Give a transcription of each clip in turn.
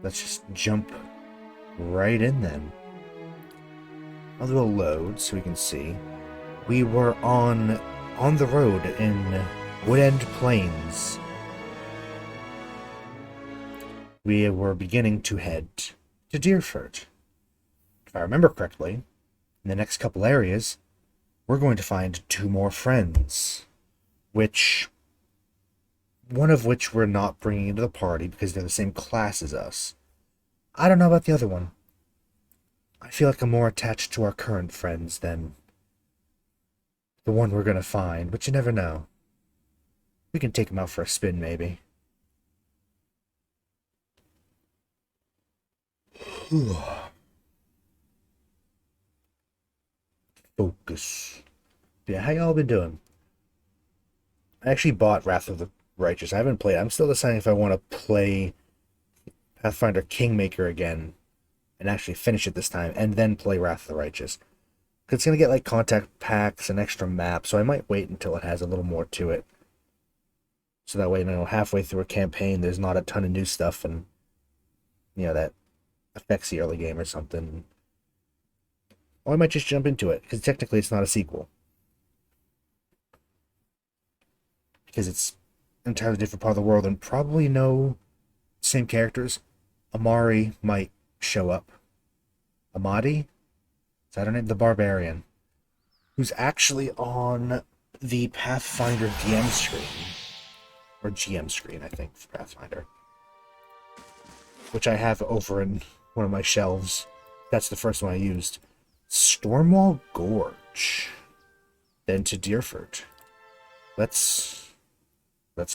let's just jump right in then. I'll do a load so we can see. We were on the road in Woodend Plains. We were beginning to head to Deerford. If I remember correctly, in the next couple areas, we're going to find 2 more friends, one of which we're not bringing into the party because they're the same class as us. I don't know about the other one. I feel like I'm more attached to our current friends than the one we're going to find, but you never know. We can take him out for a spin, maybe. Focus. Yeah, how y'all been doing? I actually bought Wrath of the Righteous. I haven't played it. I'm still deciding if I want to play Pathfinder Kingmaker again and actually finish it this time, and then play Wrath of the Righteous. Because it's going to get like contact packs and extra maps, so I might wait until it has a little more to it. So that way, you know, halfway through a campaign, there's not a ton of new stuff, and, you know, that affects the early game or something. Or I might just jump into it, because technically it's not a sequel. Because it's an entirely different part of the world, and probably no same characters. Amari might show up. Amadi? Is that her name? The Barbarian. Who's actually on the Pathfinder DM screen. Or GM screen, I think, for Pathfinder. Which I have over in one of my shelves. That's the first one I used. Stormwall Gorge. Then to Deerford. Let's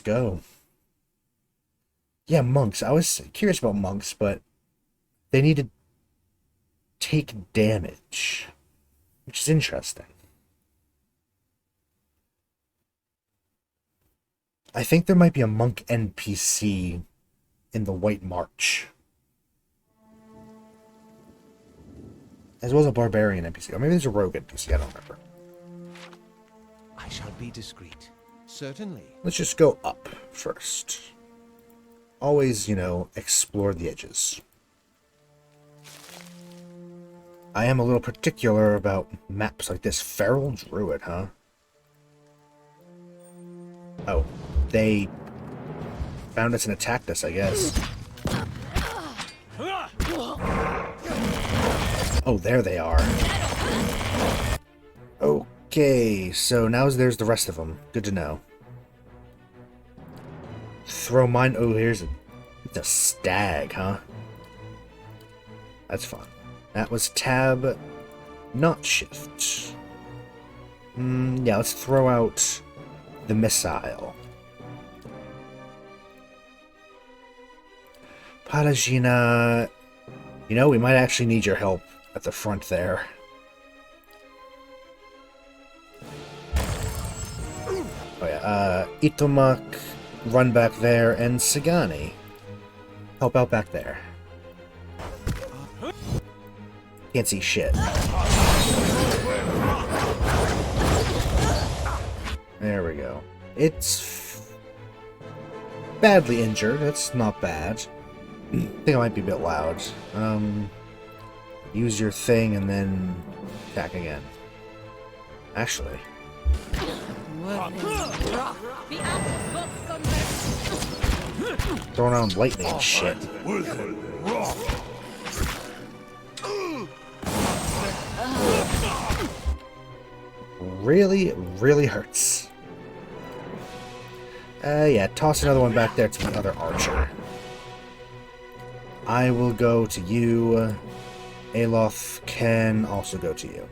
go. Yeah, monks. I was curious about monks, but they need to take damage, which is interesting. I think there might be a monk NPC in the White March. As well as a barbarian NPC. Or maybe there's a rogue NPC, I don't remember. I shall be discreet. Certainly. Let's just go up first. Always, you know, explore the edges. I am a little particular about maps like this. Feral Druid, huh? Oh, they found us and attacked us, I guess. Oh, there they are. Okay, so now there's the rest of them. Good to know. Throw mine. Oh, here's a stag, huh? That's fun. That was tab, not shift. Yeah, let's throw out the missile. Palagina, you know, we might actually need your help at the front there. Oh yeah, Itomak, run back there, and Sagani, help out back there. Can't see shit. There we go. It's badly injured. That's not bad. I think I might be a bit loud. Use your thing and then attack again. Actually. Throwing around lightning and shit. Really, really hurts. Yeah, toss another one back there to the other archer. I will go to you. Aloth can also go to you.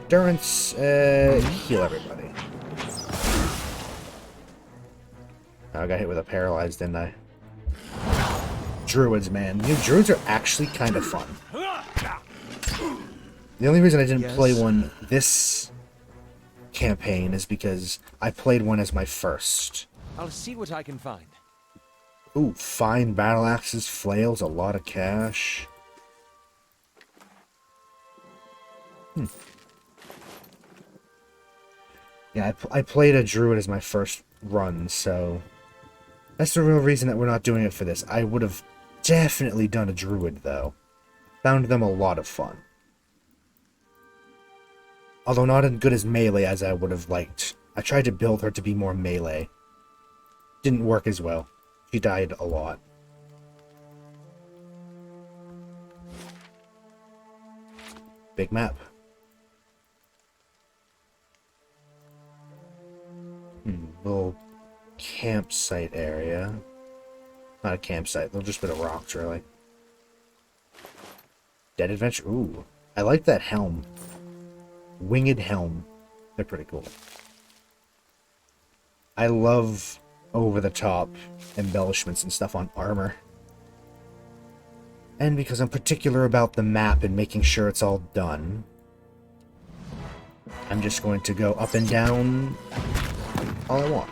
Durance, heal everybody. Oh, I got hit with a paralyzed, didn't I? Druids, man. You know, Druids are actually kind of fun. The only reason I didn't play one this campaign is because I played one as my first. I'll see what I can find. Ooh, fine battle axes, flails, a lot of cash. Yeah, I played a druid as my first run, so that's the real reason that we're not doing it for this. I would have definitely done a Druid, though. Found them a lot of fun. Although not as good as melee as I would have liked. I tried to build her to be more melee. Didn't work as well. She died a lot. Big map. Little campsite area. Not a campsite, they'll just bit of rocks, really. Dead Adventure. Ooh, I like that helm. Winged helm. They're pretty cool. I love over-the-top embellishments and stuff on armor. And because I'm particular about the map and making sure it's all done, I'm just going to go up and down all I want.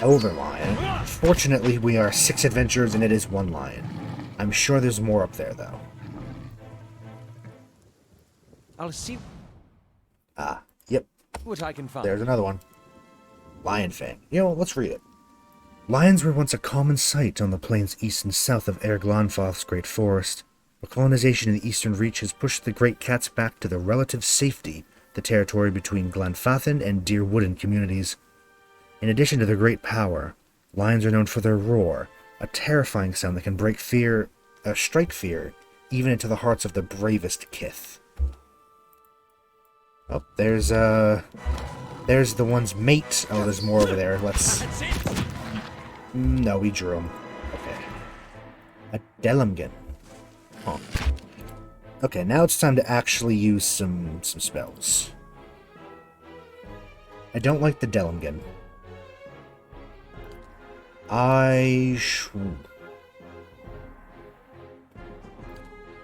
Elder Lion. Fortunately, we are 6 adventurers and it is 1 lion. I'm sure there's more up there, though. I'll see Yep. what I can find. There's another one. Lion Fang. You know, let's read it. Lions were once a common sight on the plains east and south of Glanfath's great forest, but colonization in the eastern reach has pushed the great cats back to the relative safety, the territory between Glanfathan and Deerwooden communities. In addition to their great power, lions are known for their roar, a terrifying sound that can strike fear, even into the hearts of the bravest kith. Oh, there's the one's mate. Oh, there's more over there. Let's... No, we drew him. Okay. A Delmgen. Huh. Okay, now it's time to actually use some spells. I don't like the Delmgen. I'll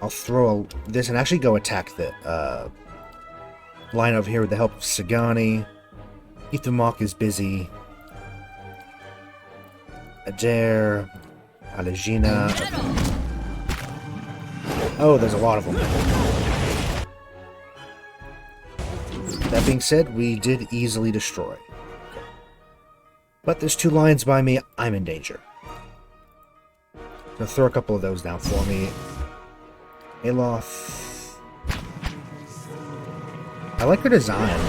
throw this and actually go attack the line over here with the help of Sagani. Ethermok is busy. Adair, Alejina. Oh, there's a lot of them. That being said, we did easily destroy. But there's 2 lions by me, I'm in danger. So throw a couple of those down for me. Aloth. I like her design.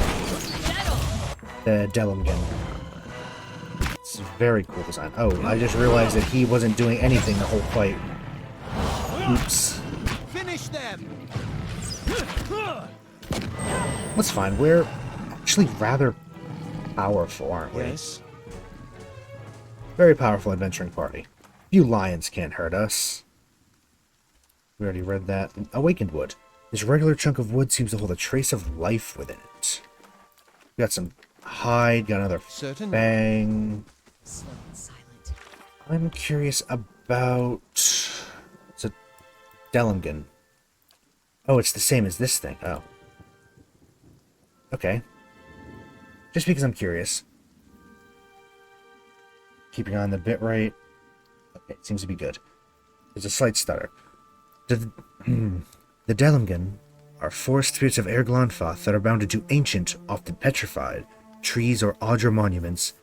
The Delmgen. It's a very cool design. Oh, I just realized that he wasn't doing anything the whole fight. Oops. Finish them. That's fine. We're actually rather powerful, aren't we? Yes. Very powerful adventuring party. Few lions can't hurt us. We already read that. Awakened wood. This regular chunk of wood seems to hold a trace of life within it. We got some hide, got another fang. Slow and silent. I'm curious about... It's a Delmgen. Oh, it's the same as this thing. Oh. Okay. Just because I'm curious. Keeping on the bitrate. Okay, it seems to be good. There's a slight stutter. The Delmgen are forest spirits of Glanfath that are bounded to ancient, often petrified, trees or Audra monuments.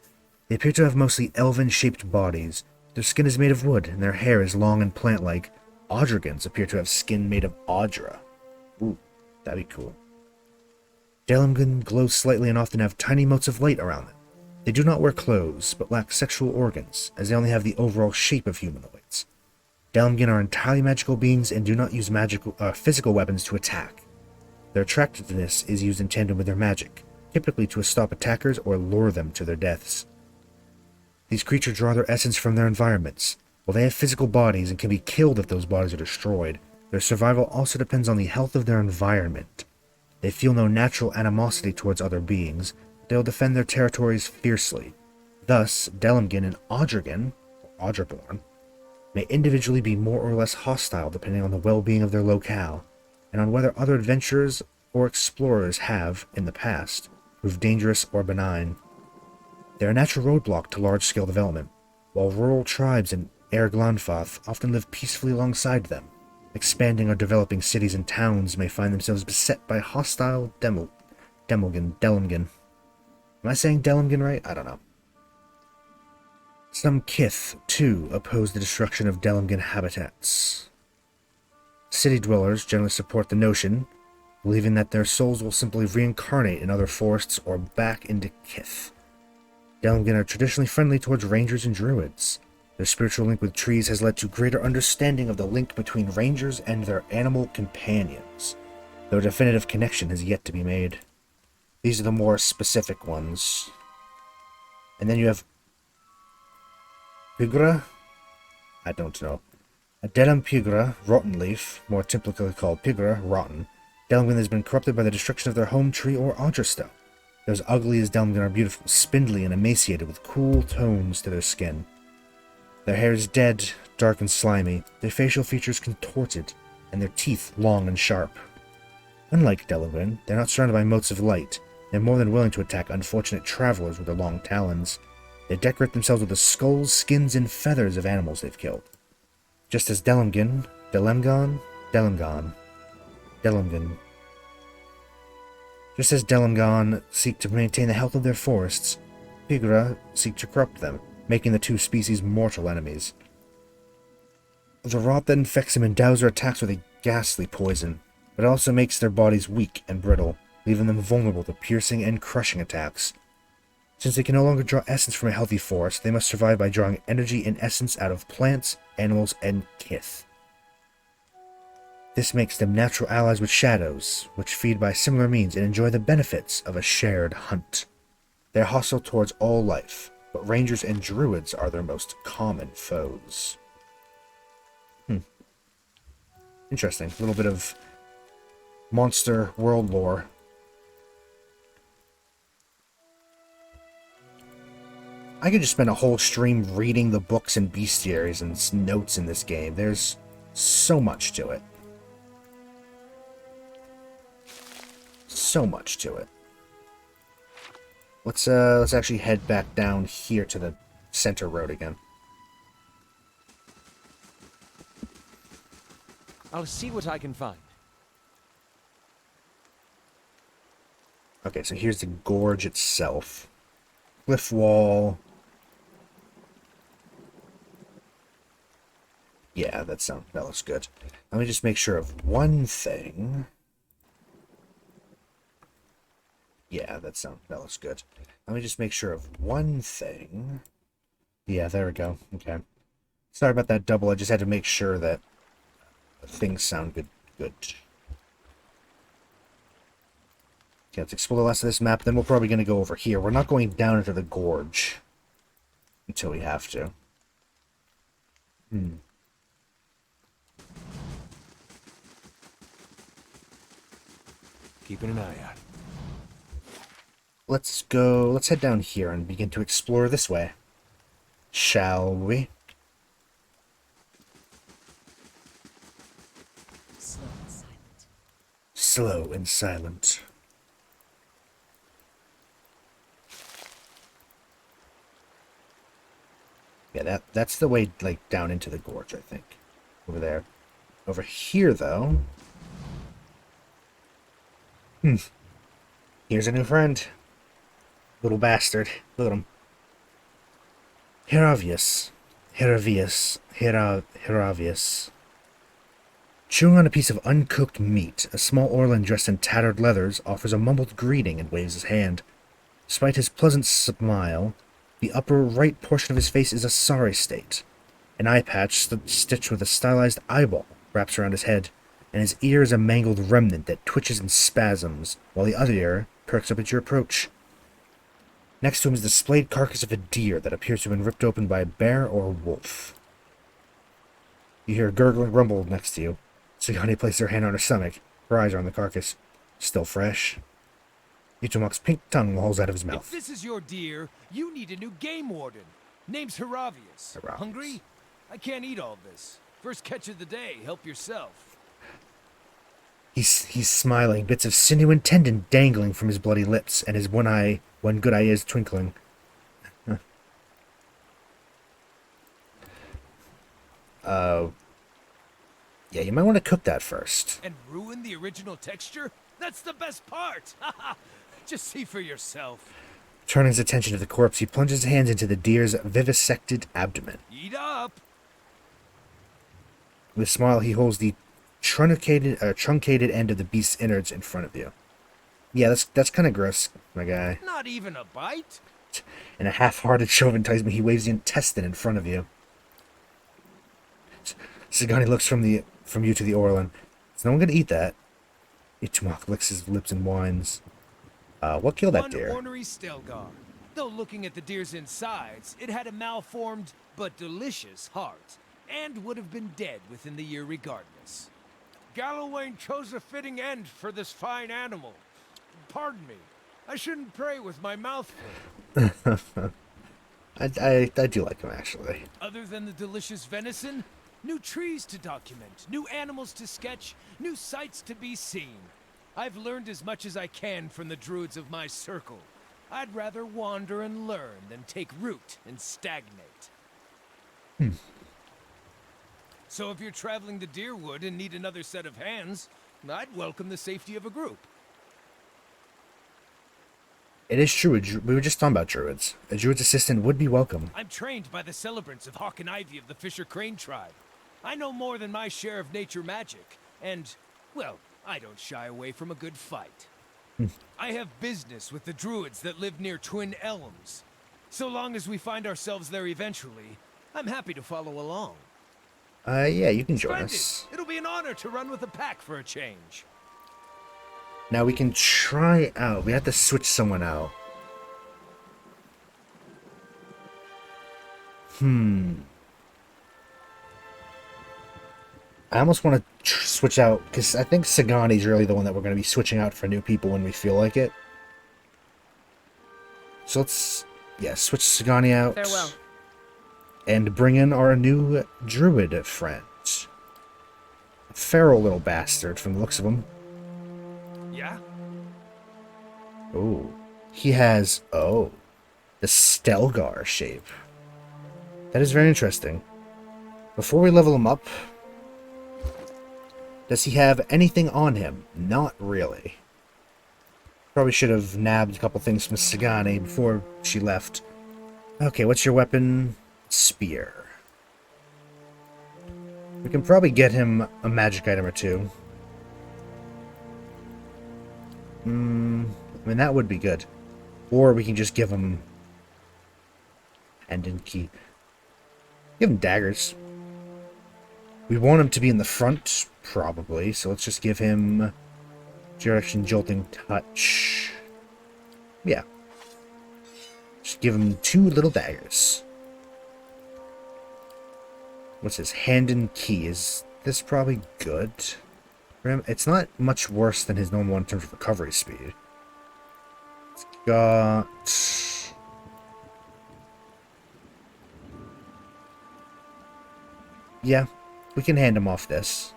They appear to have mostly elven-shaped bodies. Their skin is made of wood, and their hair is long and plant-like. Audragans appear to have skin made of Audra. Ooh, that'd be cool. Delmgen glow slightly and often have tiny motes of light around them. They do not wear clothes, but lack sexual organs, as they only have the overall shape of humanoids. Delmgen are entirely magical beings and do not use physical weapons to attack. Their attractiveness is used in tandem with their magic, typically to stop attackers or lure them to their deaths. These creatures draw their essence from their environments. While they have physical bodies and can be killed if those bodies are destroyed, their survival also depends on the health of their environment. They feel no natural animosity towards other beings. They will defend their territories fiercely. Thus, Delmgen and Audragan, or Audraborn, may individually be more or less hostile depending on the well-being of their locale, and on whether other adventurers or explorers have, in the past, proved dangerous or benign. They are a natural roadblock to large-scale development, while rural tribes in Glanfath often live peacefully alongside them. Expanding or developing cities and towns may find themselves beset by hostile Delmgen. Am I saying Delmgen right? I don't know. Some Kith, too, oppose the destruction of Delmgan habitats. City dwellers generally support the notion, believing that their souls will simply reincarnate in other forests or back into Kith. Delmgan are traditionally friendly towards rangers and druids. Their spiritual link with trees has led to greater understanding of the link between rangers and their animal companions, though a definitive connection has yet to be made. These are the more specific ones. And then you have Pigra? I don't know. Adelum pigra, rotten leaf, more typically called pigra, rotten. Delmgan has been corrupted by the destruction of their home tree or Odgerstone. Those ugly as Delmgan are beautiful, spindly and emaciated with cool tones to their skin. Their hair is dead, dark and slimy, their facial features contorted, and their teeth long and sharp. Unlike Delmgan, they're not surrounded by motes of light. They're more than willing to attack unfortunate travelers with their long talons. They decorate themselves with the skulls, skins, and feathers of animals they've killed. Just as Delmgan seek to maintain the health of their forests, Pigra seek to corrupt them, making the two species mortal enemies. The rot that infects them endows their attacks with a ghastly poison, but it also makes their bodies weak and brittle, leaving them vulnerable to piercing and crushing attacks. Since they can no longer draw essence from a healthy forest, they must survive by drawing energy and essence out of plants, animals, and Kith. This makes them natural allies with shadows, which feed by similar means and enjoy the benefits of a shared hunt. They are hostile towards all life, but rangers and druids are their most common foes. Interesting. A little bit of monster world lore. I could just spend a whole stream reading the books and bestiaries and notes in this game. There's so much to it. So much to it. Let's actually head back down here to the center road again. I'll see what I can find. Okay, so here's the gorge itself. Cliff wall. Yeah, that looks good. Let me just make sure of one thing. Yeah, that looks good. Let me just make sure of one thing. Yeah, there we go. Okay. Sorry about that double. I just had to make sure that things sound good. Okay, let's explore the rest of this map. Then we're probably going to go over here. We're not going down into the gorge until we have to. Keeping an eye out. Let's head down here and begin to explore this way. Shall we? Slow and silent. Slow and silent. Yeah, that's the way, like, down into the gorge, I think. Over there. Over here, though... Here's a new friend. Little bastard. Look at him. Heravius. Chewing on a piece of uncooked meat, a small Orlan dressed in tattered leathers offers a mumbled greeting and waves his hand. Despite his pleasant smile, the upper right portion of his face is a sorry state. An eye patch stitched with a stylized eyeball wraps around his head, and his ear is a mangled remnant that twitches in spasms, while the other ear perks up at your approach. Next to him is the splayed carcass of a deer that appears to have been ripped open by a bear or a wolf. You hear a gurgling rumble next to you. Sigourney places her hand on her stomach. Her eyes are on the carcass. Still fresh. Utomok's pink tongue lolls out of his mouth. If this is your deer, you need a new game warden. Name's Heravius. Hungry? I can't eat all this. First catch of the day. Help yourself. He's smiling, bits of sinew and tendon dangling from his bloody lips, and his one good eye is twinkling. Yeah, you might want to cook that first. And ruin the original texture? That's the best part! Just see for yourself. Turning his attention to the corpse, he plunges his hands into the deer's vivisected abdomen. Eat up! With a smile, he holds the truncated end of the beast's innards in front of you. Yeah, that's kind of gross, my guy. Not even a bite? In a half-hearted show of enticement, he waves the intestine in front of you. Sagani looks from you to the Orlan. Is no one gonna eat that? Ichmok licks his lips and whines. What killed that deer? One ornery Stelgar. Though looking at the deer's insides, it had a malformed but delicious heart, and would have been dead within the year regardless. Gallowayne chose a fitting end for this fine animal. Pardon me. I shouldn't pray with my mouth full. I do like him, actually. Other than the delicious venison, new trees to document, new animals to sketch, new sights to be seen. I've learned as much as I can from the druids of my circle. I'd rather wander and learn than take root and stagnate. So if you're traveling to Deerwood and need another set of hands, I'd welcome the safety of a group. It is true. We were just talking about druids. A druid's assistant would be welcome. I'm trained by the celebrants of Hawk and Ivy of the Fisher Crane tribe. I know more than my share of nature magic, and, well, I don't shy away from a good fight. I have business with the druids that live near Twin Elms. So long as we find ourselves there eventually, I'm happy to follow along. Yeah, you can join Splendid. us. It'll be an honor to run with a pack for a change. Now we can try out. We have to switch someone out. I almost want to switch out, because I think Sagani's really the one that we're going to be switching out for new people when we feel like it. So let's, yeah, switch Sagani out. Farewell. And bring in our new druid friend. A feral little bastard from the looks of him. Yeah? Oh. He has, the Stelgar shape. That is very interesting. Before we level him up, does he have anything on him? Not really. Probably should have nabbed a couple things from Sagani before she left. Okay, what's your weapon? Spear. We can probably get him a magic item or two. I mean, that would be good. Or we can just give him... Endin key. Give him daggers. We want him to be in the front, probably, so let's just give him... Direction Jolting Touch. Yeah. Just give him 2 little daggers. What's his hand and key? Is this probably good for him? It's not much worse than his normal in terms of recovery speed. It's got... Yeah, we can hand him off this.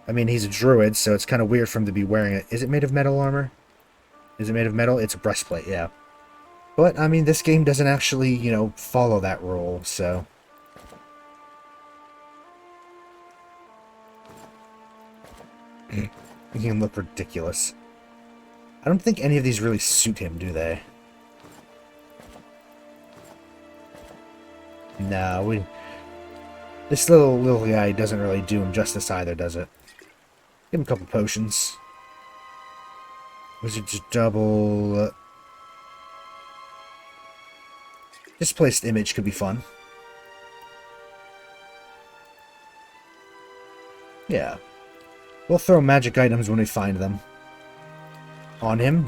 I mean, he's a druid, so it's kind of weird for him to be wearing it. Is it made of metal armor? Is it made of metal? It's a breastplate, yeah. But, I mean, this game doesn't actually, you know, follow that rule, so... He can look ridiculous. I don't think any of these really suit him, do they? No, this little guy doesn't really do him justice either, does it? Give him a couple potions. Wizard's double... Displaced image could be fun. Yeah. We'll throw magic items when we find them. On him,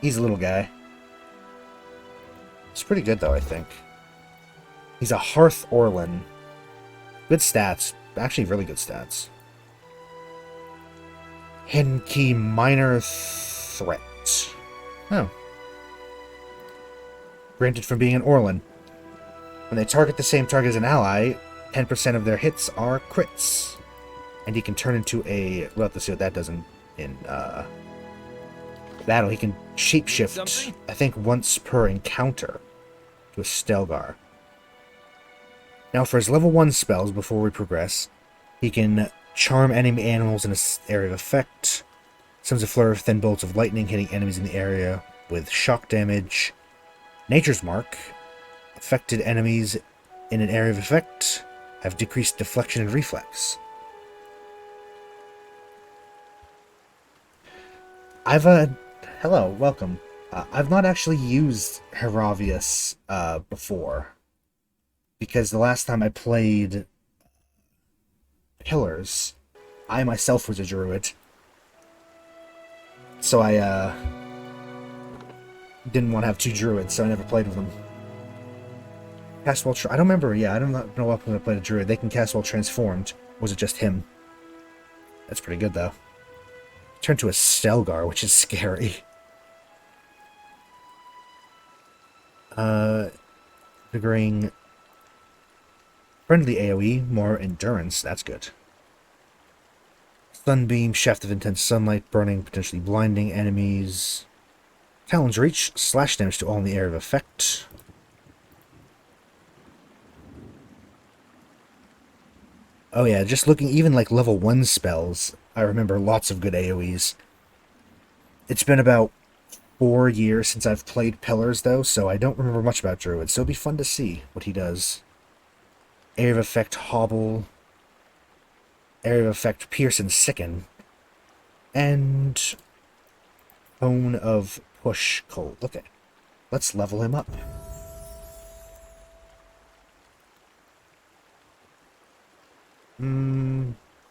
he's a little guy. It's pretty good, though, I think. He's a Hearth Orlan. Good stats. Actually, really good stats. Hidden Key Minor Threat. Oh. Granted from being an Orlan. When they target the same target as an ally, 10% of their hits are crits. And he can turn into a... We'll have to see what that does in battle. He can shapeshift, Something? I think, once per encounter to a Stelgar. Now, for his level 1 spells, before we progress, he can charm enemy animals in an area of effect, Sends a flurry of thin bolts of lightning hitting enemies in the area with shock damage. Nature's Mark. Affected enemies in an area of effect have decreased deflection and reflex. Hello, welcome. I've not actually used Heravius before, because the last time I played Pillars, I myself was a druid, so I didn't want to have two druids, so I never played with them. Cast while I don't remember. Yeah, I don't know what when I played a druid. They can cast while transformed. Was it just him? That's pretty good though. Turn to a Stelgar, which is scary. Figuring friendly AoE, more endurance. That's good. Sunbeam, shaft of intense sunlight, burning, potentially blinding enemies. Talon's Reach, slash damage to all in the area of effect. Oh yeah, just looking, even like level 1 spells, I remember lots of good AoEs. It's been about 4 years since I've played Pillars though, so I don't remember much about Druid, so it'll be fun to see what he does. Area of effect Hobble. Area of effect Pierce and Sicken. And Cone of Push Cold. Okay, let's level him up.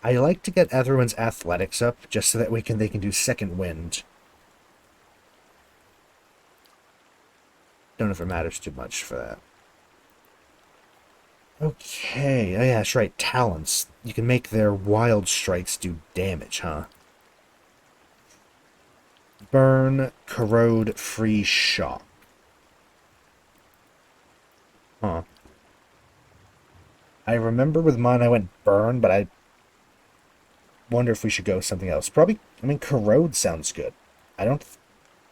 I like to get everyone's athletics up just so that they can do second wind. Don't know if it matters too much for that. Okay, oh yeah, that's right, talents. You can make their wild strikes do damage, huh? Burn, corrode, freeze, shock. Huh. I remember with mine I went burn, but I wonder if we should go with something else. Probably, I mean, corrode sounds good. It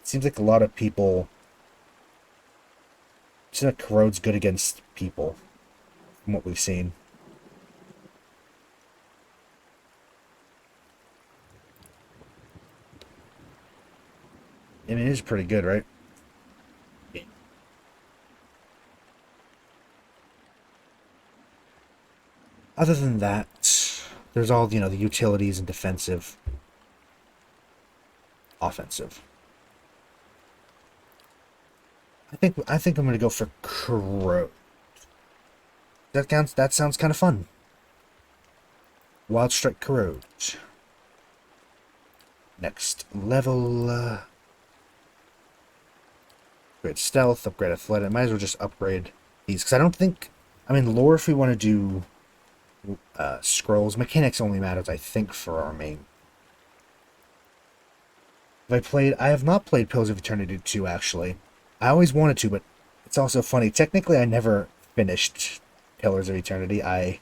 seems like a lot of people... It seems like corrode's good against people, from what we've seen. I mean, it is pretty good, right? Other than that, there's all, the utilities and defensive, offensive. I think I'm gonna go for corrode. That sounds kind of fun. Wild Strike Corrode. Next level. Upgrade Stealth, upgrade Athletic. Might as well just upgrade these because I don't think. I mean, lore if we want to do scrolls. Mechanics only matters, I think, for our main. I have not played Pillars of Eternity 2 actually. I always wanted to, but it's also funny. Technically, I never finished Pillars of Eternity. I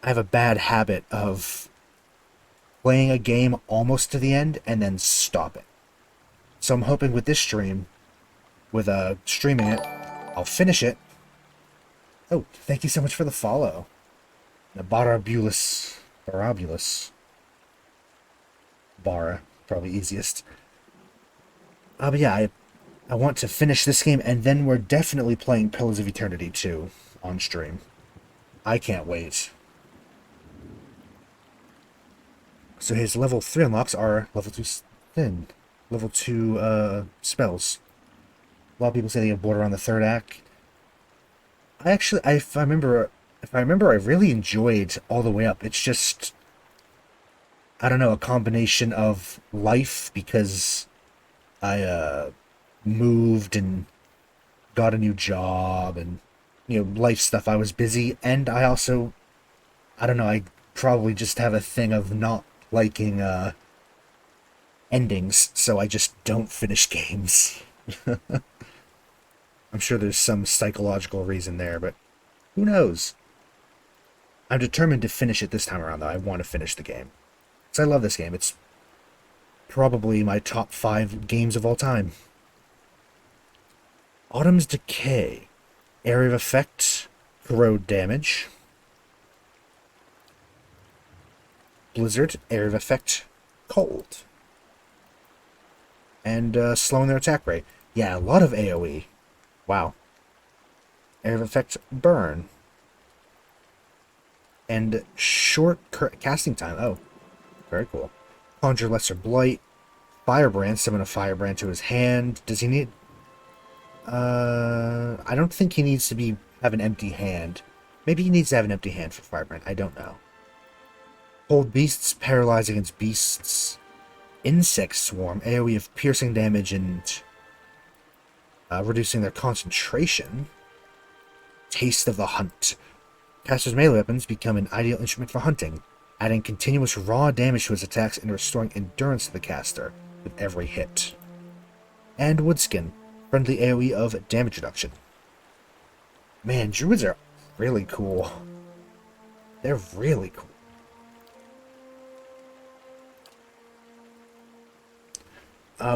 have a bad habit of playing a game almost to the end and then stop it. So I'm hoping with this stream, with streaming it, I'll finish it. Oh, thank you so much for the follow. The Barabulus. Bara, probably easiest. But yeah, I want to finish this game, and then we're definitely playing Pillars of Eternity 2 on stream. I can't wait. So his level 3 unlocks are level 2 thin. Level 2 spells. A lot of people say they get bored around the third act. If I remember, I really enjoyed all the way up. It's just, I don't know, a combination of life because I moved and got a new job and life stuff. I was busy, and I also, I don't know, I probably just have a thing of not liking endings, so I just don't finish games. I'm sure there's some psychological reason there, but who knows? I'm determined to finish it this time around, though. I want to finish the game. Because I love this game. It's probably my top 5 games of all time. Autumn's Decay. Area of effect, corrode damage. Blizzard, area of effect, cold. and slowing their attack rate. Yeah, a lot of AoE. Wow. Area of effect burn. And short casting time. Oh, very cool. Conjure Lesser Blight. Firebrand. Summon a Firebrand to his hand. Does he need... I don't think he needs to have an empty hand. Maybe he needs to have an empty hand for Firebrand. I don't know. Hold Beasts. Paralyze against beasts. Insect Swarm. AoE of piercing damage and reducing their concentration. Taste of the Hunt. Caster's melee weapons become an ideal instrument for hunting, adding continuous raw damage to his attacks and restoring endurance to the caster with every hit. And Woodskin. Friendly AoE of damage reduction. Man, druids are really cool. They're really cool.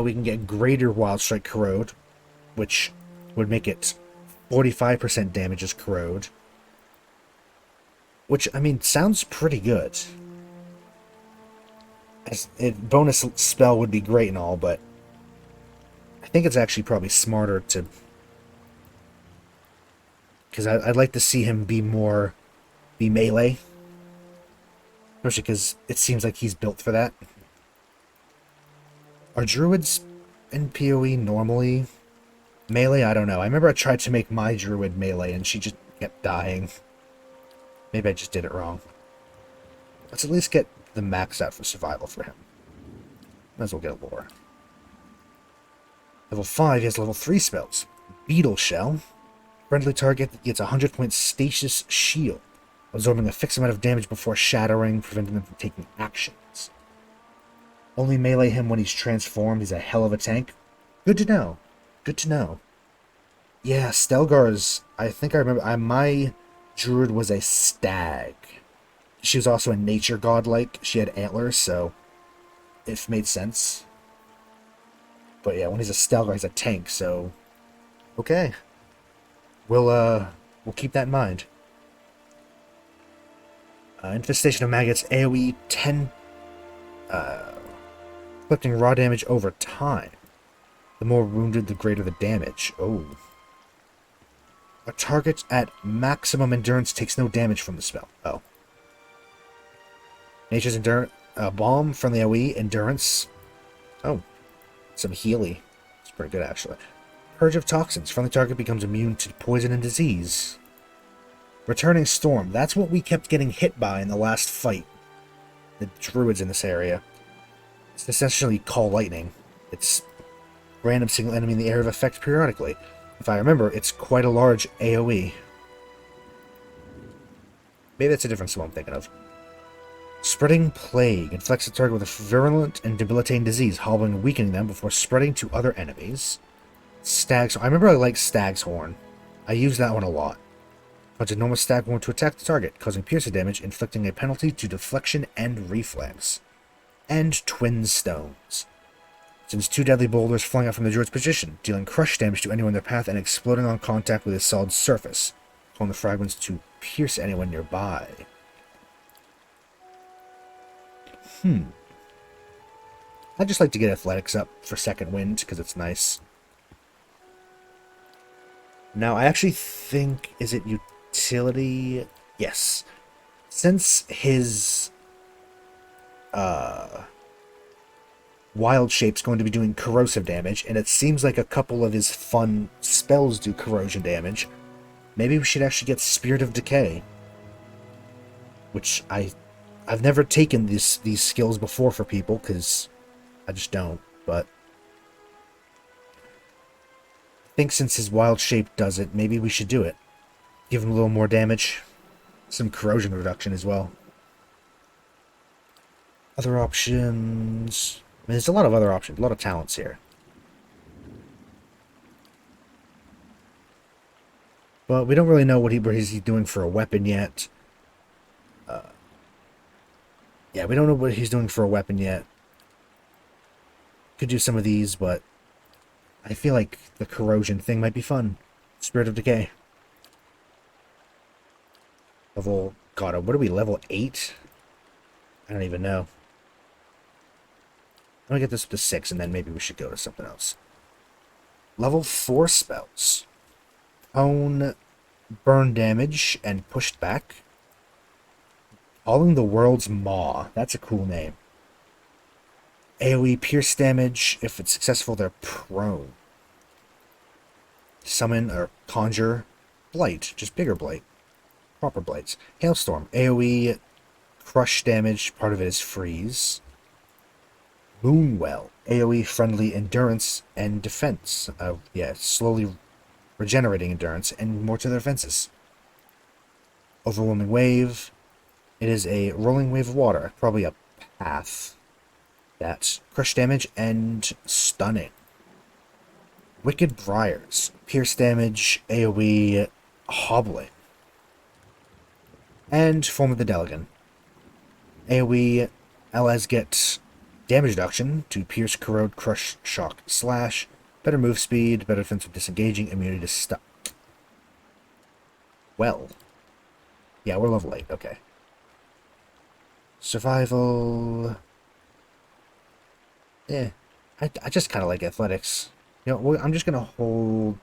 We can get Greater Wild Strike Corrode, which would make it 45% damage as Corrode. Which, I mean, sounds pretty good. Bonus spell would be great and all, but I think it's actually probably smarter to... Because I'd like to see him be melee. Especially because it seems like he's built for that. Are druids in PoE normally melee? I don't know. I remember I tried to make my druid melee and she just kept dying. Maybe I just did it wrong. Let's at least get the max out for survival for him. Might as well get a lore. Level 5, he has level 3 spells. Beetle Shell. Friendly target that gets 100 point stasis shield, absorbing a fixed amount of damage before shattering, preventing them from taking actions. Only melee him when he's transformed. He's a hell of a tank. Good to know. Good to know. Yeah, Stelgar's... I think I remember... my druid was a stag. She was also a nature godlike. She had antlers, so it made sense. But yeah, when he's a Stelgar, he's a tank, so... Okay. We'll keep that in mind. Infestation of Maggots Aoe 10... inflicting raw damage over time. The more wounded, the greater the damage. Oh. A target at maximum endurance takes no damage from the spell. Oh. Nature's endurance... Bomb from the AoE. Endurance. Oh. Some Healy. It's pretty good, actually. Purge of Toxins. Friendly target becomes immune to poison and disease. Returning Storm. That's what we kept getting hit by in the last fight. The druids in this area. It's essentially Call Lightning. It's random single enemy in the area of effect periodically. If I remember, it's quite a large AoE. Maybe that's a different spell I'm thinking of. Spreading Plague. Inflicts the target with a virulent and debilitating disease, hobbling and weakening them before spreading to other enemies. Stag's... I remember I liked Stag's Horn. I used that one a lot. Punch a normal stag horn to attack the target, causing piercing damage, inflicting a penalty to deflection and reflex. And Twin Stones. Sends 2 deadly boulders flying out from the druid's position, dealing crush damage to anyone in their path and exploding on contact with a solid surface, causing the fragments to pierce anyone nearby. I'd just like to get athletics up for second wind, because it's nice. Now, I actually think... Is it utility? Yes. Since his... Wild Shape's going to be doing corrosive damage, and it seems like a couple of his fun spells do corrosion damage, maybe we should actually get Spirit of Decay. Which I've never taken these skills before for people, because I just don't, but... I think since his Wild Shape does it, maybe we should do it. Give him a little more damage. Some corrosion reduction as well. Other options... I mean, there's a lot of other options, a lot of talents here. But we don't really know what he's doing for a weapon yet. Yeah, we don't know what he's doing for a weapon yet. Could do some of these, but I feel like the corrosion thing might be fun. Spirit of Decay. Level... God, what are we, level 8? I don't even know. I'm gonna get this up to 6, and then maybe we should go to something else. Level 4 spells. Own burn damage and pushed back. Calling the World's Maw. That's a cool name. AoE pierce damage. If it's successful, they're prone. Summon or conjure blight. Just bigger blight. Proper blights. Hailstorm. AoE crush damage. Part of it is freeze. Moonwell. AoE friendly endurance and defense. Slowly regenerating endurance and more to their defenses. Overwhelming Wave. It is a rolling wave of water. Probably a path. That's crush damage and stunning. Wicked Briars. Pierce damage, AoE, hobbling. And Form of the Delegan. AoE, allies get damage reduction to pierce, corrode, crush, shock, slash. Better move speed, better defense with disengaging, immunity to stuck. Well. Yeah, we're level 8, okay. Survival. Yeah. I just kind of like athletics. You know, I'm just going to hold...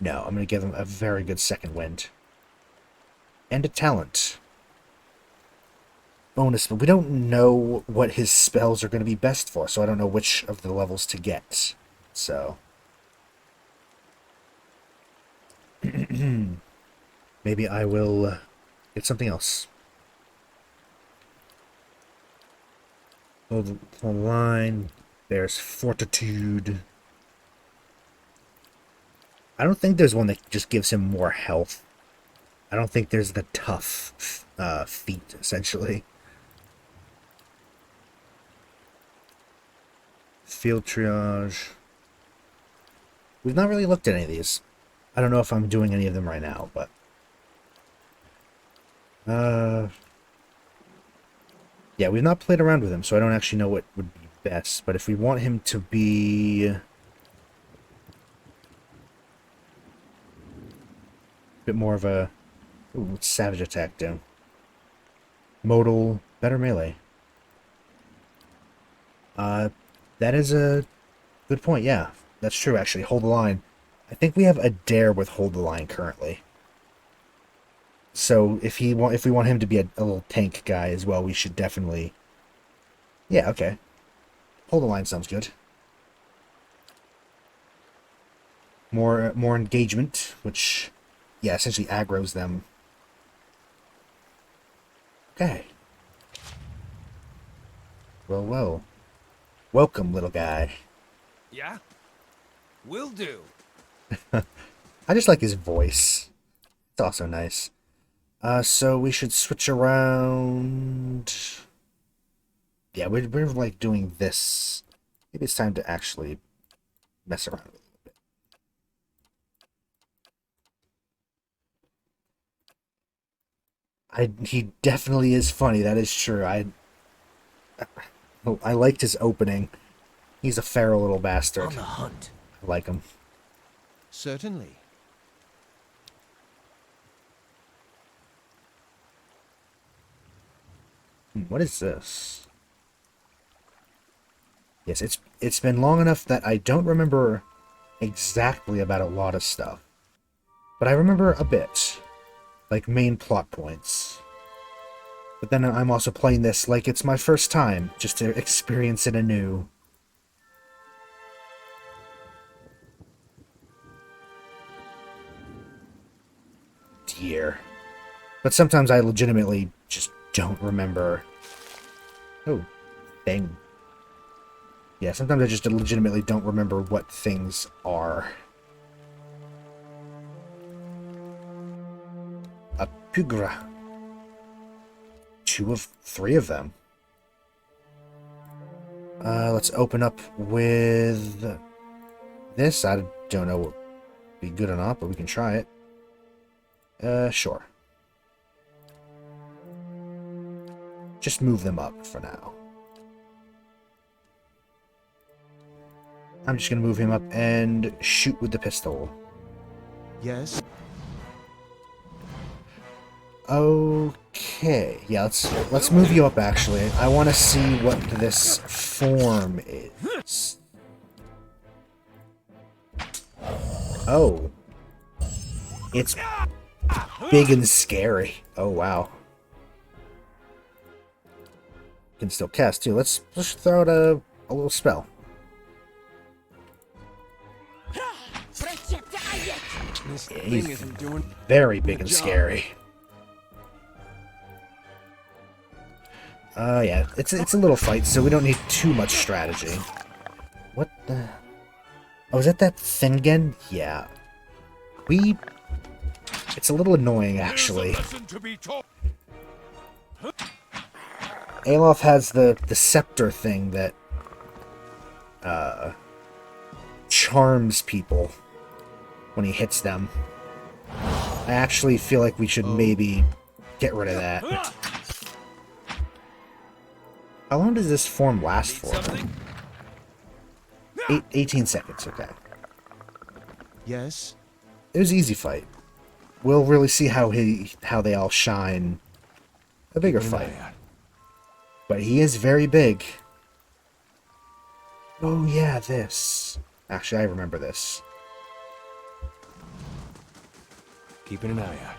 No, I'm going to give him a very good second wind. And a talent. Bonus, but we don't know what his spells are going to be best for, so I don't know which of the levels to get. So... maybe I will get something else. Hold the line. There's Fortitude. I don't think there's one that just gives him more health. I don't think there's the tough feat, essentially. Field Triage. We've not really looked at any of these. I don't know if I'm doing any of them right now, but... yeah, we've not played around with him, so I don't actually know what would be best. But if we want him to be... a bit more of a... Ooh, what's Savage Attack do? Modal, better melee. That is a good point, yeah. That's true, actually. Hold the line. I think we have a dare with Hold the Line currently. So if we want him to be a little tank guy as well, we should definitely... Yeah, okay. Hold the line sounds good. More engagement, which, yeah, essentially aggroes them. Okay. Well. Welcome, little guy. Yeah? Will do. I just like his voice. It's also nice. So we should switch around. Yeah, we're like doing this. Maybe it's time to actually mess around a little bit. He definitely is funny. That is true. I liked his opening. He's a feral little bastard. On the hunt. I like him. Certainly. What is this? Yes, it's been long enough that I don't remember exactly about a lot of stuff. But I remember a bit. Like main plot points. But then I'm also playing this like it's my first time, just to experience it anew. Dear. But sometimes I legitimately just don't remember. Oh, thing. Yeah, sometimes I just legitimately don't remember what things are. A Pugra. 2 of 3 of them. Let's open up with this. I don't know what would be good or not, but we can try it. Sure. Just move them up for now. I'm just gonna move him up and shoot with the pistol. Yes. Okay. Okay, yeah, let's move you up actually. I want to see what this form is. Oh. It's big and scary. Oh wow. Can still cast too. Let's throw out a little spell. This Yeah, thing he's isn't doing very big the and job. scary. Yeah, it's a little fight, so we don't need too much strategy. What the? Oh, is that thing again? Yeah. It's a little annoying, actually. Alof has the scepter thing that charms people when he hits them. I actually feel like we should maybe get rid of that. How long does this form last for? 18 seconds, okay. Yes. It was an easy fight. We'll really see how they all shine a bigger Keep an fight. eye out. But he is very big. Oh yeah, this. Actually, I remember this. Keeping an eye out.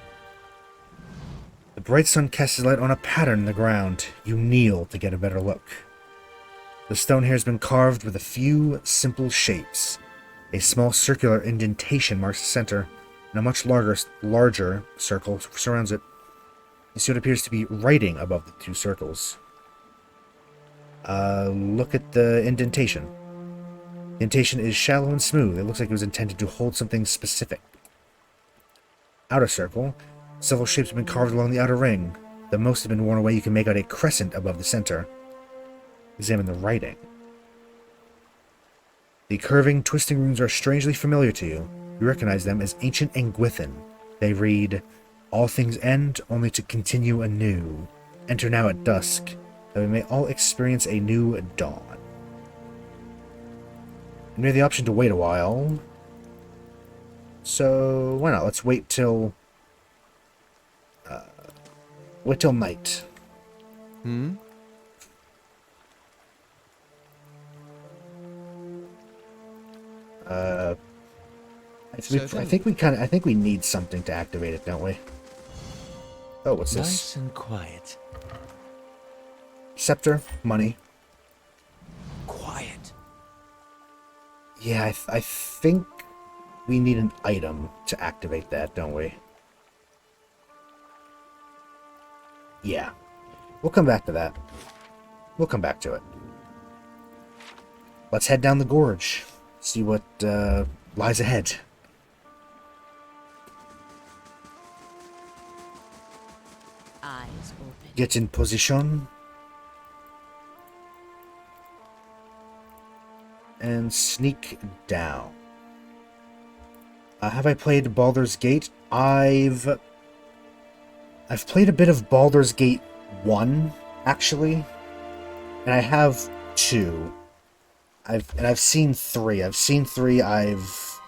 The bright sun casts light on a pattern in the ground. You kneel to get a better look. The stone here has been carved with a few simple shapes. A small circular indentation marks the center, and a much larger circle surrounds it. You see what appears to be writing above the two circles. Look at the indentation. The indentation is shallow and smooth. It looks like it was intended to hold something specific. Outer circle. Several shapes have been carved along the outer ring. The most have been worn away. You can make out a crescent above the center. Examine the writing. The curving, twisting runes are strangely familiar to you. You recognize them as ancient Engwithan. They read, "All things end, only to continue anew. Enter now at dusk, that we may all experience a new dawn." And we have the option to wait a while. So, why not? Let's wait till... wait till night. Hmm? I think we need something to activate it, don't we? Oh, what's this? Nice and quiet. Scepter, money. Quiet. Yeah, I think we need an item to activate that, don't we? Yeah. We'll come back to that. We'll come back to it. Let's head down the gorge. See what lies ahead. Eyes open. Get in position. And sneak down. Have I played Baldur's Gate? I've played a bit of Baldur's Gate 1, actually. And I have 2. I've seen 3. I've seen 3. I've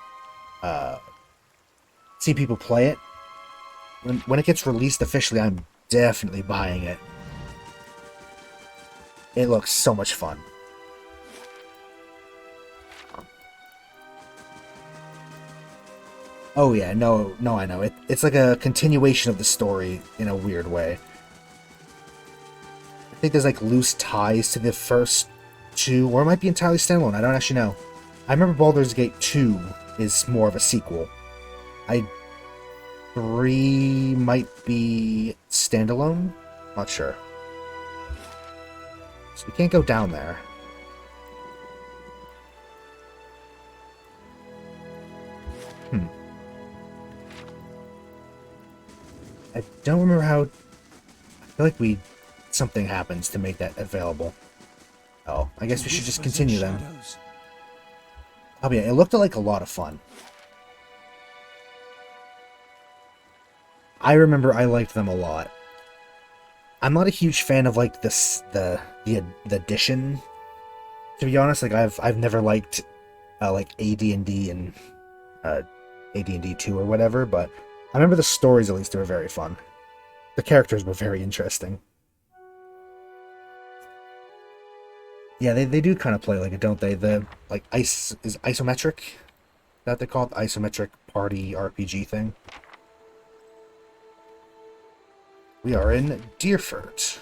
seen people play it. When it gets released officially, I'm definitely buying it. It looks so much fun. Oh yeah, no, I know. It's like a continuation of the story in a weird way. I think there's like loose ties to the first 2, or it might be entirely standalone. I don't actually know. I remember Baldur's Gate 2 is more of a sequel. 3 might be standalone? Not sure. So we can't go down there. I don't remember how... I feel like something happens to make that available. Oh, I guess we should just continue then. Oh yeah, it looked like a lot of fun. I remember I liked them a lot. I'm not a huge fan of like the addition. To be honest, like I've never liked like AD&D and AD&D 2 or whatever, but I remember the stories at least, they were very fun. The characters were very interesting. Yeah, they do kind of play like it, don't they? The like is isometric. That they call it, the isometric party RPG thing. We are in Deerford.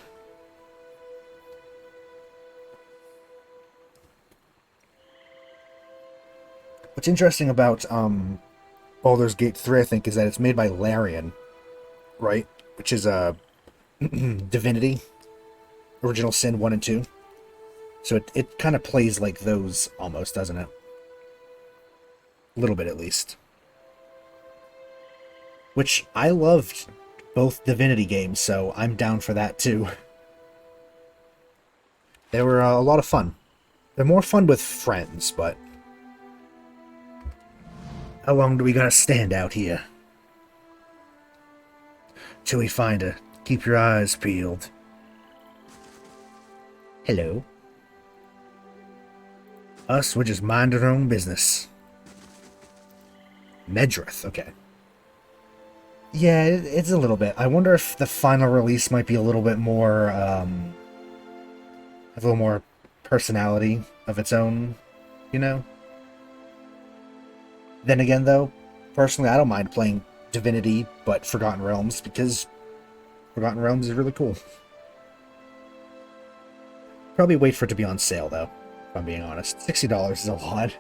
What's interesting about Baldur's Gate 3, I think, is that it's made by Larian, right? Which is a Divinity, Original Sin 1 and 2. So it kind of plays like those almost, doesn't it? A little bit, at least. Which I loved both Divinity games, so I'm down for that too. They were a lot of fun. They're more fun with friends, but... How long do we gotta stand out here? Till we find her. Keep your eyes peeled. Hello. Us, we're just minding our own business. Medrith, okay. Yeah, it's a little bit. I wonder if the final release might be a little bit more, have a little more personality of its own, you know? Then again, though, personally, I don't mind playing Divinity, but Forgotten Realms, because Forgotten Realms is really cool. Probably wait for it to be on sale, though, if I'm being honest. $60 is a lot.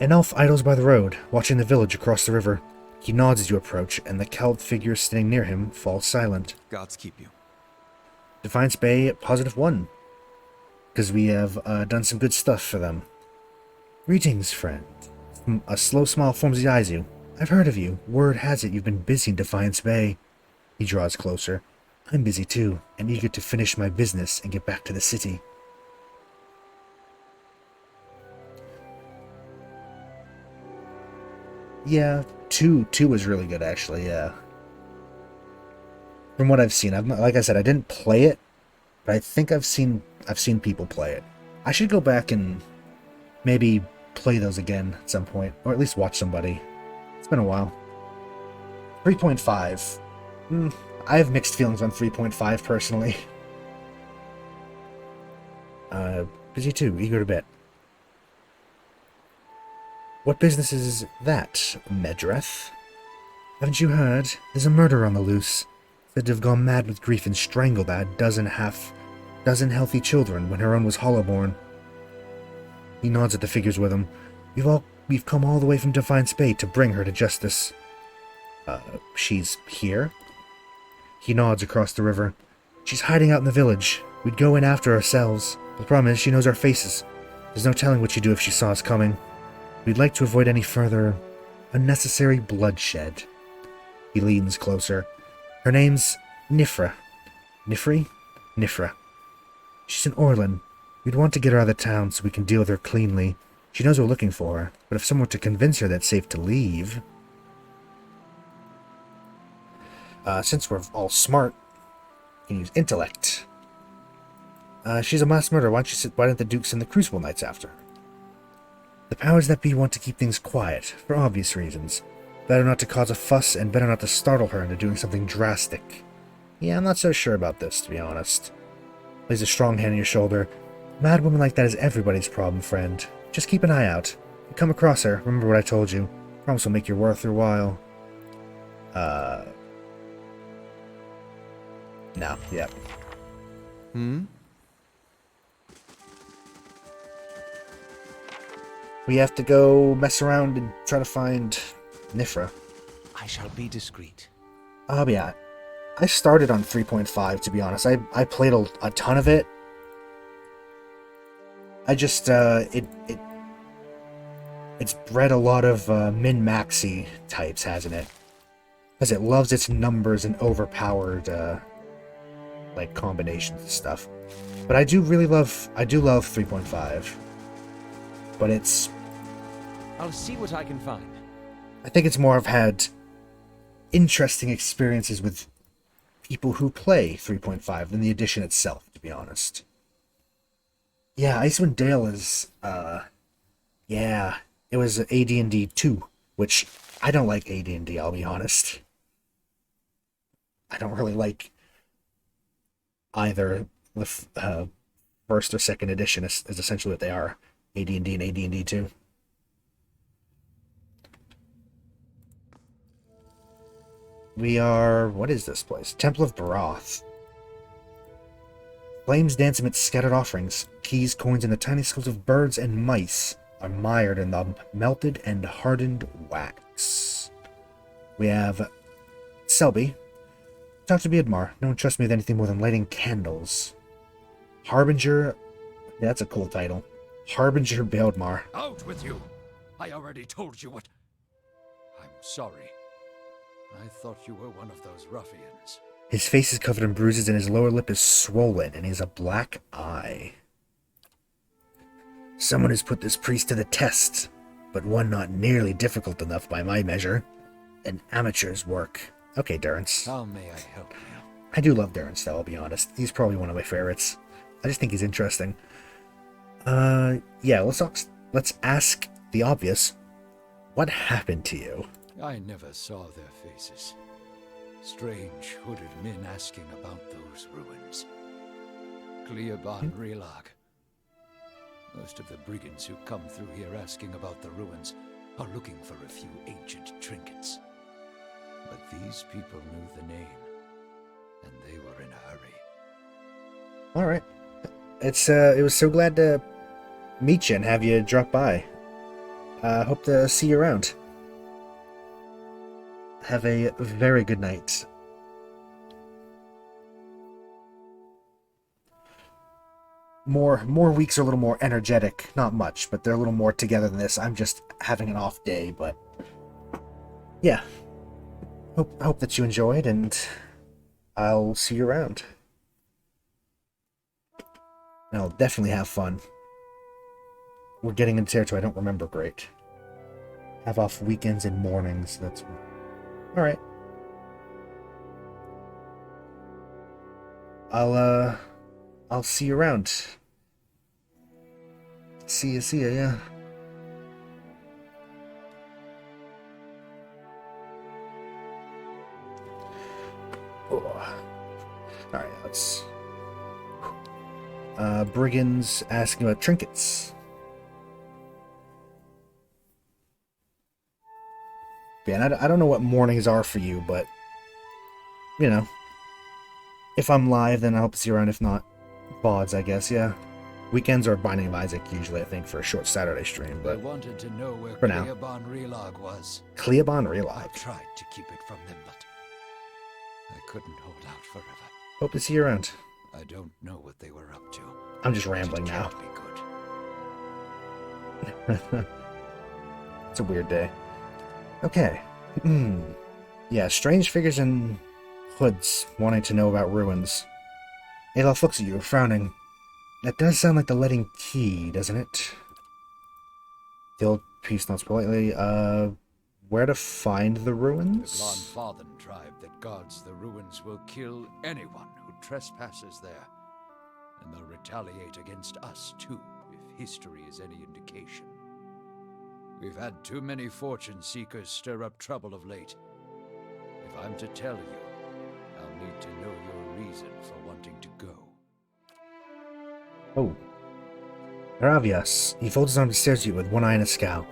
An elf idles by the road, watching the village across the river. He nods as you approach, and the cowled figure standing near him falls silent. Gods keep you. Defiance Bay +1, because we have done some good stuff for them. Greetings, friend. A slow smile forms the eyes you. I've heard of you. Word has it you've been busy in Defiance Bay. He draws closer. I'm busy too, and eager to finish my business and get back to the city. Yeah, 2 was really good, actually, yeah. From what I've seen, like I said, I didn't play it, but I think I've seen people play it. I should go back and maybe play those again at some point, or at least watch somebody. It's been a while. 3.5. I have mixed feelings on 3.5 personally. Busy too, eager to bet. What business is that, Medrith? Haven't you heard? There's a murderer on the loose. Said to have gone mad with grief and strangled a dozen healthy children when her own was hollowborn. He nods at the figures with him. We've come all the way from Defiance Bay to bring her to justice. She's here? He nods across the river. She's hiding out in the village. We'd go in after ourselves. The problem is she knows our faces. There's no telling what she'd do if she saw us coming. We'd like to avoid any further unnecessary bloodshed. He leans closer. Her name's Nifra. Nifri? Nifra. She's an Orlan. We'd want to get her out of town so we can deal with her cleanly. She knows we're looking for her, but if someone were to convince her that it's safe to leave... since we're all smart, we can use intellect. She's a mass murderer. Why don't the Dukes and the Crucible Knights after her? The powers that be want to keep things quiet, for obvious reasons. Better not to cause a fuss, and better not to startle her into doing something drastic. Yeah, I'm not so sure about this, to be honest. Lays a strong hand on your shoulder. A mad woman like that is everybody's problem, friend. Just keep an eye out. If you come across her, remember what I told you. Promise will make your worth your while. No, yep. We have to go mess around and try to find Nifra. I shall be discreet. Yeah. I started on 3.5, to be honest. I played a ton of it. I just, it's bred a lot of min-maxy types, hasn't it? Because it loves its numbers and overpowered, like, combinations and stuff. But I do love 3.5. But I'll see what I can find. I think it's more I've had interesting experiences with people who play 3.5 than the edition itself, to be honest. Yeah, Icewind Dale is, yeah, it was AD&D 2, which I don't like AD&D, I'll be honest. I don't really like either the first or second edition is essentially what they are. AD&D and AD&D 2. We are... What is this place? Temple of Bharath. Flames dance amidst scattered offerings. Keys, coins, and the tiny skulls of birds and mice are mired in the melted and hardened wax. We have Selby. Talk to Beardmar. No one trusts me with anything more than lighting candles. Harbinger... Yeah, that's a cool title. Harbinger Beardmar. Out with you! I already told you what... I'm sorry. I thought you were one of those ruffians. His face is covered in bruises and his lower lip is swollen and he has a black eye. Someone has put this priest to the test, but one not nearly difficult enough by my measure. An amateur's work. Okay, Durrance. How may I help you? I do love Durrance, though, I'll be honest. He's probably one of my favorites. I just think he's interesting. Yeah, let's ask the obvious. What happened to you? I never saw their faces. Strange hooded men asking about those ruins. Cleoban Relag. Most of the brigands who come through here asking about the ruins are looking for a few ancient trinkets. But these people knew the name, and they were in a hurry. Alright. It was so glad to meet you and have you drop by. Hope to see you around. Have a very good night. More weeks are a little more energetic. Not much, but they're a little more together than this. I'm just having an off day, but... Yeah. Hope that you enjoyed, and I'll see you around. And I'll definitely have fun. We're getting into territory I don't remember great. Have off weekends and mornings. That's... Alright. I'll see you around. See ya, yeah. Oh. Alright, let's... brigands asking about trinkets. Yeah, I don't know what mornings are for you, but, you know, if I'm live, then I hope to see you around. If not, VODs, I guess, yeah. Weekends are Binding of Isaac, usually, I think, for a short Saturday stream, but I wanted to know where for now. Cleoban Relag was. Cleoban I Relag. tried to keep it from them, but I couldn't hold out forever. Hope to see you around. I don't know what they were up to. I'm just rambling It now. can't be good. It's a weird day. Okay. Yeah, strange figures in hoods wanting to know about ruins. Adolf looks at you, frowning. That does sound like the letting key, doesn't it? The old priest nods politely. Where to find the The ruins? Glanfathan tribe that guards the ruins will kill anyone who trespasses there. And they'll retaliate against us, too, if history is any indication. We've had too many fortune seekers stir up trouble of late. If I'm to tell you, I'll need to know your reason for wanting to go. Oh. Haravias. He folds his arms and stares at you with one eye and a scowl.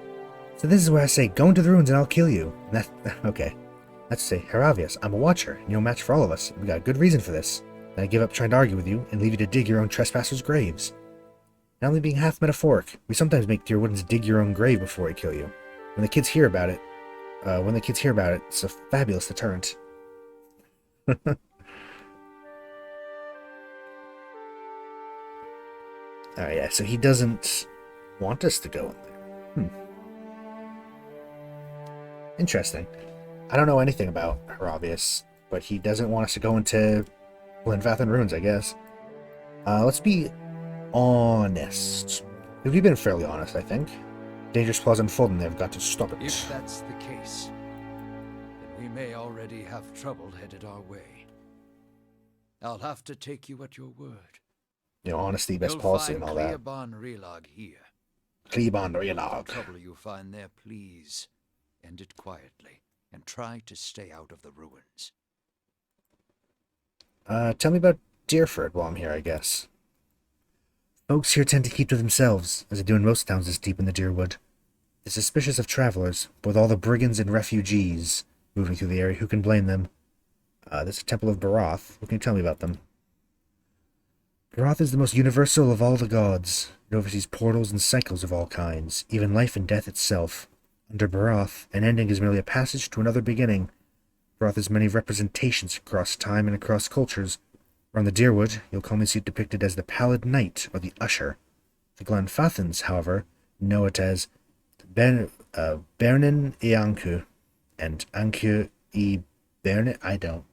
So this is where I say, go into the ruins and I'll kill you. And okay. Let's say, Haravias, I'm a watcher, and you're a match for all of us. We got a good reason for this. Then I give up trying to argue with you, and leave you to dig your own trespassers' graves. Not only being half metaphoric, we sometimes make dear woodens dig your own grave before we kill you. When the kids hear about it, it's a fabulous deterrent. Alright, yeah, so he doesn't want us to go in there. Interesting. I don't know anything about Haravias, but he doesn't want us to go into Glenfathan ruins, I guess. Let's be honest. We've been fairly honest, I think. Dangerous claws unfolding, they've got to stop it. If that's the case, then we may already have trouble headed our way. I'll have to take you at your word. You know, honesty, best You'll policy find and all that. Cleoban Relag here. Cleoban The Relag. trouble you find there, please end it quietly and try to stay out of the ruins. Tell me about Deerford while I'm here, I guess. Folks here tend to keep to themselves, as they do in most towns this deep in the Deerwood. They're suspicious of travelers, but with all the brigands and refugees moving through the area, who can blame them? There's a Temple of Bharath. What can you tell me about them? Bharath is the most universal of all the gods. It oversees portals and cycles of all kinds, even life and death itself. Under Bharath, an ending is merely a passage to another beginning. Bharath has many representations across time and across cultures. Around the Deerwood, you'll commonly see it depicted as the Pallid Knight or the Usher. The Glenfathans, however, know it as Bernin e Anku and Anku e Bernin. I don't.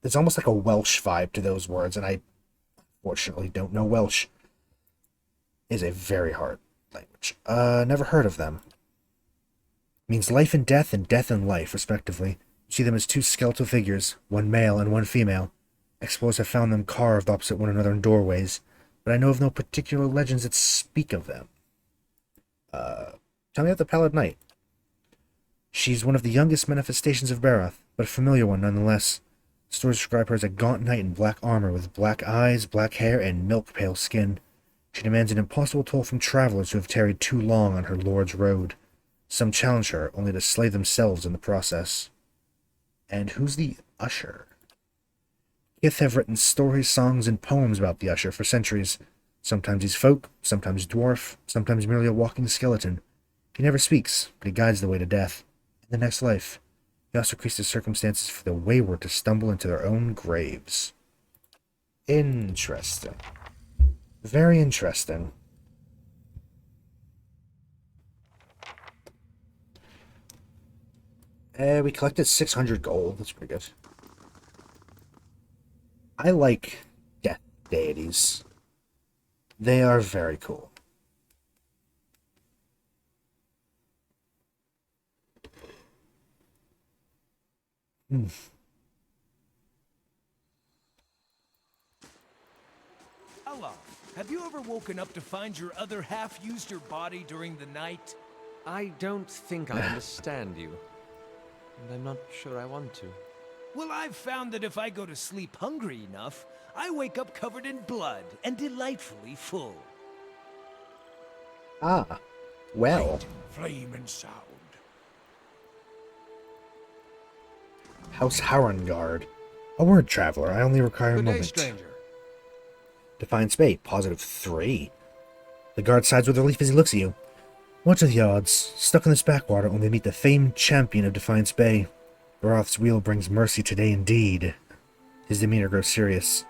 There's almost like a Welsh vibe to those words, and I unfortunately don't know Welsh. It is a very hard language. Never heard of them. It means life and death and life, respectively. You see them as two skeletal figures, one male and one female. Explorers have found them carved opposite one another in doorways, but I know of no particular legends that speak of them. Tell me about the Pallid Knight. She's one of the youngest manifestations of Bharath, but a familiar one nonetheless. Stories describe her as a gaunt knight in black armor with black eyes, black hair, and milk-pale skin. She demands an impossible toll from travelers who have tarried too long on her lord's road. Some challenge her, only to slay themselves in the process. And who's the Usher? Kith have written stories, songs, and poems about the Usher for centuries. Sometimes he's folk, sometimes dwarf, sometimes merely a walking skeleton. He never speaks, but he guides the way to death, and the next life. He also creates the circumstances for the wayward to stumble into their own graves. Interesting. Very interesting. We collected 600 gold. That's pretty good. I like death deities. They are very cool. Hello. Have you ever woken up to find your other half used your body during the night? I don't think I understand you. And I'm not sure I want to. Well, I've found that if I go to sleep hungry enough, I wake up covered in blood and delightfully full. Ah, well. Light, flame, and sound. House Harrengard. A word traveler. I only require a Good day, moment. stranger. Defiance Bay. +3. The guard sides with relief as he looks at you. What are the odds? Stuck in this backwater only to meet the famed champion of Defiance Bay. Bharath's wheel brings mercy today indeed. His demeanor grows serious.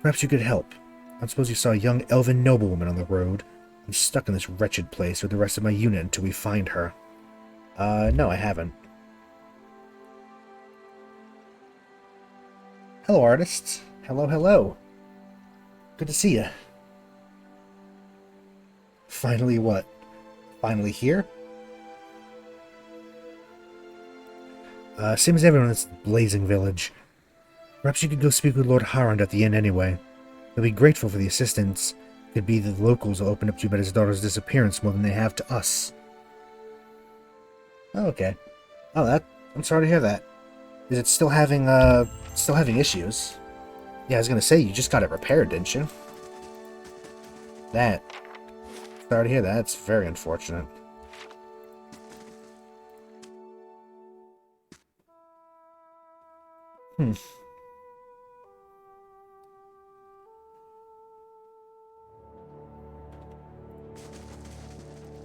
Perhaps you could help. I suppose you saw a young elven noblewoman on the road. I'm stuck in this wretched place with the rest of my unit until we find her. No, I haven't. Hello, artists. Hello, hello. Good to see you. Finally what? Finally here? Same as everyone in this blazing village. Perhaps you could go speak with Lord Harrand at the inn anyway. He'll be grateful for the assistance. Could be the locals will open up to you about his daughter's disappearance more than they have to us. Oh, okay. Oh, I'm sorry to hear that. Is it still having issues? Yeah, I was gonna say, you just got it repaired, didn't you? Sorry to hear that. It's very unfortunate.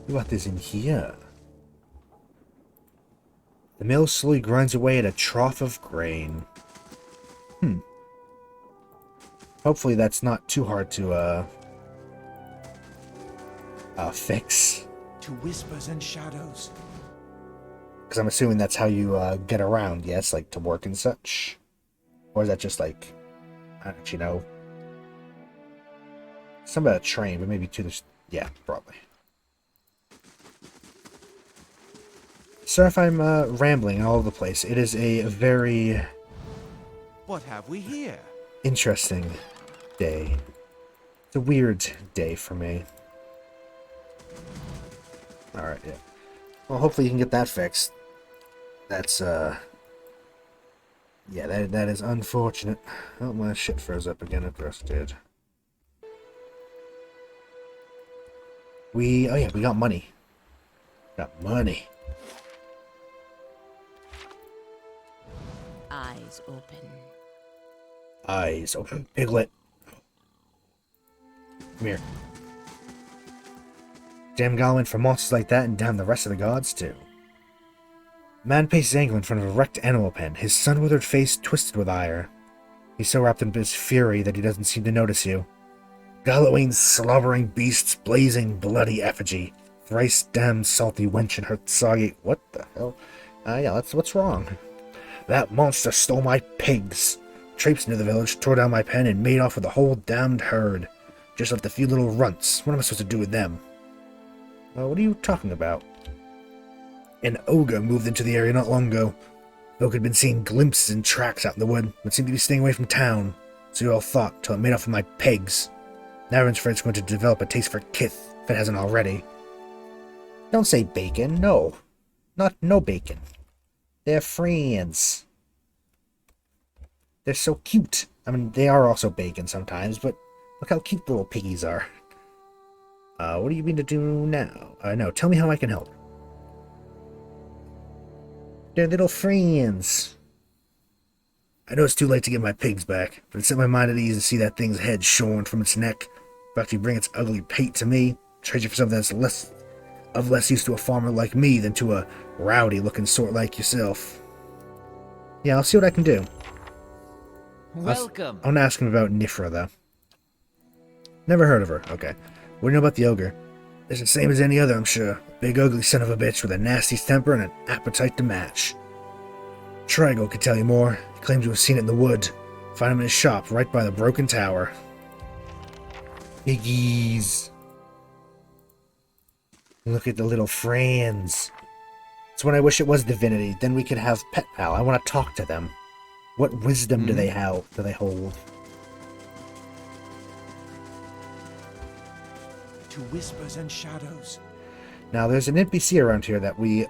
What is in here? The mill slowly grinds away at a trough of grain. Hopefully that's not too hard to, fix. To whispers and shadows. Because I'm assuming that's how you, get around, yes? Like, to work and such? Or is that just, like, I don't actually know. Some about a train, but maybe to the... Yeah, probably. Sorry if I'm, rambling all over the place. It is a very... What have we here? interesting day. It's a weird day for me. Alright, yeah. Well, hopefully you can get that fixed. That's Yeah, that is unfortunate. Oh, my shit froze up again. It just did. Oh yeah, we got money. Got money. Eyes open. Eyes open. Piglet. Come here. Damn gotta win for monsters like that and damn the rest of the gods too. Man paces anger in front of a wrecked animal pen, his sun-withered face twisted with ire. He's so wrapped in his fury that he doesn't seem to notice you. Gallowing's slobbering beast's blazing bloody effigy. Thrice damned salty wench and her soggy... What the hell? Yeah, that's what's wrong. That monster stole my pigs. Traipsed into the village, tore down my pen, and made off with the whole damned herd. Just left a few little runts. What am I supposed to do with them? What are you talking about? An ogre moved into the area not long ago. Folk had been seeing glimpses and tracks out in the wood, but seemed to be staying away from town. So you all thought, till it made off with my pigs. Now everyone's afraid it's going to develop a taste for kith, if it hasn't already. Don't say bacon, no. No bacon. They're friends. They're so cute. I mean, they are also bacon sometimes, but look how cute the little piggies are. What do you mean to do now? No, tell me how I can help. They're little friends. I know it's too late to get my pigs back, but it set my mind at ease to see that thing's head shorn from its neck. But you bring its ugly pate to me, trade you for something that's less use to a farmer like me than to a rowdy-looking sort like yourself. Yeah, I'll see what I can do. Welcome. I want to ask him about Nifra, though. Never heard of her. Okay. What do you know about the ogre? It's the same as any other, I'm sure. Big ugly son of a bitch with a nasty temper and an appetite to match. Trigo could tell you more. He claims to have seen it in the wood. Find him in his shop right by the broken tower. Piggies. Look at the little friends. It's when I wish it was divinity. Then we could have Pet Pal. I want to talk to them. What wisdom do they hold? To whispers and shadows. Now, there's an NPC around here that we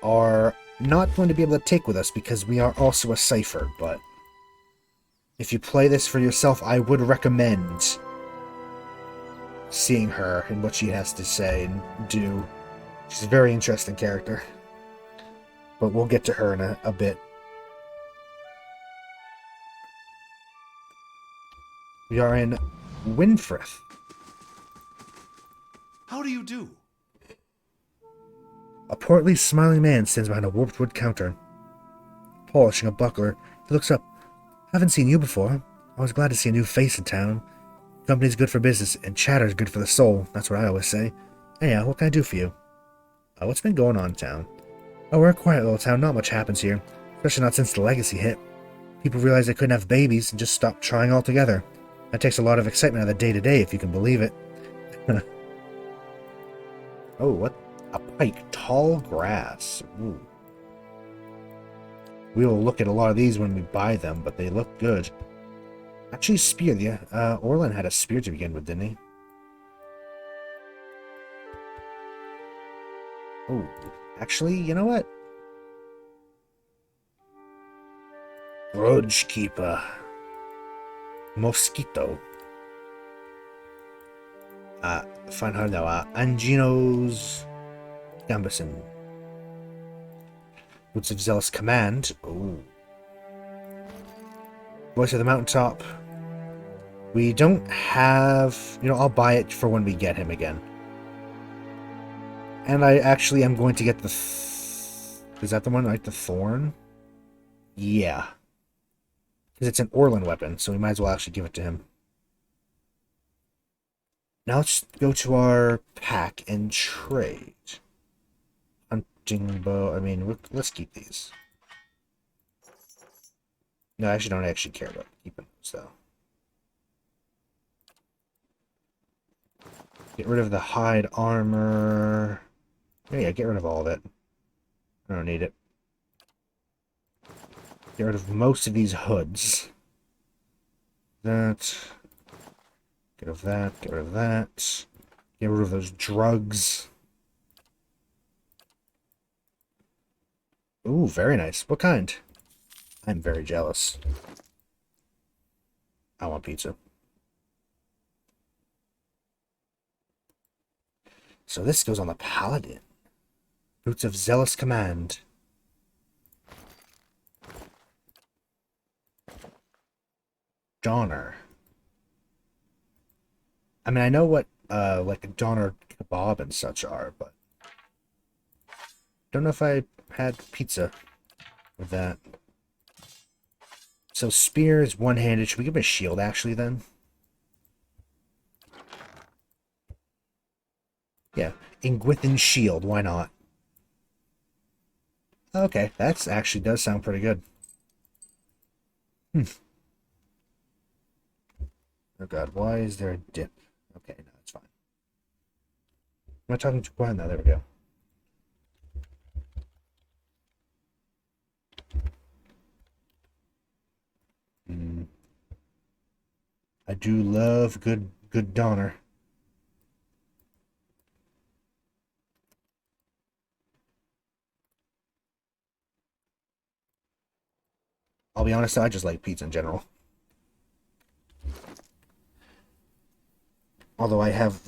are not going to be able to take with us because we are also a cipher, but if you play this for yourself, I would recommend seeing her and what she has to say and do. She's a very interesting character, but we'll get to her in a bit. We are in Winfrith. How do you do? A portly, smiling man stands behind a warped wood counter. Polishing a buckler, he looks up. Haven't seen you before. I was glad to see a new face in town. Company's good for business, and chatter's good for the soul. That's what I always say. Anyhow, what can I do for you? What's been going on in town? Oh, we're a quiet little town. Not much happens here. Especially not since the legacy hit. People realized they couldn't have babies and just stopped trying altogether. That takes a lot of excitement out of the day-to-day, if you can believe it. Oh, what? A pike. Tall grass. Ooh. We will look at a lot of these when we buy them, but they look good. Actually, spear. Yeah, Orlan had a spear to begin with, didn't he? Oh, actually, you know what? Grudge Keeper. Mosquito. Find her now. Angino's Gambison. Boots of Zealous Command. Ooh. Voice of the Mountaintop. We don't have... You know, I'll buy it for when we get him again. And I actually am going to get the... Is that the one, like the Thorn? Yeah. Because it's an Orlan weapon, so we might as well actually give it to him. Now let's go to our pack and trade. Hunting bow, I mean, let's keep these. No, I actually don't actually care about keeping those, though. Get rid of the hide armor. Yeah, get rid of all of it. I don't need it. Get rid of most of these hoods. That. Get rid of that. Get rid of that. Get rid of those drugs. Ooh, very nice. What kind? I'm very jealous. I want pizza. So this goes on the Paladin. Boots of Zealous Command. Donner. I mean, I know what, like a Donner kebab and such are, but don't know if I had pizza with that. So spear is one-handed. Should we give him a shield, actually, then? Yeah, Ingwithin shield. Why not? Okay, that actually does sound pretty good. Oh god, why is there a dip? Okay, no, it's fine. Am I talking too quiet now? There we go. I do love good Donner. I'll be honest, I just like pizza in general. Although I have...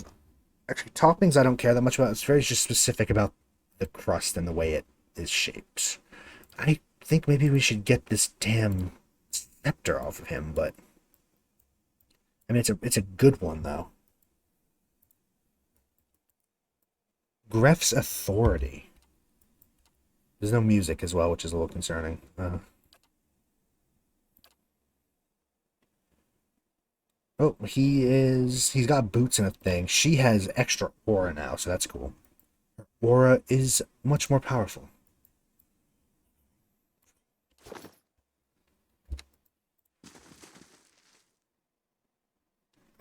Actually, toppings I don't care that much about. It's very just specific about the crust and the way it is shaped. I think maybe we should get this damn scepter off of him, but... I mean, it's a good one, though. Gref's Authority. There's no music as well, which is a little concerning. Oh, he's got boots and a thing. She has extra aura now, so that's cool. Her aura is much more powerful.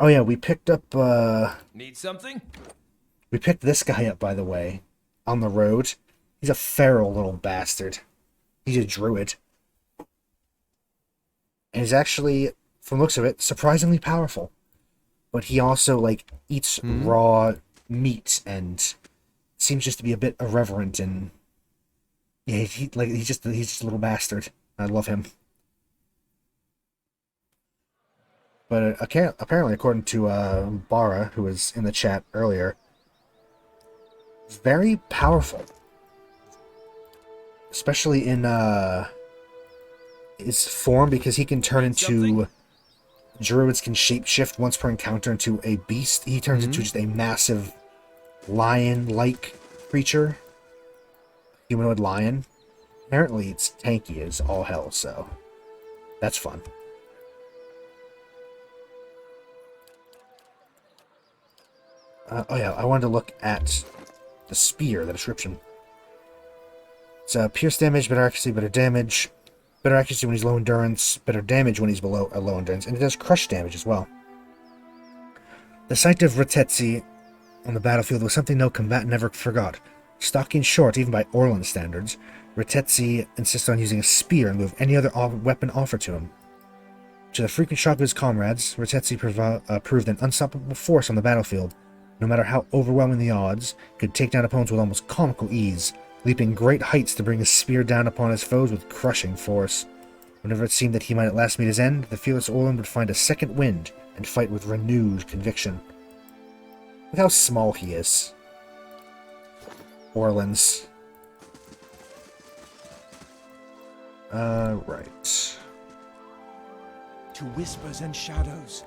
Oh yeah, we picked up, Need something? we picked this guy up, by the way, on the road. He's a feral little bastard. He's a druid. And he's actually, from the looks of it, surprisingly powerful. But he also, like, eats raw meat and seems just to be a bit irreverent and... Yeah, he's just a little bastard. I love him. But apparently, according to Bharath, who was in the chat earlier, very powerful. Especially in his form, because he can turn into... Druids can shapeshift once per encounter into a beast. He turns into just a massive lion-like creature. Humanoid lion. Apparently it's tanky as all hell, so that's fun. Oh yeah, I wanted to look at the spear, the description. It's pierce damage, better accuracy, better damage. Better accuracy when he's low endurance, better damage when he's below low endurance, and it does crush damage as well. The sight of Retetzi on the battlefield was something no combatant ever forgot. Stalking short, even by Orlan standards, Retetzi insisted on using a spear in lieu of any other weapon offered to him. To the frequent shock of his comrades, Retetzi proved an unstoppable force on the battlefield. No matter how overwhelming the odds, could take down opponents with almost comical ease, leaping great heights to bring his spear down upon his foes with crushing force. Whenever it seemed that he might at last meet his end, the fearless Orlan would find a second wind and fight with renewed conviction. Look how small he is. Orlan's. Right. To whispers and shadows.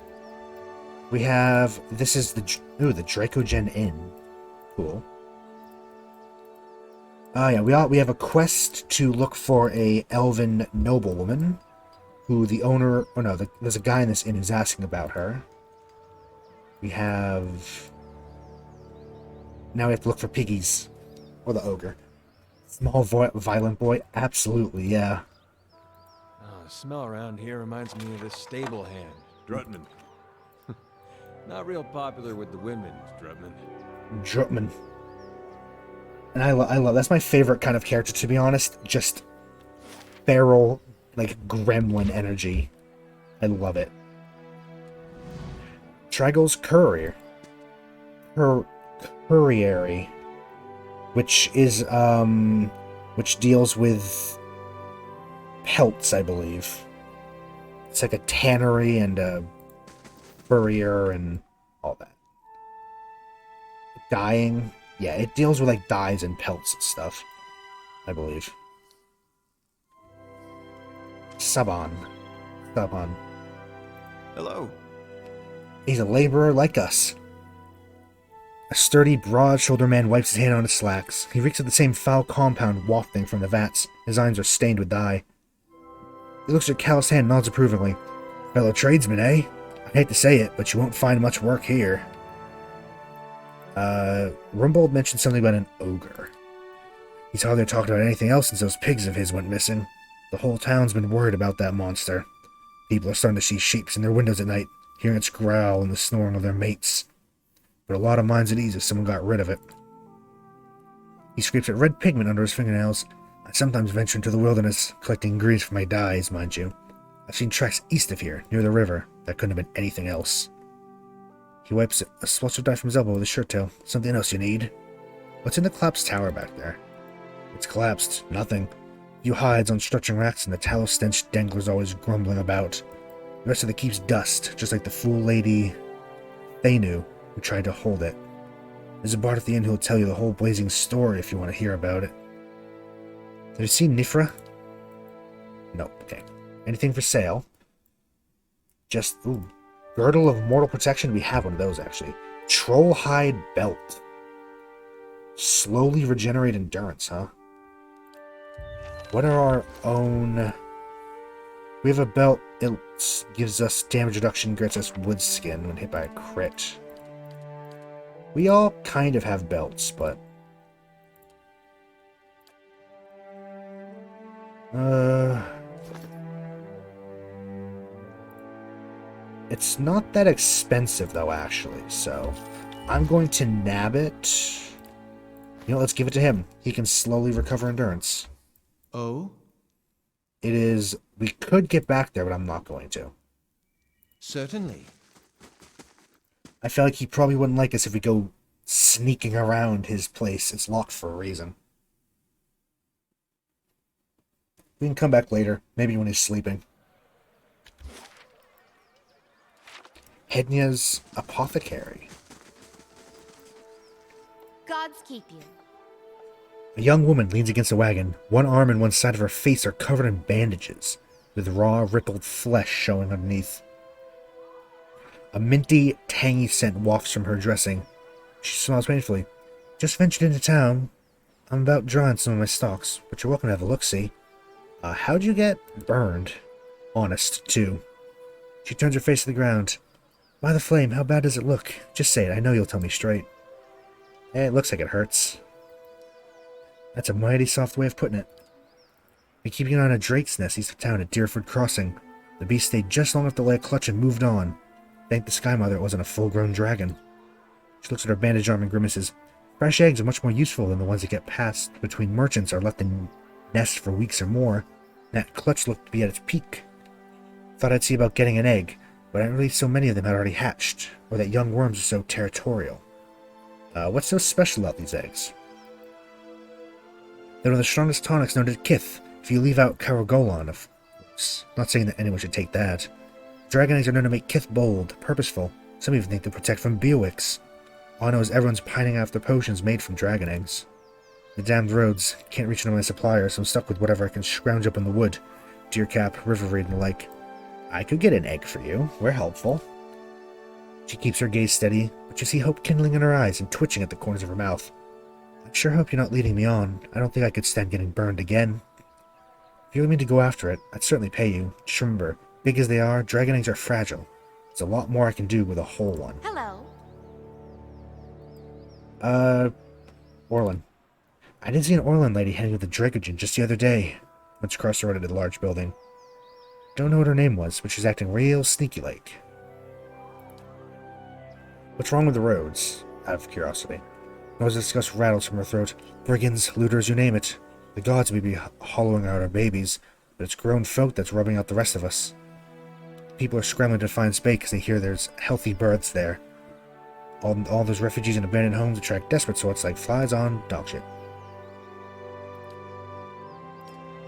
We have... This is the Dracogen Inn. Cool. Yeah, we have a quest to look for a elven noblewoman, who the owner... Oh no, there's a guy in this inn who's asking about her. We have... Now we have to look for piggies. Or the ogre. Small, violent boy? Absolutely, yeah. Oh, the smell around here reminds me of the stable hand, Drutman. Not real popular with the women, Drutman. Drutman. And I love... That's my favorite kind of character, to be honest. Just feral, like, gremlin energy. I love it. Trigal's Courier. Courier. Which is, which deals with pelts, I believe. It's like a tannery and a furrier and all that. Dyeing. Yeah, it deals with like dyes and pelts and stuff, I believe. Saban. Hello. He's a laborer like us. A sturdy, broad-shouldered man wipes his hand on his slacks. He reeks of the same foul compound wafting from the vats. His eyes are stained with dye. He looks at your calloused hand and nods approvingly. Fellow tradesman, eh? I hate to say it, but you won't find much work here. Rumbold mentioned something about an ogre. He's hardly talked about anything else since those pigs of his went missing. The whole town's been worried about that monster. People are starting to see shapes in their windows at night, hearing its growl and the snoring of their mates. But a lot of minds at ease if someone got rid of it. He scrapes at red pigment under his fingernails. I sometimes venture into the wilderness, collecting ingredients for my dyes, mind you. I've seen tracks east of here, near the river. That couldn't have been anything else. He wipes a splotch of dye from his elbow with his shirt tail. Something else you need? What's in the collapsed tower back there? It's collapsed. Nothing. A few hides on stretching racks and the tallow stench danglers always grumbling about. The rest of the keep's dust, just like the fool lady Thanu who tried to hold it. There's a bard at the inn who'll tell you the whole blazing story if you want to hear about it. Have you seen Nifra? Nope. Okay. Anything for sale? Just, ooh. Girdle of Mortal Protection? We have one of those, actually. Troll Hide Belt. Slowly regenerate endurance, huh? What are our own... We have a belt. It gives us damage reduction, grants us wood skin when hit by a crit. We all kind of have belts, but... It's not that expensive, though, actually, so... I'm going to nab it. You know, let's give it to him. He can slowly recover endurance. Oh? It is... We could get back there, but I'm not going to. Certainly. I feel like he probably wouldn't like us if we go sneaking around his place. It's locked for a reason. We can come back later, maybe when he's sleeping. Hedna's Apothecary. Gods keep you. A young woman leans against a wagon. One arm and one side of her face are covered in bandages, with raw, rippled flesh showing underneath. A minty, tangy scent wafts from her dressing. She smiles painfully. Just ventured into town. I'm about drying some of my stocks, but you're welcome to have a look-see. How'd you get burned? Honest, too. She turns her face to the ground. By the flame, how bad does it look? Just say it, I know you'll tell me straight. It looks like it hurts. That's a mighty soft way of putting it. Been keeping an eye on a drake's nest east of town at Deerford Crossing. The beast stayed just long enough to lay a clutch and moved on. Thank the Sky Mother it wasn't a full-grown dragon. She looks at her bandaged arm and grimaces. Fresh eggs are much more useful than the ones that get passed between merchants or left in nests for weeks or more. That clutch looked to be at its peak. Thought I'd see about getting an egg, but I didn't believe so many of them had already hatched, or that young worms are so territorial. What's so special about these eggs? They're one of the strongest tonics known to Kith, if you leave out Karagolan, of course. Not saying that anyone should take that. Dragon eggs are known to make Kith bold, purposeful. Some even think they protect from Beowicks. All I know is everyone's pining after potions made from dragon eggs. The damned roads. Can't reach into my suppliers, so I'm stuck with whatever I can scrounge up in the wood. Deercap, Riverreed, and the like. I could get an egg for you. We're helpful. She keeps her gaze steady, but you see hope kindling in her eyes and twitching at the corners of her mouth. I sure hope you're not leading me on. I don't think I could stand getting burned again. If you want me to go after it, I'd certainly pay you. Just remember, big as they are, dragon eggs are fragile. There's a lot more I can do with a whole one. Hello. Orlin. I did see an Orlin lady heading with a Dracogen just the other day. Went across the road at a large building. Don't know what her name was, but she's acting real sneaky-like. What's wrong with the roads? Out of curiosity. Noise of disgust rattles from her throat. Brigands, looters, you name it. The gods may be hollowing out our babies, but it's grown folk that's rubbing out the rest of us. People are scrambling to find space because they hear there's healthy births there. All those refugees and abandoned homes attract desperate sorts like flies on dog shit.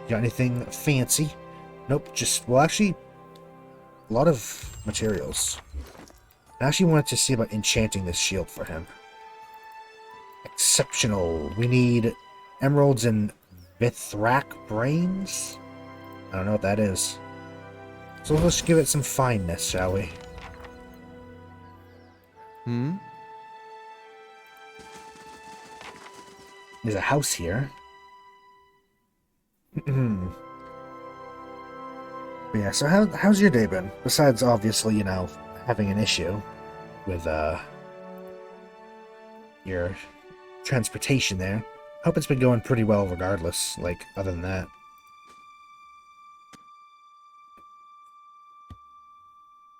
Got anything fancy? Nope, just, well, actually, a lot of materials. I actually wanted to see about enchanting this shield for him. Exceptional. We need emeralds and Vithrak brains? I don't know what that is. So let's give it some fineness, shall we? There's a house here. But yeah, so how's your day been? Besides, obviously, you know, having an issue with, your transportation there. Hope it's been going pretty well regardless, like, other than that.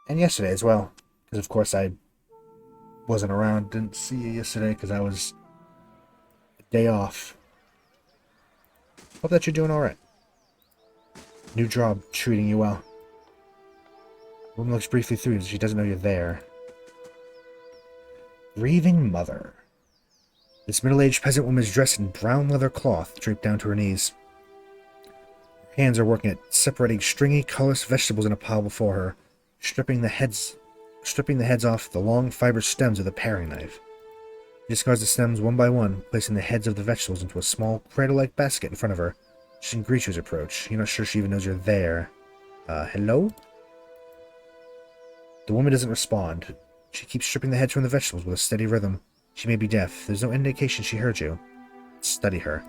And yesterday as well, because of course I wasn't around, didn't see you yesterday because I was day off. Hope that you're doing alright. New job treating you well. Woman looks briefly through as she doesn't know you're there. Grieving mother. This middle-aged peasant woman is dressed in brown leather cloth draped down to her knees. Her hands are working at separating stringy, colorless vegetables in a pile before her, stripping the heads off the long fibrous stems with a paring knife. She discards the stems one by one, placing the heads of the vegetables into a small cradle-like basket in front of her. She can greet you as you approach. You're not sure she even knows you're there. Hello? The woman doesn't respond. She keeps stripping the heads from the vegetables with a steady rhythm. She may be deaf. There's no indication she heard you. Study her.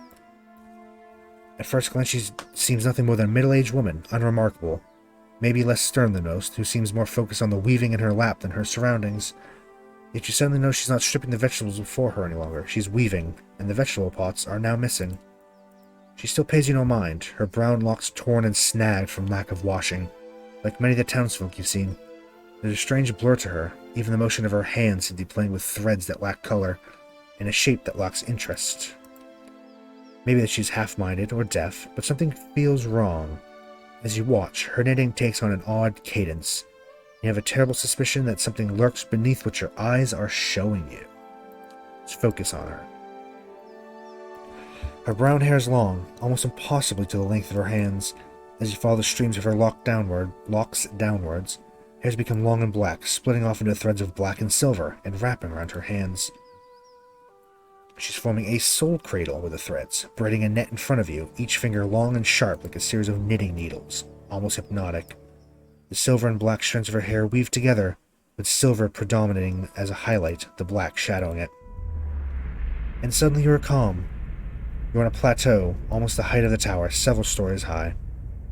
At first glance, she seems nothing more than a middle-aged woman, unremarkable. Maybe less stern than most, who seems more focused on the weaving in her lap than her surroundings. Yet you suddenly know she's not stripping the vegetables before her any longer. She's weaving, and the vegetable pots are now missing. She still pays you no mind, her brown locks torn and snagged from lack of washing. Like many of the townsfolk you've seen, there's a strange blur to her. Even the motion of her hands seems to be playing with threads that lack color, and a shape that lacks interest. Maybe that she's half-minded or deaf, but something feels wrong. As you watch, her knitting takes on an odd cadence. You have a terrible suspicion that something lurks beneath what your eyes are showing you. Just focus on her. Her brown hair is long, almost impossibly to the length of her hands. As you follow the streams of her locks downwards, hairs become long and black, splitting off into threads of black and silver, and wrapping around her hands. She's forming a soul cradle with the threads, braiding a net in front of you, each finger long and sharp like a series of knitting needles, almost hypnotic. The silver and black strands of her hair weave together, with silver predominating as a highlight, the black shadowing it. And suddenly you are calm. You're on a plateau, almost the height of the tower, several stories high.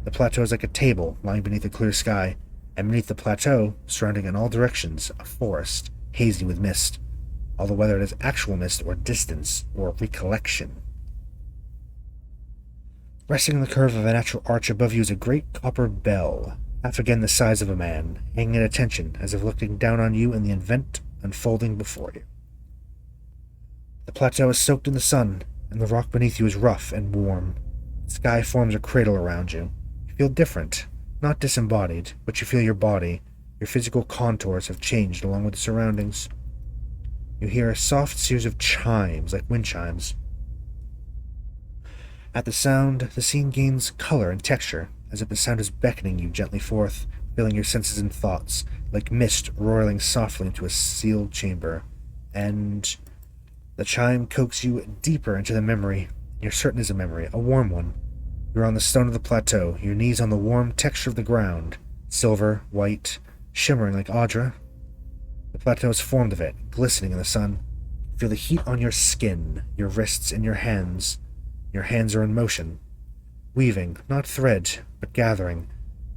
The plateau is like a table lying beneath a clear sky, and beneath the plateau, surrounding in all directions, a forest, hazy with mist. Although whether it is actual mist or distance or recollection. Resting on the curve of a natural arch above you is a great copper bell, half again the size of a man, hanging at attention as if looking down on you and the event unfolding before you. The plateau is soaked in the sun, and the rock beneath you is rough and warm. The sky forms a cradle around you. You feel different, not disembodied, but you feel your body. Your physical contours have changed along with the surroundings. You hear a soft series of chimes, like wind chimes. At the sound, the scene gains color and texture, as if the sound is beckoning you gently forth, filling your senses and thoughts, like mist roiling softly into a sealed chamber. And the chime coaxes you deeper into the memory. You're certain it's a memory, a warm one. You're on the stone of the plateau, your knees on the warm texture of the ground, silver, white, shimmering like Audra. The plateau is formed of it, glistening in the sun. Feel the heat on your skin, your wrists and your hands. Your hands are in motion, weaving, not thread, but gathering,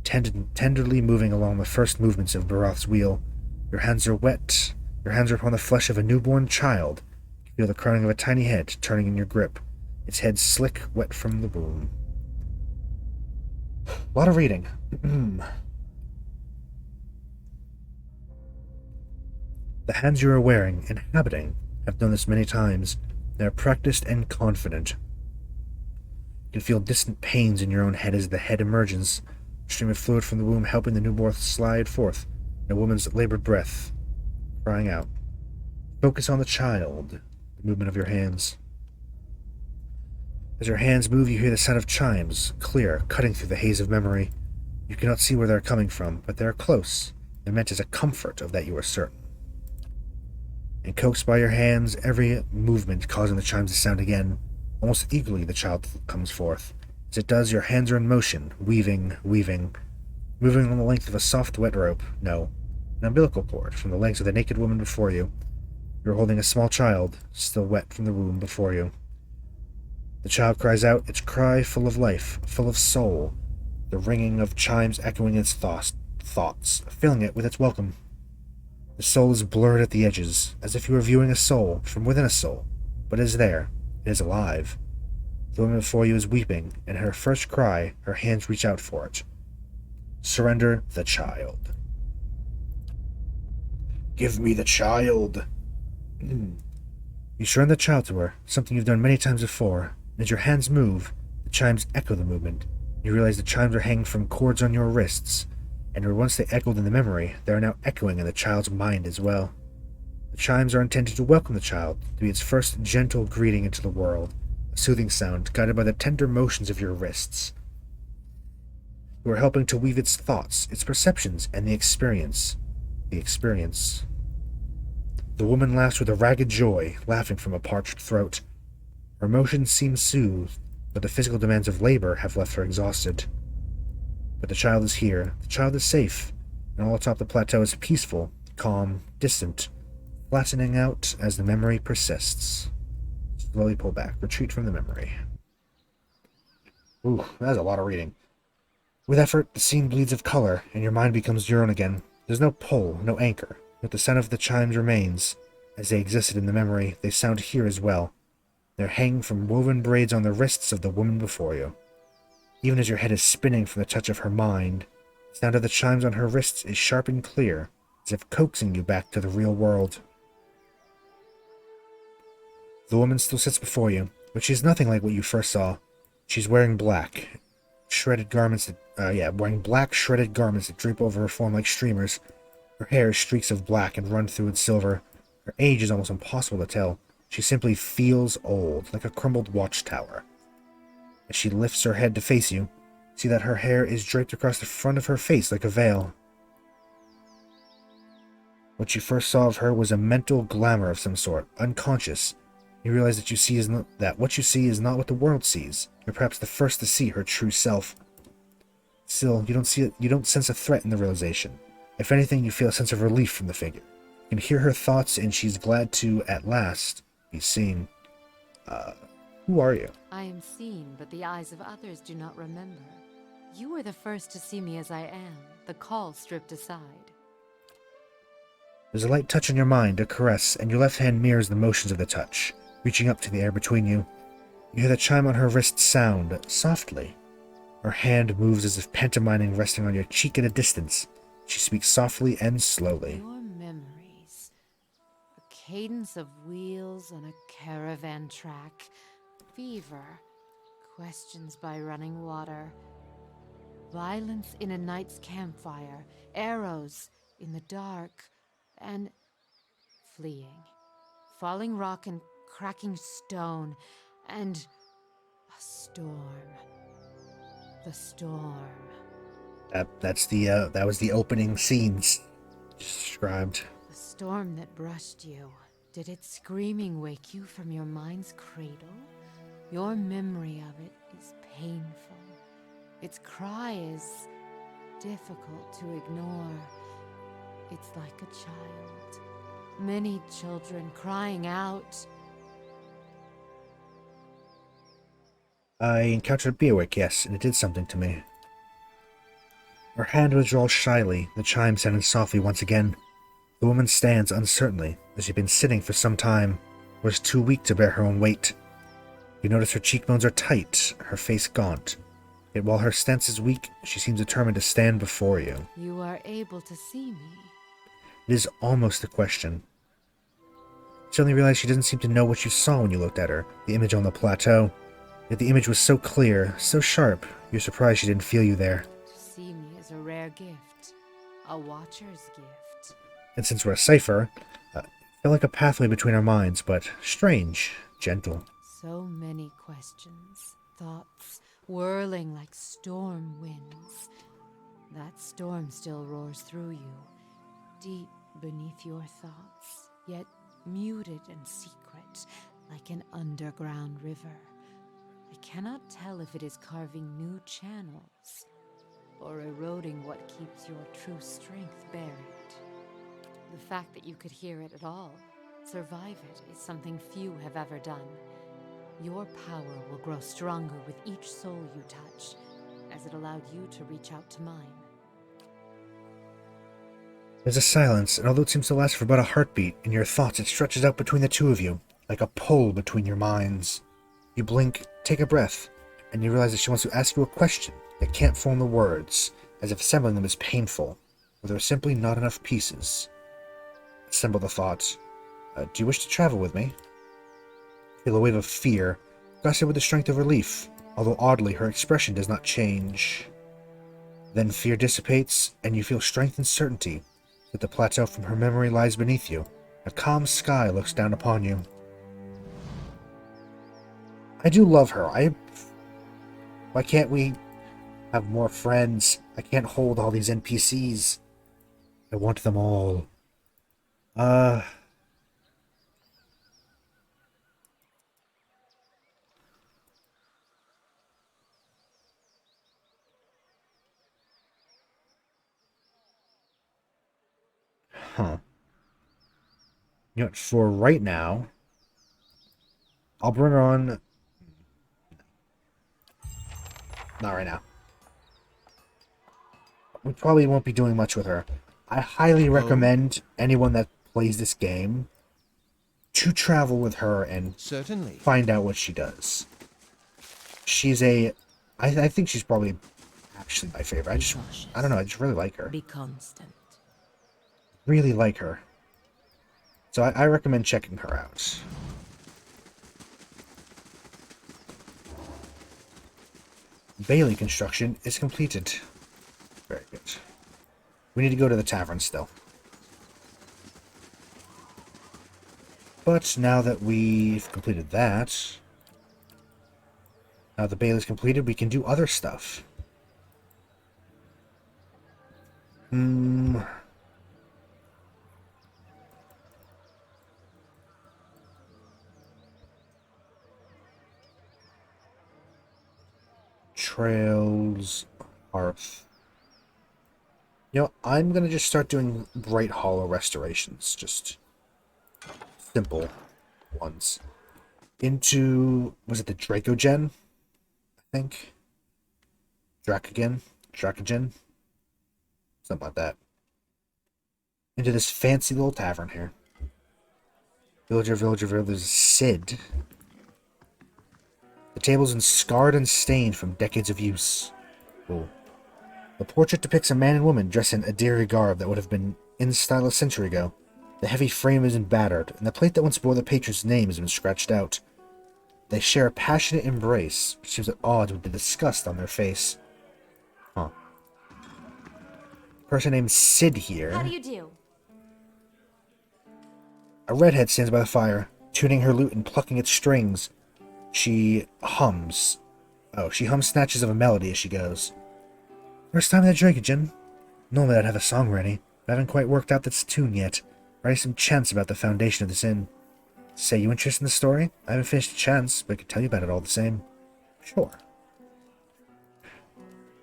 tenderly moving along the first movements of Bharath's wheel. Your hands are wet. Your hands are upon the flesh of a newborn child. You feel the crowning of a tiny head turning in your grip, its head slick, wet from the womb. A lot of reading. The hands you are wearing, inhabiting, have done this many times. They are practiced and confident. You can feel distant pains in your own head as the head emerges, a stream of fluid from the womb helping the newborn slide forth, and a woman's labored breath, crying out. Focus on the child, the movement of your hands. As your hands move, you hear the sound of chimes, clear, cutting through the haze of memory. You cannot see where they are coming from, but they are close. They're meant as a comfort of that you are certain. And coaxed by your hands, every movement causing the chimes to sound again. Almost eagerly the child comes forth. As it does, your hands are in motion, weaving, moving on the length of a soft wet rope. No, an umbilical cord from the legs of the naked woman before you. You are holding a small child, still wet from the womb before you. The child cries out, its cry full of life, full of soul, the ringing of chimes echoing its thoughts, filling it with its welcome. The soul is blurred at the edges, as if you were viewing a soul from within a soul, but it is there, it is alive. The woman before you is weeping, and her first cry, her hands reach out for it. Surrender the child. Give me the child. You surrender the child to her, something you've done many times before, and as your hands move, the chimes echo the movement. You realize the chimes are hanging from cords on your wrists, and where once they echoed in the memory, they are now echoing in the child's mind as well. The chimes are intended to welcome the child, to be its first gentle greeting into the world, a soothing sound guided by the tender motions of your wrists. You are helping to weave its thoughts, its perceptions, and the experience. The woman laughs with a ragged joy, laughing from a parched throat. Her emotions seem soothed, but the physical demands of labor have left her exhausted. But the child is here, the child is safe, and all atop the plateau is peaceful, calm, distant, flattening out as the memory persists. Slowly pull back, retreat from the memory. Ooh, that's a lot of reading. With effort, the scene bleeds of color, and your mind becomes your own again. There's no pull, no anchor, but the sound of the chimes remains. As they existed in the memory, they sound here as well. They're hanging from woven braids on the wrists of the woman before you. Even as your head is spinning from the touch of her mind, the sound of the chimes on her wrists is sharp and clear, as if coaxing you back to the real world. The woman still sits before you, but she's nothing like what you first saw. She's wearing black, shredded garments that drape over her form like streamers. Her hair is streaks of black and run through with silver. Her age is almost impossible to tell. She simply feels old, like a crumbled watchtower. As she lifts her head to face you, see that her hair is draped across the front of her face like a veil. What you first saw of her was a mental glamour of some sort, unconscious. You realize that what you see is not what the world sees. You're perhaps the first to see her true self. Still, you don't sense a threat in the realization. If anything, you feel a sense of relief from the figure. You can hear her thoughts, and she's glad to, at last, be seen. Who are you? I am seen, but the eyes of others do not remember. You were the first to see me as I am, the call stripped aside. There's a light touch on your mind, a caress, and your left hand mirrors the motions of the touch, reaching up to the air between you. You hear the chime on her wrist sound, softly. Her hand moves as if pantomiming, resting on your cheek at a distance. She speaks softly and slowly. Your memories. A cadence of wheels on a caravan track. Fever. Questions by running water. Violence in a night's campfire. Arrows in the dark. And fleeing. Falling rock and cracking stone. And a storm. The storm. That was the opening scenes described. The storm that brushed you. Did its screaming wake you from your mind's cradle? Your memory of it is painful. Its cry is difficult to ignore. It's like a child. Many children crying out. I encountered Bewick, yes, and it did something to me. Her hand withdraws shyly, the chime sounding softly once again. The woman stands uncertainly, as she'd been sitting for some time, was too weak to bear her own weight. You notice her cheekbones are tight, her face gaunt. Yet while her stance is weak, she seems determined to stand before you. You are able to see me. It is almost a question. You suddenly realize she doesn't seem to know what you saw when you looked at her, the image on the plateau. Yet the image was so clear, so sharp, you're surprised she didn't feel you there. To see me is a rare gift. A watcher's gift. And since we're a cipher, it felt like a pathway between our minds, but strange, gentle. So many questions, thoughts, whirling like storm winds. That storm still roars through you, deep beneath your thoughts, yet muted and secret, like an underground river. I cannot tell if it is carving new channels, or eroding what keeps your true strength buried. The fact that you could hear it at all, survive it, is something few have ever done. Your power will grow stronger with each soul you touch, as it allowed you to reach out to mine. There's a silence, and although it seems to last for about a heartbeat, in your thoughts it stretches out between the two of you, like a pull between your minds. You blink, take a breath, and you realize that she wants to ask you a question that can't form the words, as if assembling them is painful, or there are simply not enough pieces. Assemble the thought. Do you wish to travel with me? Feel a wave of fear, gusted with the strength of relief, although oddly her expression does not change. Then fear dissipates, and you feel strength and certainty, that the plateau from her memory lies beneath you. A calm sky looks down upon you. I do love her. Why can't we have more friends? I can't hold all these NPCs. I want them all. Huh. You know what, for right now, I'll bring her on. Not right now. We probably won't be doing much with her. I highly recommend anyone that plays this game to travel with her and Certainly. find out what she does. She's I think she's probably actually my favorite. I don't know, I just really like her. Be constant. Really like her. So I recommend checking her out. Bailey construction is completed. Very good. We need to go to the tavern still. But now that we've completed that, now the Bailey's completed, we can do other stuff. Trails, hearth. You know, I'm gonna just start doing Bright Hollow restorations. Just simple ones. Into, was it the Dracogen? I think. Dracogen? Something like that. Into this fancy little tavern here. Villager, there's Sid. The table's been scarred and stained from decades of use. Ooh. The portrait depicts a man and woman dressed in Adiri garb that would have been in style a century ago. The heavy frame is battered, and the plate that once bore the patron's name has been scratched out. They share a passionate embrace, which seems at odds with the disgust on their face. Huh. A person named Sid here. How do you do? A redhead stands by the fire, tuning her lute and plucking its strings. She hums. She hums snatches of a melody as she goes. First time that Dracogen. Normally I'd have a song ready, but I haven't quite worked out this tune yet. Writing some chants about the foundation of this inn. Say, you interested in the story? I haven't finished the chants, but I could tell you about it all the same. Sure.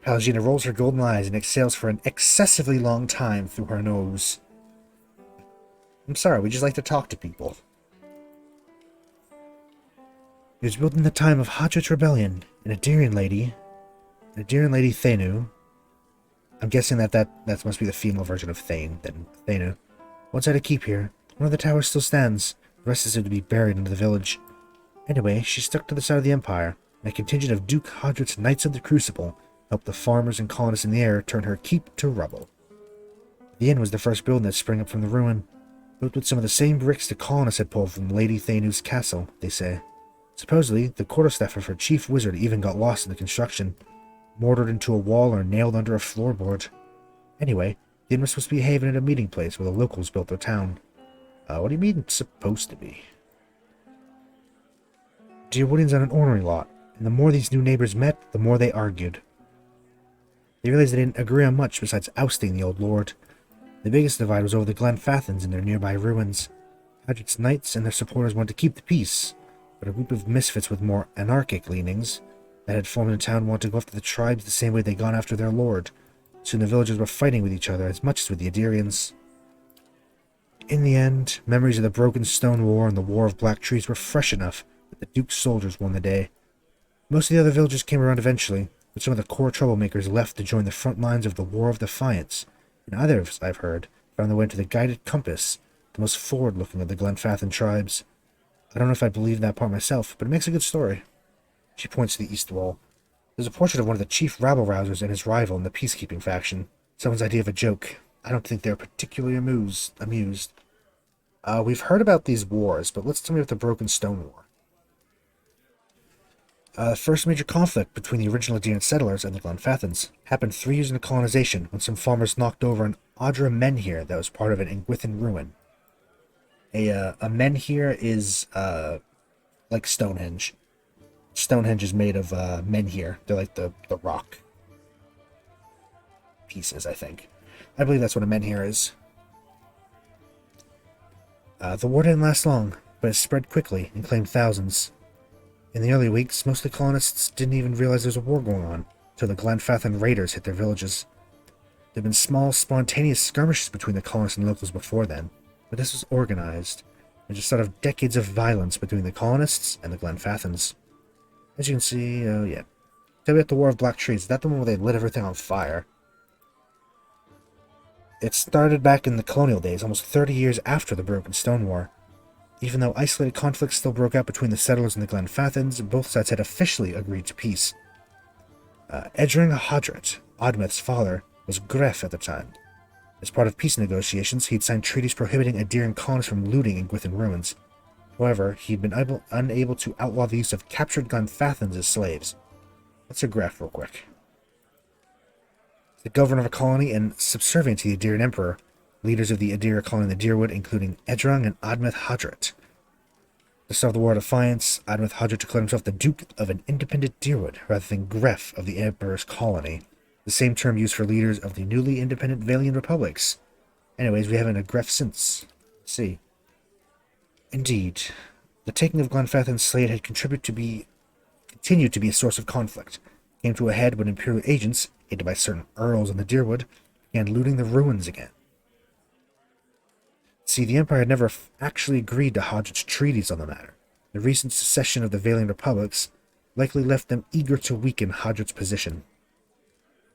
Palagina rolls her golden eyes and exhales for an excessively long time through her nose. I'm sorry, we just like to talk to people. It was built in the time of Hadrit's rebellion, and Adirian lady Thenu. I'm guessing that must be the female version of Thane, then Thenu. Once had a keep here. One of the towers still stands. The rest is said to be buried into the village. Anyway, she stuck to the side of the Empire, and a contingent of Duke Hadrit's Knights of the Crucible helped the farmers and colonists in the air turn her keep to rubble. The inn was the first building that sprang up from the ruin, built with some of the same bricks the colonists had pulled from Lady Thenu's castle, they say. Supposedly, the quarterstaff of her chief wizard even got lost in the construction, mortared into a wall or nailed under a floorboard. Anyway, the inn was supposed to be a haven and a meeting place where the locals built their town. What do you mean it's supposed to be? Deerwooding's on an ornery lot, and the more these new neighbors met, the more they argued. They realized they didn't agree on much besides ousting the old lord. The biggest divide was over the Glenfathans and their nearby ruins. Hadget's knights and their supporters wanted to keep the peace, but a group of misfits with more anarchic leanings that had formed in town wanted to go after the tribes the same way they'd gone after their lord. Soon the villagers were fighting with each other as much as with the Adirians. In the end, memories of the Broken Stone War and the War of Black Trees were fresh enough that the Duke's soldiers won the day. Most of the other villagers came around eventually, but some of the core troublemakers left to join the front lines of the War of Defiance, and others, I've heard, found their way into the Guided Compass, the most forward-looking of the Glenfathan tribes. I don't know if I believe that part myself, but it makes a good story. She points to the east wall. There's a portrait of one of the chief rabble-rousers and his rival in the peacekeeping faction. Someone's idea of a joke. I don't think they're particularly amused. We've heard about these wars, but let's tell me about the Broken Stone War. The first major conflict between the original Adirian settlers and the Glenfathans happened 3 years into colonization when some farmers knocked over an Audra menhir that was part of an Ingwithan ruin. A menhir is like Stonehenge. Stonehenge is made of menhir. They're like the rock pieces, I think. I believe that's what a menhir is. The war didn't last long, but it spread quickly and claimed thousands. In the early weeks, most of the colonists didn't even realize there was a war going on, until the Glenfathan raiders hit their villages. There had been small, spontaneous skirmishes between the colonists and locals before then, but this was organized, and just sort of decades of violence between the colonists and the Glenfathans. As you can see, yeah. Tell me about the War of Black Trees. Is that the one where they lit everything on fire? It started back in the colonial days, almost 30 years after the Broken Stone War. Even though isolated conflicts still broke out between the settlers and the Glenfathans, both sides had officially agreed to peace. Edring Hodret, Odmeth's father, was Gref at the time. As part of peace negotiations, he'd signed treaties prohibiting Adirian colonists from looting in Gwithan ruins. However, he'd been unable to outlaw the use of captured Glenfathans as slaves. Let's a Gref real quick. The governor of a colony and subservient to the Adirian emperor, leaders of the Adir colony in the Dyrwood, including Edrung and Admeth Hodret. To start the War of Defiance, Admeth Hodret declared himself the Duke of an independent Dyrwood, rather than Gref of the Emperor's colony, the same term used for leaders of the newly independent Valian republics. Anyways, we haven't a Gref since. Let's see. Indeed, the taking of Glenfathan's slate had continued to be a source of conflict. It came to a head when Imperial agents, aided by certain earls in the Dyrwood, began looting the ruins again. See, the Empire had never actually agreed to Hodget's treaties on the matter. The recent secession of the Valian republics likely left them eager to weaken Hodget's position.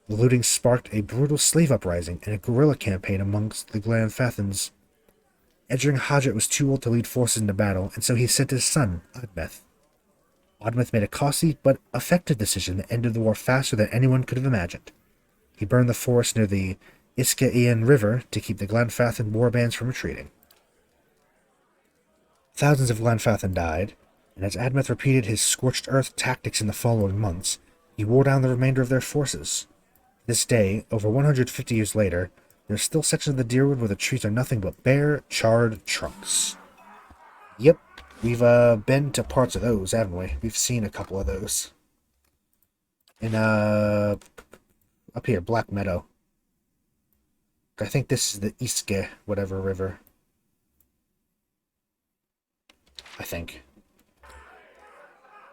The looting sparked a brutal slave uprising and a guerrilla campaign amongst the Glenfathans. Edring Hodget was too old to lead forces into battle, and so he sent his son, Admeth. Admeth made a costly but effective decision that ended the war faster than anyone could have imagined. He burned the forest near the Iskaean River to keep the Glenfathan warbands from retreating. Thousands of Glenfathan died, and as Admeth repeated his scorched earth tactics in the following months, he wore down the remainder of their forces. This day, over 150 years later, there are still sections of the Dyrwood where the trees are nothing but bare, charred trunks. Yep, we've been to parts of those, haven't we? We've seen a couple of those. In, up here, Black Meadow. I think this is the Iske, whatever river. I think.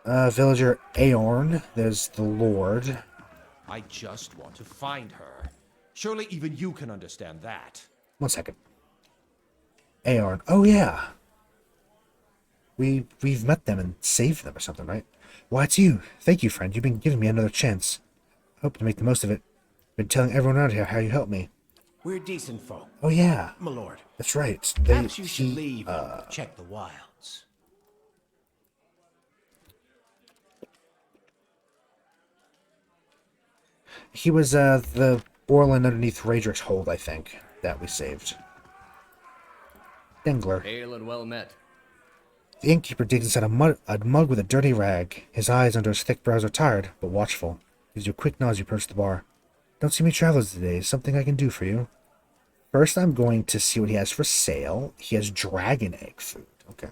Villager Aorn. There's the Lord. I just want to find her. Surely even you can understand that. 1 second. Aorn. Oh, yeah. We've met them and saved them or something, right? Why, it's you. Thank you, friend. You've been giving me another chance. I hope to make the most of it. Been telling everyone around here how you helped me. We're decent folk, Oh, yeah. my lord. That's right. Perhaps you should leave and check the wilds. He was the Orland underneath Raedric's hold, I think, that we saved. Dengler. Hail and well met. The innkeeper digs inside a mug with a dirty rag. His eyes under his thick brows are tired, but watchful. Gives you a quick nod as you approach the bar. Don't see many travelers today. Is something I can do for you? First, I'm going to see what he has for sale. He has dragon egg food. Okay.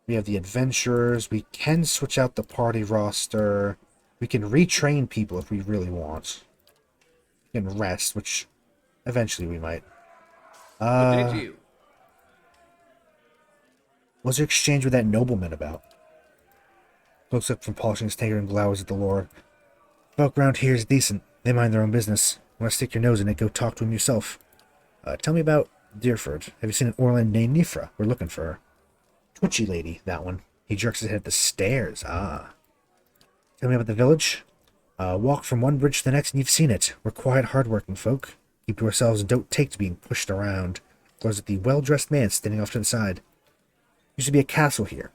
We have the adventurers. We can switch out the party roster. We can retrain people if we really want. We can rest, which eventually we might. What did you? What's your exchange with that nobleman about? Looks up from polishing his tankard and glowers at the lord. Folk around here is decent. They mind their own business. Want to stick your nose in it, go talk to him yourself. Tell me about Deerford. Have you seen an Orland named Nifra? We're looking for her. Twitchy lady, that one. He jerks his head at the stairs. Ah. Tell me about the village. Walk from one bridge to the next and you've seen it. We're quiet, hard-working folk. Keep to ourselves and don't take to being pushed around. Glows at the well-dressed man standing off to the side. Used to be a castle here,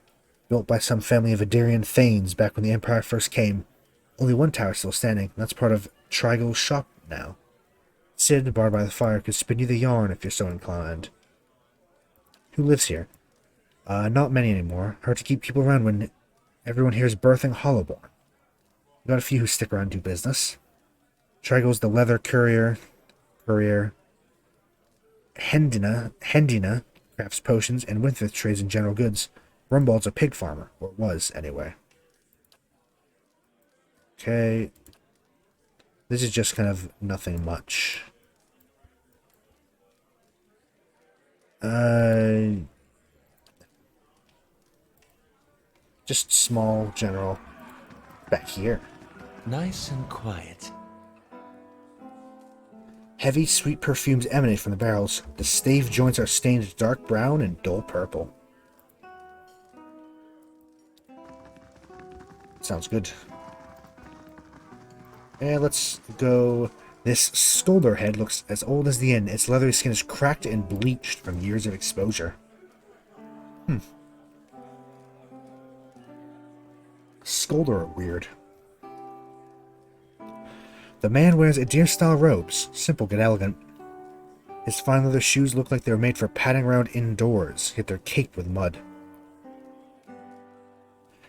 built by some family of Adarian thanes back when the Empire first came. Only one tower still standing, and that's part of Trigal's shop now. Sid, barred by the fire, could spin you the yarn if you're so inclined. Who lives here? Not many anymore. Hard to keep people around when everyone here is birthing Hollowborn. Got a few who stick around and do business. Trigal's the leather courier. Hedna crafts potions, and Winthrop trades in general goods. Rumbald's a pig farmer, or was, anyway. Okay. This is just kind of nothing much. Just small, general. Back here. Nice and quiet. Heavy, sweet perfumes emanate from the barrels. The stave joints are stained dark brown and dull purple. Sounds good. And let's go. This Skolder head looks as old as the inn. Its leathery skin is cracked and bleached from years of exposure. Skolder are weird. The man wears deer-style robes, simple yet elegant. His fine leather shoes look like they were made for padding around indoors, yet they're caked with mud.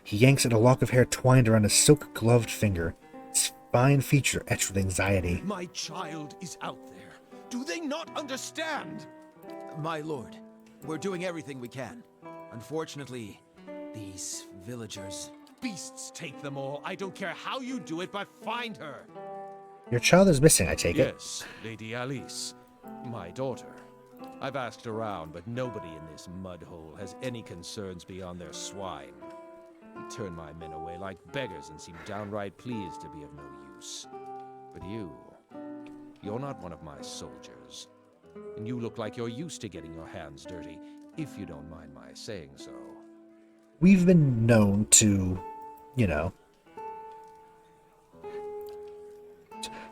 He yanks at a lock of hair twined around a silk-gloved finger. Its fine features are etched with anxiety. My child is out there. Do they not understand? My lord, we're doing everything we can. Unfortunately, these villagers... Beasts take them all. I don't care how you do it, but find her. Your child is missing, I take it. Yes, Lady Alice. My daughter. I've asked around, but nobody in this mud hole has any concerns beyond their swine. They turn my men away like beggars and seem downright pleased to be of no use. But you're not one of my soldiers. And you look like you're used to getting your hands dirty, if you don't mind my saying so. We've been known to, you know...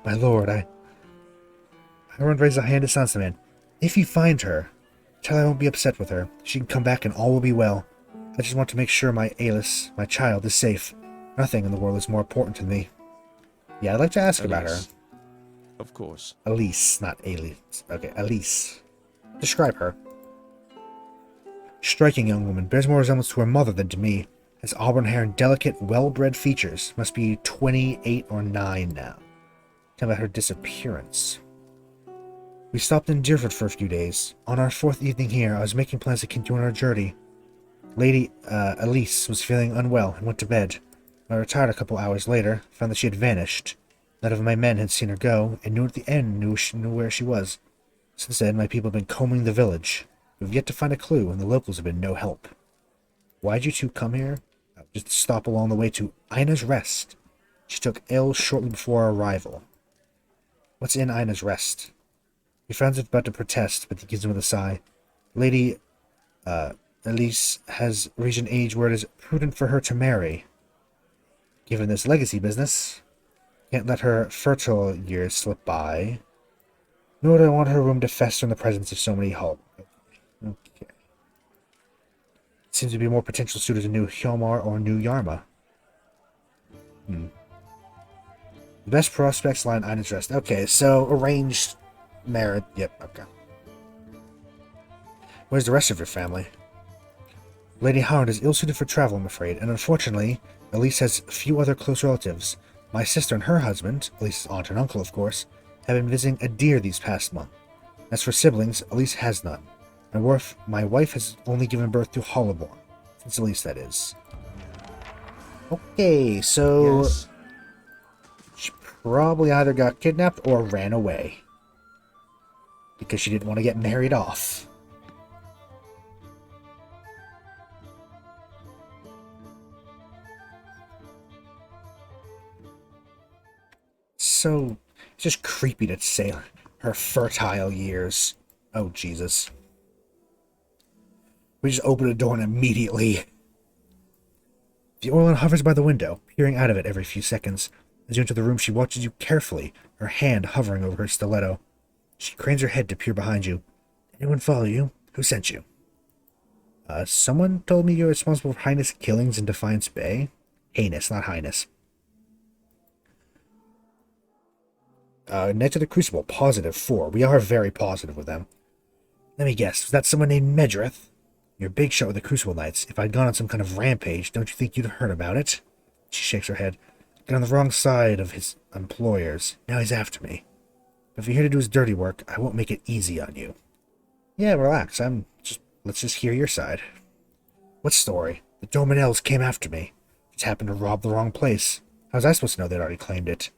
My lord, I won't raise a hand to silence the man. If you find her, tell her I won't be upset with her. She can come back and all will be well. I just want to make sure my Alice, my child, is safe. Nothing in the world is more important to me. Yeah, I'd like to ask about her. Of course. Alice, not Alice. Okay, Alice. Describe her. Striking young woman, bears more resemblance to her mother than to me. Has auburn hair and delicate, well-bred features. Must be 28 or 9 now. Tell about her disappearance. We stopped in Dyrford for a few days. On our 4th evening here, I was making plans to continue on our journey. Lady Alice was feeling unwell and went to bed. When I retired a couple hours later, found that she had vanished. None of my men had seen her go, and knew at the end knew where she was. Since then, my people have been combing the village. We've yet to find a clue, and the locals have been no help. Why'd you two come here? Just to stop along the way to Ina's Rest. She took ill shortly before our arrival. What's in Ina's Rest? He frowns about to protest, but he gives him with a sigh. Lady, Alice has reached an age where it is prudent for her to marry. Given this legacy business, can't let her fertile years slip by. Nor do I want her room to fester in the presence of so many hulk. Okay. Seems to be more potential suited to New Hjalmar or New Yarma. The best prospects lie in Ina's Rest. Okay, so arranged marriage. Yep, okay. Where's the rest of your family? Lady Howard is ill-suited for travel, I'm afraid, and unfortunately, Elise has few other close relatives. My sister and her husband, Elise's aunt and uncle, of course, have been visiting a deer these past months. As for siblings, Elise has none. My wife has only given birth to Hollowborn. Since Elise, that is. Okay, so... Yes. probably either got kidnapped or ran away. Because she didn't want to get married off. So, it's just creepy to say her fertile years. Oh, Jesus. We just open a door and immediately... The Orlan hovers by the window, peering out of it every few seconds. As you enter the room, she watches you carefully, her hand hovering over her stiletto. She cranes her head to peer behind you. Anyone follow you? Who sent you? Someone told me you're responsible for Highness killings in Defiance Bay. Heinous, not Highness. Next to the Crucible, positive 4. We are very positive with them. Let me guess, was that someone named Medrith? You're a big shot with the Crucible Knights. If I'd gone on some kind of rampage, don't you think you'd have heard about it? She shakes her head. Got on the wrong side of his employers. Now he's after me. But if you're here to do his dirty work, I won't make it easy on you. Yeah, relax. Let's just hear your side. What story? The Dominells came after me. Just happened to rob the wrong place. How was I supposed to know they'd already claimed it?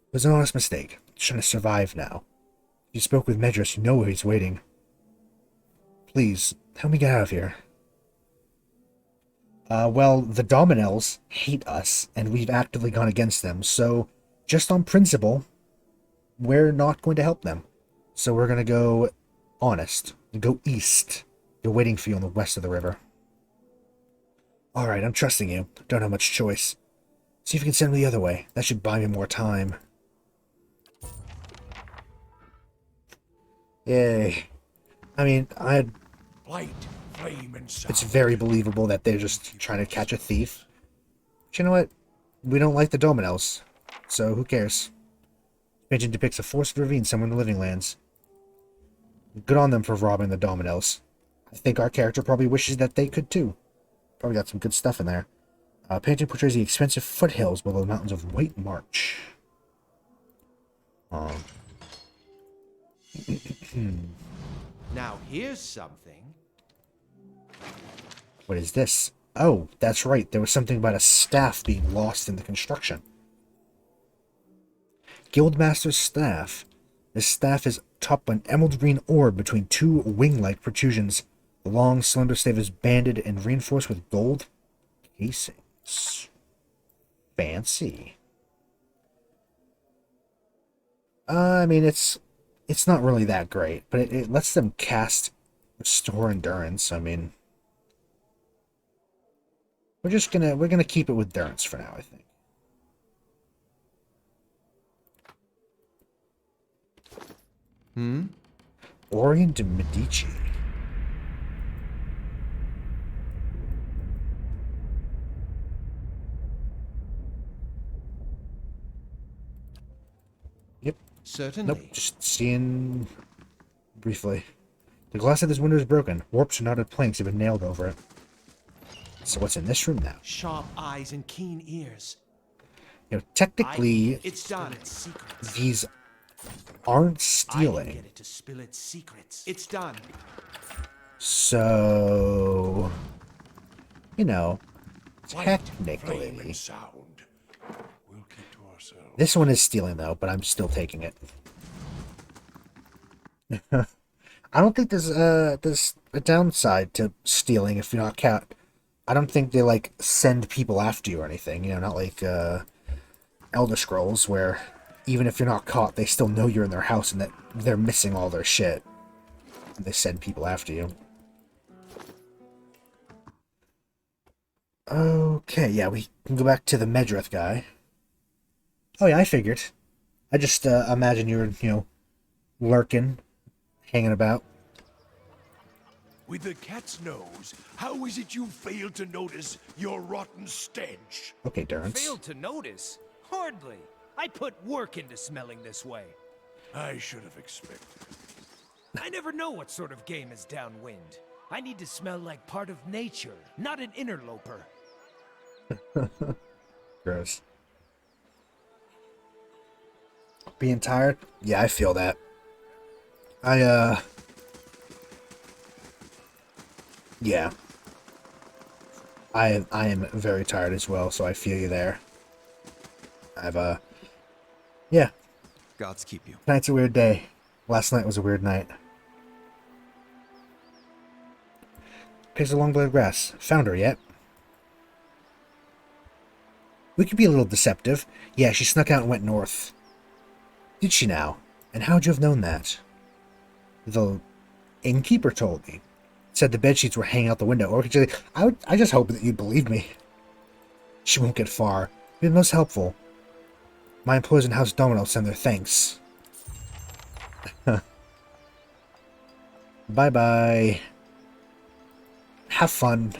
It was an honest mistake. Just trying to survive now. If you spoke with Medrith, you know where he's waiting. Please, help me get out of here. Well, the Dominells hate us, and we've actively gone against them, so just on principle, we're not going to help them. So we're going to go honest. Go east. They're waiting for you on the west of the river. Alright, I'm trusting you. Don't have much choice. See if you can send me the other way. That should buy me more time. Yay. I mean, Light, flame, and sound. it's very believable that they're just trying to catch a thief. But you know what? We don't like the Dominells, so who cares? Painting depicts a forest ravine somewhere in the Living Lands. Good on them for robbing the Dominells. I think our character probably wishes that they could too. Probably got some good stuff in there. Painting portrays the expensive foothills below the mountains of White March. Now here's something. What is this? Oh, that's right. There was something about a staff being lost in the construction. Guildmaster's staff. This staff is topped by an emerald green orb between two wing-like protrusions. The long, slender staff is banded and reinforced with gold casings. Fancy. I mean, it's not really that great, but it lets them cast Restore Endurance. I mean, we're gonna keep it with Endurance for now, I think. Orient de Medici. Yep. Certainly. Nope, just seeing briefly. The glass of this window is broken. Warped and knotted planks have been nailed over it. So what's in this room now? Sharp eyes and keen ears. You know, technically, It's done. Its secrets. these aren't I can stealing. get it to spill its secrets. It's done. So, you know, Flame technically, and sound. We'll keep to ourselves. this one is stealing though, but I'm still taking it. I don't think there's a downside to stealing if you're not caught. I don't think they like send people after you or anything. You know, not like Elder Scrolls where even if you're not caught, they still know you're in their house and that they're missing all their shit. And they send people after you. Okay, yeah, we can go back to the Medrith guy. Oh yeah, I figured. I just imagine you were, you know, lurking, hanging about. With the cat's nose, how is it you failed to notice your rotten stench? Okay, Durrance. Failed to notice? Hardly. I put work into smelling this way. I should have expected. I never know what sort of game is downwind. I need to smell like part of nature, not an interloper. Gross. Being tired? Yeah, I feel that. Yeah. I am very tired as well, so I feel you there. I've Yeah, Gods keep you. tonight's a weird day. Last night was a weird night. Pigs of long-blade grass. Found her yet? We could be a little deceptive. Yeah, she snuck out and went north. Did she now? And how'd you have known that? The innkeeper told me. Said the bedsheets were hanging out the window. Or I just hope that you believe me. She won't get far. You've been most helpful. My employees in House Domino send their thanks. Bye-bye. Have fun.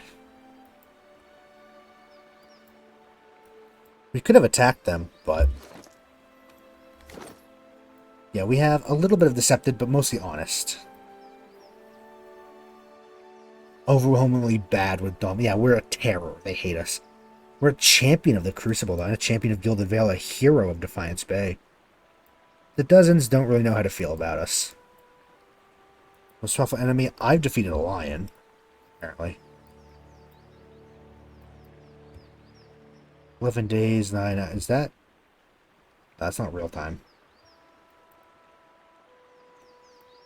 We could have attacked them, but... yeah, we have a little bit of deceptive, but mostly honest. Overwhelmingly bad with Dom. Yeah, we're a terror. They hate us. We're a champion of the Crucible, though, and a champion of Gilded Vale, a hero of Defiance Bay. The dozens don't really know how to feel about us. Most powerful enemy, I've defeated a lion, apparently. 11 days, 9... is that... that's not real time.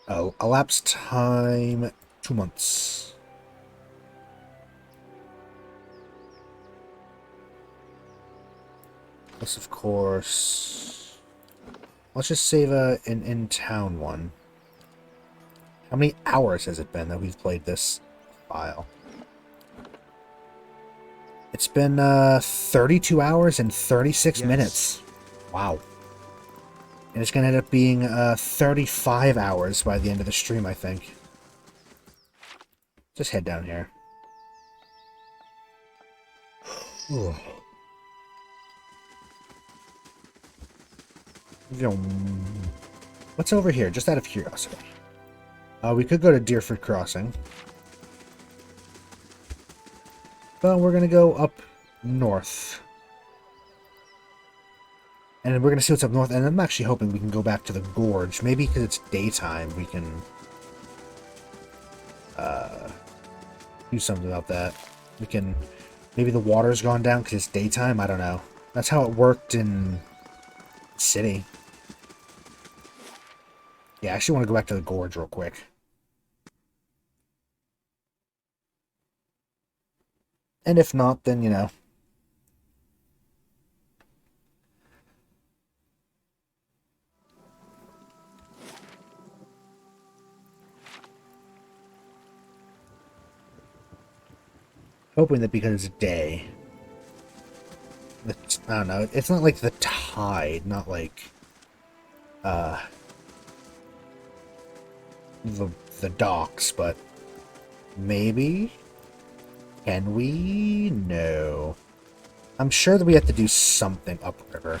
Oh, elapsed time... 2 months. Plus, of course... let's just save an in-town one. How many hours has it been that we've played this file? It's been 32 hours and 36 minutes. Wow. And it's going to end up being 35 hours by the end of the stream, I think. Just head down here. Ooh. What's over here? Just out of curiosity. We could go to Deerford Crossing. But we're going to go up north. And we're going to see what's up north. And I'm actually hoping we can go back to the gorge. Maybe because it's daytime, we can do something about that. We can... maybe the water's gone down because it's daytime? I don't know. That's how it worked in City. Yeah, I actually want to go back to the gorge real quick. And if not, then, you know. Hoping that because it's day. I don't know. It's not like the tide, not like the docks, but maybe? Can we? No. I'm sure that we have to do something upriver.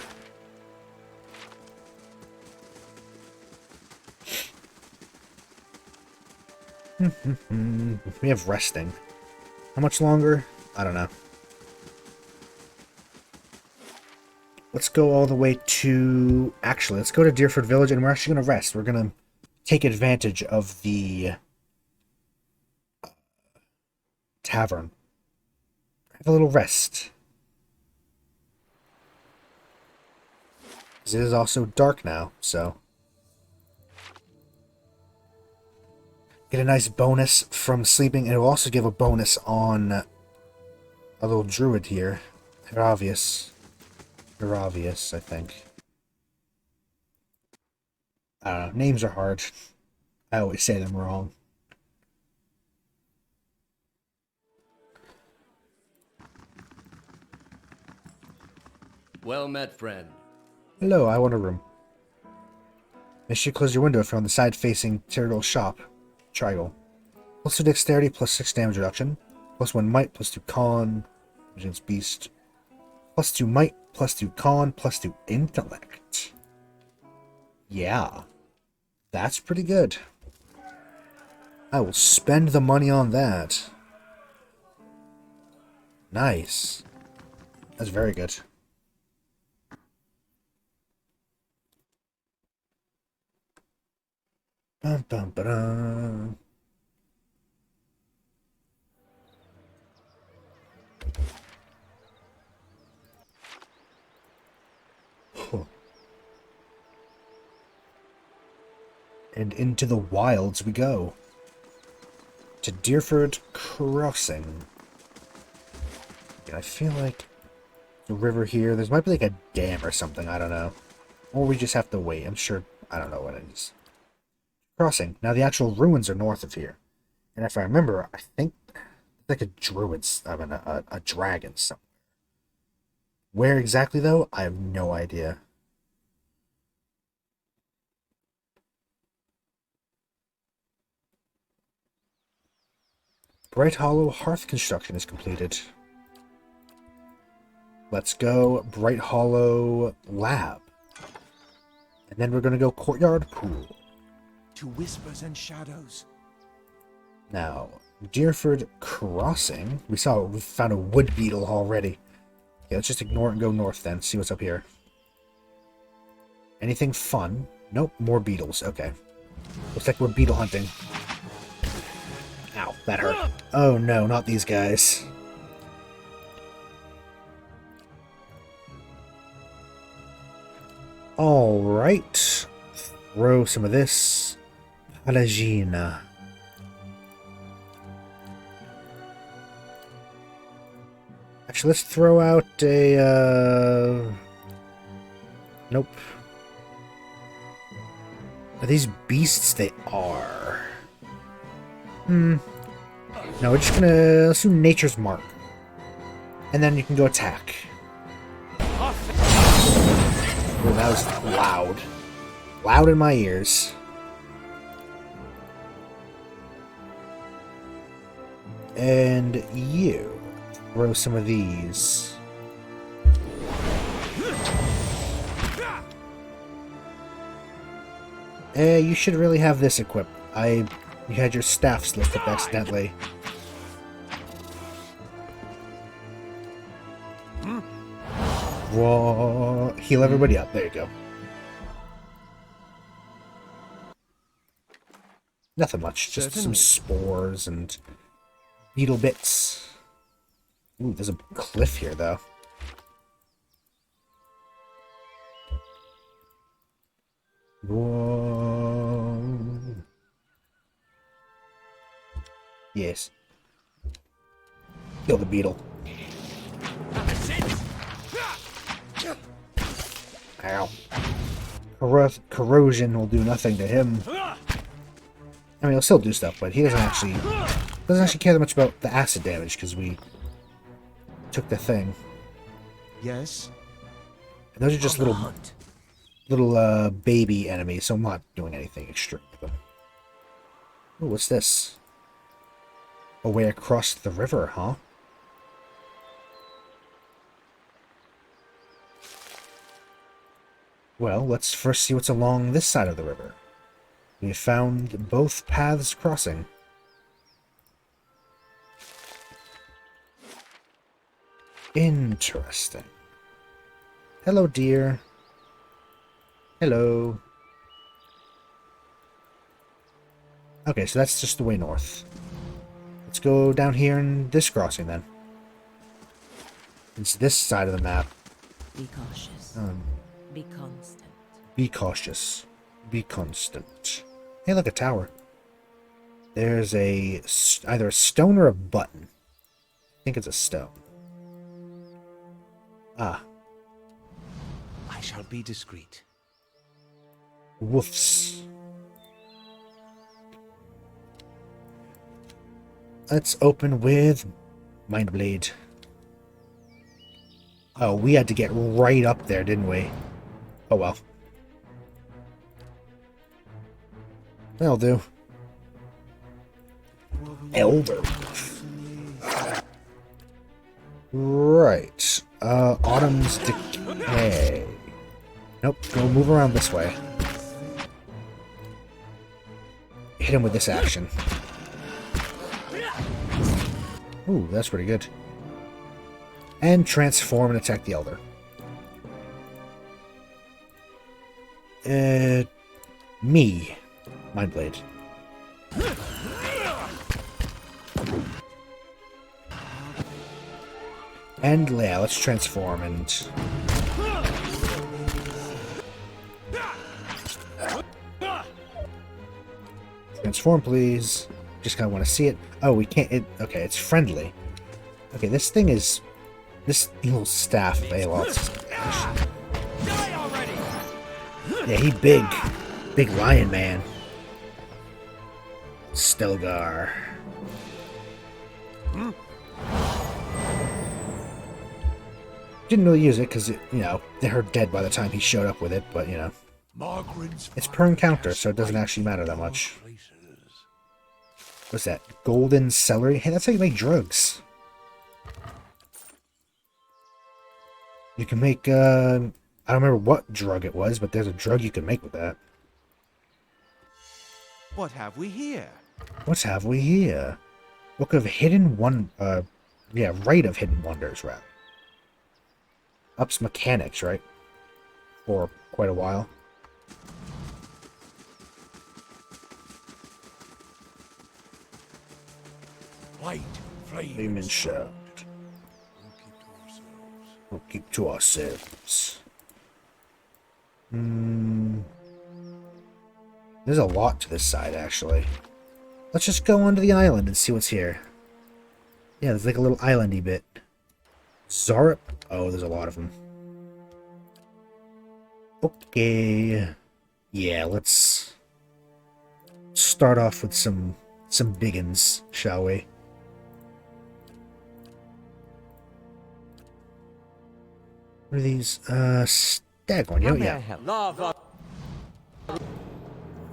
We have resting. How much longer? I don't know. Let's go all the way to... actually, let's go to Deerford Village, and we're actually going to rest. We're going to take advantage of the tavern. Have a little rest. Because it is also dark now, so... get a nice bonus from sleeping, and it will also give a bonus on a little druid here. Heravius, I think. I don't know. Names are hard. I always say them wrong. Well met, friend. Hello, I want a room. Make sure you close your window if you're on the side facing Terrigal Shop. Triangle. Plus 2 dexterity, plus 6 damage reduction. Plus 1 might, plus 2 con. Against beast. Plus 2 might, plus 2 con, plus 2 intellect. Yeah. That's pretty good. I will spend the money on that. Nice. That's very good. Bum, bum, ba-dum. And into the wilds we go. To Deerford Crossing. I feel like the river here, there might be like a dam or something, I don't know. Or we just have to wait, I'm sure, I don't know what it is. Crossing. Now the actual ruins are north of here. And if I remember, I think like a druid's, I mean a dragon somewhere. Where exactly though? I have no idea. Bright Hollow hearth construction is completed. Let's go Bright Hollow lab. And then we're going to go Courtyard pool. To whispers and shadows. Now, Deerford Crossing. We found a wood beetle already. Okay, let's just ignore it and go north then. See what's up here. Anything fun? Nope, more beetles. Okay. Looks like we're beetle hunting. Ow, that hurt. Oh no, not these guys. Alright. Throw some of this. Palagina. Actually, let's throw out a... Nope. Are these beasts? They are. No, we're just gonna... Let's do Nature's Mark. And then you can go attack. Oh, that was loud. Loud in my ears. And you. Throw some of these. You should really have this equipped. You had your staff slipped up accidentally. Whoa. Heal everybody up. There you go. Nothing much. Just some spores and beetle bits. Ooh, there's a cliff here, though. Whoa. Yes. Kill the beetle. Ow. Corrosion will do nothing to him. I mean, he'll still do stuff, but he doesn't actually care that much about the acid damage because we took the thing. Yes. And those are just little baby enemies, so I'm not doing anything extra with them. Ooh, what's this? A way across the river, huh? Well, let's first see what's along this side of the river. We found both paths crossing. Interesting. Hello, dear. Hello. Okay, so that's just the way north. Let's go down here in this crossing, then. It's this side of the map. Be cautious. Be constant. Be cautious. Be constant. Hey, look, a tower. There's either a stone or a button. I think it's a stone. Ah. I shall be discreet. Woofs. Let's open with Mindblade. Oh, we had to get right up there, didn't we? Oh well. That'll do. Elder. Right. Autumn's Decay. Nope, go move around this way. Hit him with this action. Ooh, that's pretty good. And transform and attack the Elder. Me. Mindblade. And yeah, let's transform and... Transform, please. Just kind of want to see it. Oh, we can't. Okay, it's friendly. Okay, this thing is. This little staff of Aloth's. Die already! Yeah, he big. Big lion man. Stelgar. Didn't really use it because, they're dead by the time he showed up with it, but, It's per encounter, so it doesn't actually matter that much. What's that? Golden celery? Hey, that's how you make drugs. You can make, I don't remember what drug it was, but there's a drug you can make with that. What have we here? What have we here? Book of Hidden Rite of Hidden Wonders, rather. Ups mechanics, right? For quite a while. Light, Flame and shout. We'll keep to ourselves. There's a lot to this side, actually. Let's just go onto the island and see what's here. Yeah, there's like a little islandy bit. Zarup. Oh, there's a lot of them. Okay. Yeah, let's start off with some biggins, shall we? What are these? Staghorn, yeah.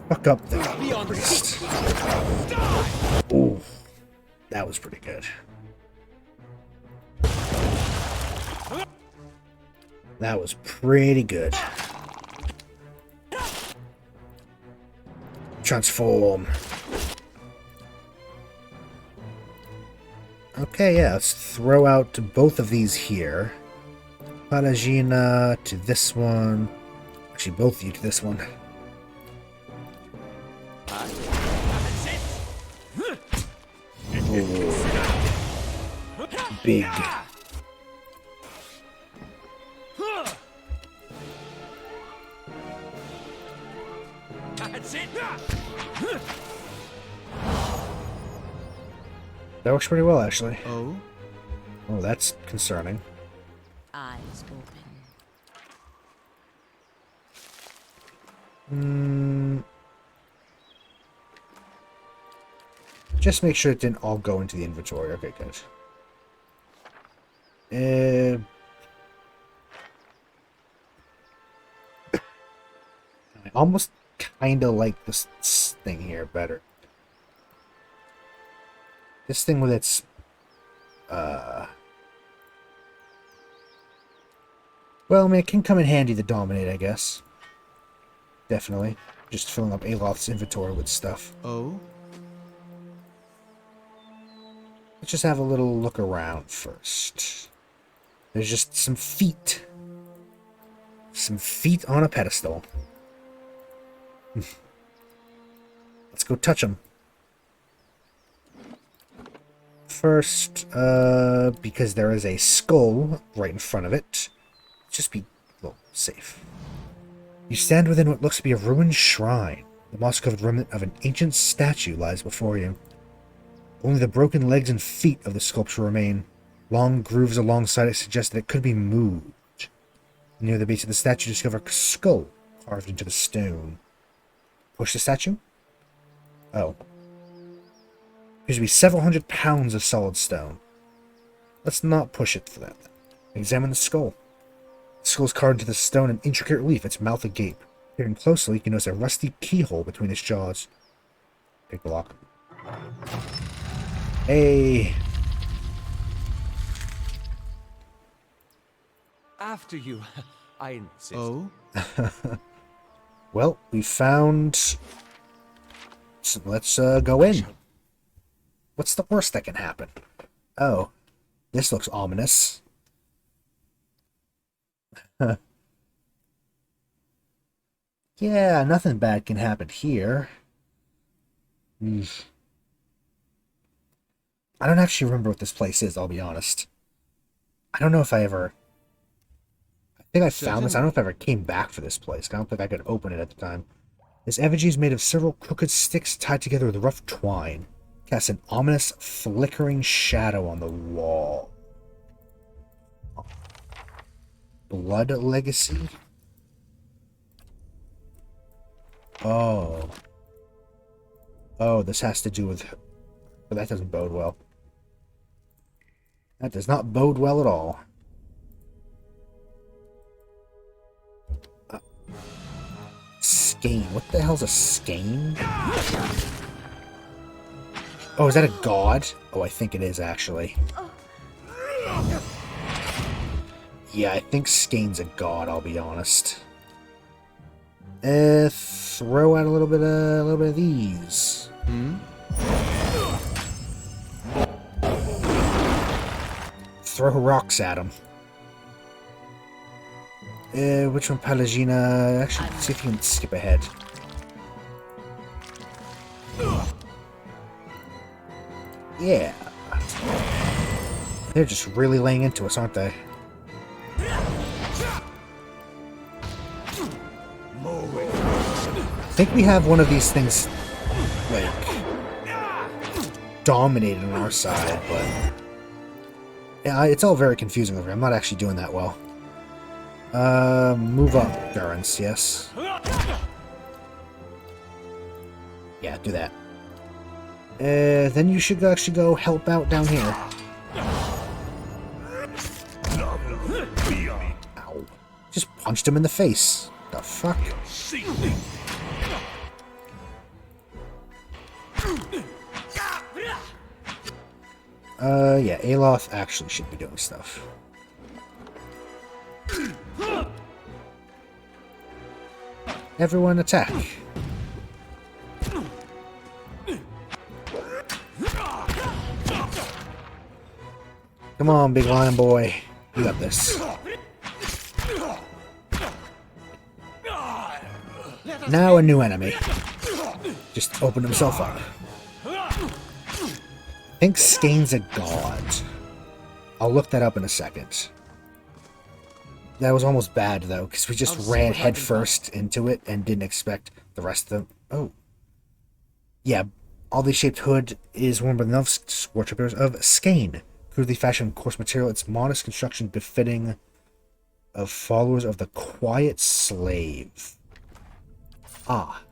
Fuck up there, priest. Ooh, that was pretty good. That was pretty good. Transform. Okay, yeah, let's throw out both of these here. Palagina to this one. Actually, both of you to this one. Ooh. Big. That works pretty well, actually. Oh? Oh, that's concerning. Eyes open. Just make sure it didn't all go into the inventory. Okay, good. I almost kind of like this thing here better. This thing with its well, I mean, it can come in handy to dominate, I guess. Definitely. Just filling up Aloth's inventory with stuff. Oh? Let's just have a little look around first. There's just some feet. Some feet on a pedestal. Let's go touch them. First, because there is a skull right in front of it. Just be a little safe. You stand within what looks to be a ruined shrine. The moss-covered remnant of an ancient statue lies before you. Only the broken legs and feet of the sculpture remain. Long grooves alongside it suggest that it could be moved. Near the base of the statue, you discover a skull carved into the stone. Push the statue? Oh. Appears to be several hundred pounds of solid stone. Let's not push it for that. Examine the skull. The skull is carved into the stone in intricate relief, its mouth agape. Peering closely, you can notice a rusty keyhole between its jaws. Take the lock. Hey! After you, I insist. Oh? Well, we found... So let's go in. What's the worst that can happen? Oh, this looks ominous. Yeah, nothing bad can happen here. I don't actually remember what this place is, I'll be honest. I don't know if I ever... I think I found this. I don't know if I ever came back for this place. I don't think I could open it at the time. This effigy is made of several crooked sticks tied together with rough twine. Casts an ominous, flickering shadow on the wall. Blood legacy? Oh. Oh, this has to do with... But that doesn't bode well. That does not bode well at all. Skein. What the hell's a skein? Oh, is that a god? Oh, I think it is, actually. Yeah, I think Skein's a god, I'll be honest. Throw out a little bit of these. Throw rocks at him. Which one, Palagina? Actually, let's see if you can skip ahead. Yeah. They're just really laying into us, aren't they? I think we have one of these things, like, dominated on our side, but... Yeah, it's all very confusing over here. I'm not actually doing that well. Move up, Durance, yes. Yeah, do that. Then you should actually go help out down here. Ow. Just punched him in the face. The fuck? Yeah, Aloth actually should be doing stuff. Everyone attack. Come on, big lion boy. You got this. Now a new enemy. Just opened himself up. I think Skein's a god. I'll look that up in a second. That was almost bad, though, because we just ran headfirst into it and didn't expect the rest of them. Oh. Yeah, oddly shaped hood is worn by the elf worshippers of Skein. Crudely fashioned coarse material, its modest construction befitting of followers of the Quiet Slave. Ah.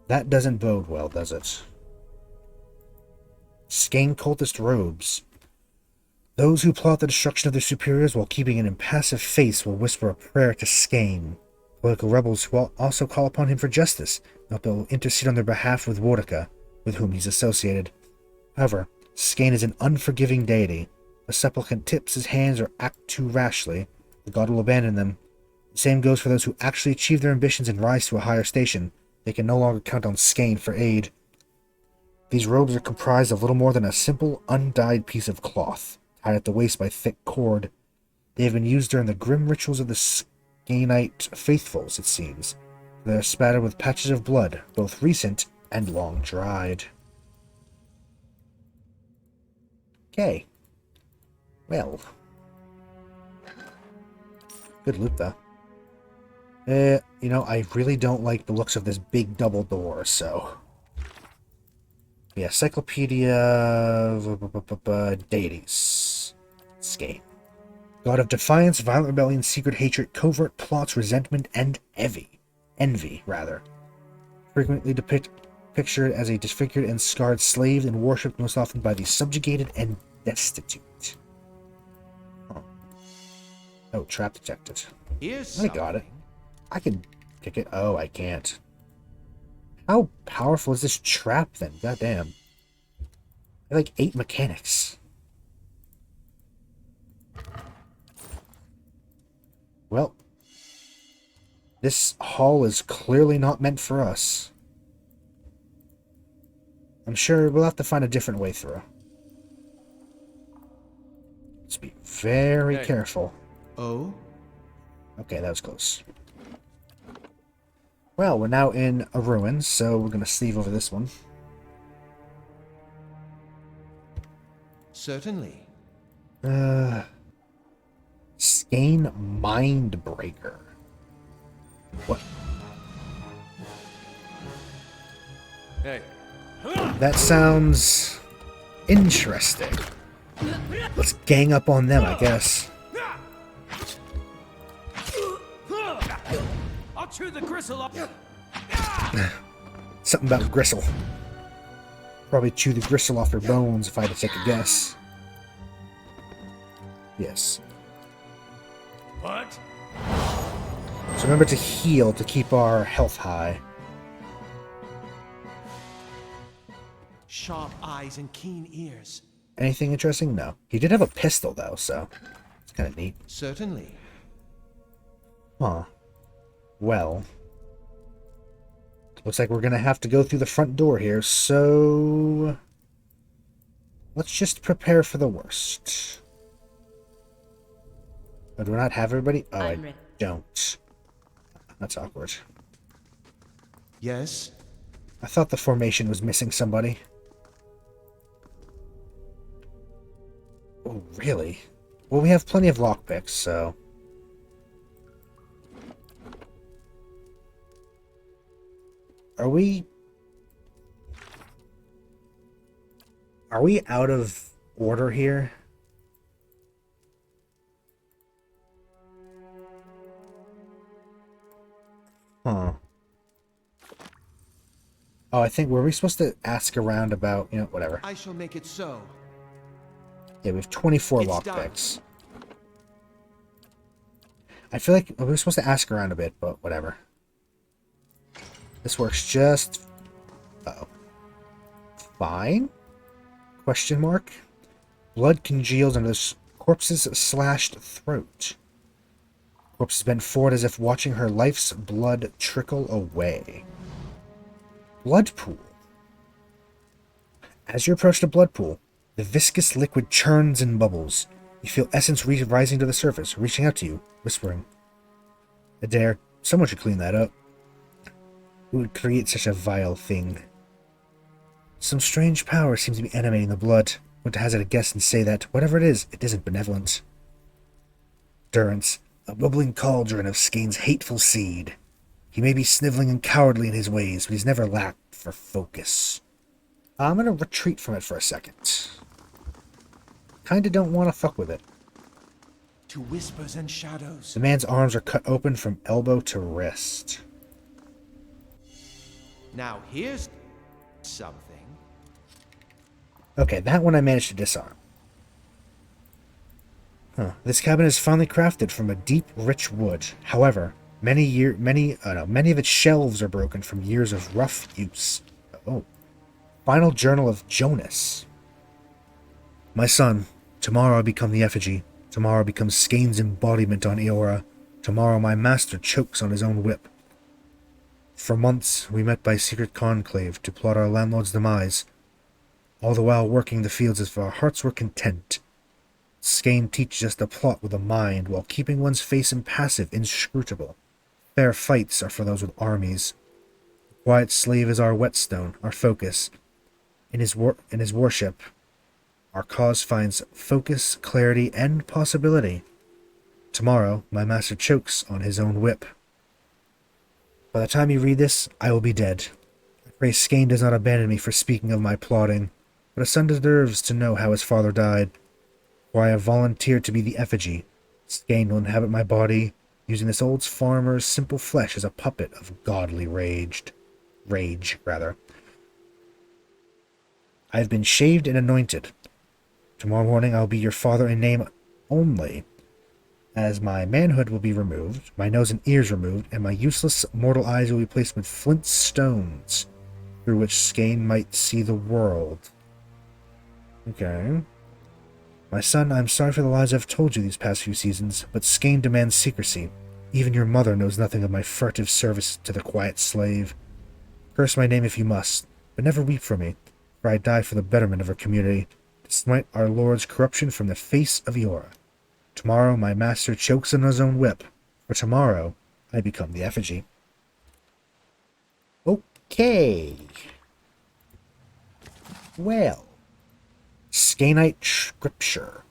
That doesn't bode well, does it? Skein cultist robes. Those who plot the destruction of their superiors while keeping an impassive face will whisper a prayer to Skein. Political rebels will also call upon him for justice, and they'll intercede on their behalf with Wartica, with whom he's associated. However, Skein is an unforgiving deity. If a supplicant tips his hands or acts too rashly, the god will abandon them. The same goes for those who actually achieve their ambitions and rise to a higher station. They can no longer count on Skein for aid. These robes are comprised of little more than a simple, undyed piece of cloth, tied at the waist by thick cord. They have been used during the grim rituals of the Skeinite faithfuls, it seems. They are spattered with patches of blood, both recent and long dried. Okay. Well. Good loot, though. You know, I really don't like the looks of this big double door, so... Yeah, Cyclopedia... Deities. Skein. God of defiance, violent rebellion, secret hatred, covert plots, resentment, and envy, rather. Frequently pictured as a disfigured and scarred slave and worshipped most often by the subjugated and destitute. Huh. Oh, trap detected. I got it. I can pick it. Oh, I can't. How powerful is this trap then? Goddamn. I have like 8 mechanics. Well, this hall is clearly not meant for us. I'm sure we'll have to find a different way through. Let's be very careful. Oh? Okay, that was close. Well, we're now in a ruin, so we're going to sleeve over this one. Certainly. Skein Mindbreaker. What? Hey. That sounds interesting. Let's gang up on them, I guess. I'll chew the gristle off. Something about gristle. Probably chew the gristle off her bones if I had to take a guess. Yes. What? So remember to heal to keep our health high. Sharp eyes and keen ears. Anything interesting? No. He did have a pistol, though, so it's kind of neat. Certainly. Huh. Well. Looks like we're going to have to go through the front door here, so let's just prepare for the worst. Oh, do I not have everybody? Oh, I don't. That's awkward. Yes? I thought the formation was missing somebody. Oh, really? Well, we have plenty of lockpicks, so... Are we out of order here? Huh. Oh, I think, were we supposed to ask around about, whatever. I shall make it so. Yeah, we have 24 lockpicks. I feel like we were supposed to ask around a bit, but whatever. This works just... Uh-oh. Fine? Question mark? Blood congeals under the corpse's slashed throat. Corpse is bent forward as if watching her life's blood trickle away. Blood pool. As you approach the blood pool, the viscous liquid churns and bubbles. You feel essence rising to the surface, reaching out to you, whispering. Adair, someone should clean that up. Who would create such a vile thing? Some strange power seems to be animating the blood. Want to hazard a guess and say that, whatever it isn't benevolent. Durance, a bubbling cauldron of Skane's hateful seed. He may be sniveling and cowardly in his ways, but he's never lacked for focus. I'm gonna retreat from it for a second. Kinda don't want to fuck with it. To whispers and shadows. The man's arms are cut open from elbow to wrist. Now here's something. Okay, that one I managed to disarm. Huh. This cabin is finely crafted from a deep, rich wood. However, many of its shelves are broken from years of rough use. Oh. Final journal of Jonas. My son, tomorrow I become the effigy. Tomorrow I become Skane's embodiment on Eora. Tomorrow my master chokes on his own whip. For months, we met by secret conclave to plot our landlord's demise, all the while working the fields as if our hearts were content. Skane teaches us to plot with a mind while keeping one's face impassive, inscrutable. Fair fights are for those with armies. The quiet slave is our whetstone, our focus. In his worship, our cause finds focus, clarity, and possibility. Tomorrow, my master chokes on his own whip. By the time you read this, I will be dead. I pray Skane does not abandon me for speaking of my plotting, but a son deserves to know how his father died. For I have volunteered to be the effigy. Skane will inhabit my body, using this old farmer's simple flesh as a puppet of godly rage. I have been shaved and anointed. Tomorrow morning I will be your father in name only, as my manhood will be removed, my nose and ears removed, and my useless mortal eyes will be placed with flint stones, through which Skane might see the world. Okay. My son, I am sorry for the lies I've told you these past few seasons, but Skane demands secrecy. Even your mother knows nothing of my furtive service to the quiet slave. Curse my name if you must, but never weep for me, for I die for the betterment of our community, to smite our lord's corruption from the face of Eora. Tomorrow my master chokes on his own whip, for tomorrow I become the effigy. Okay. Well. Skanite scripture.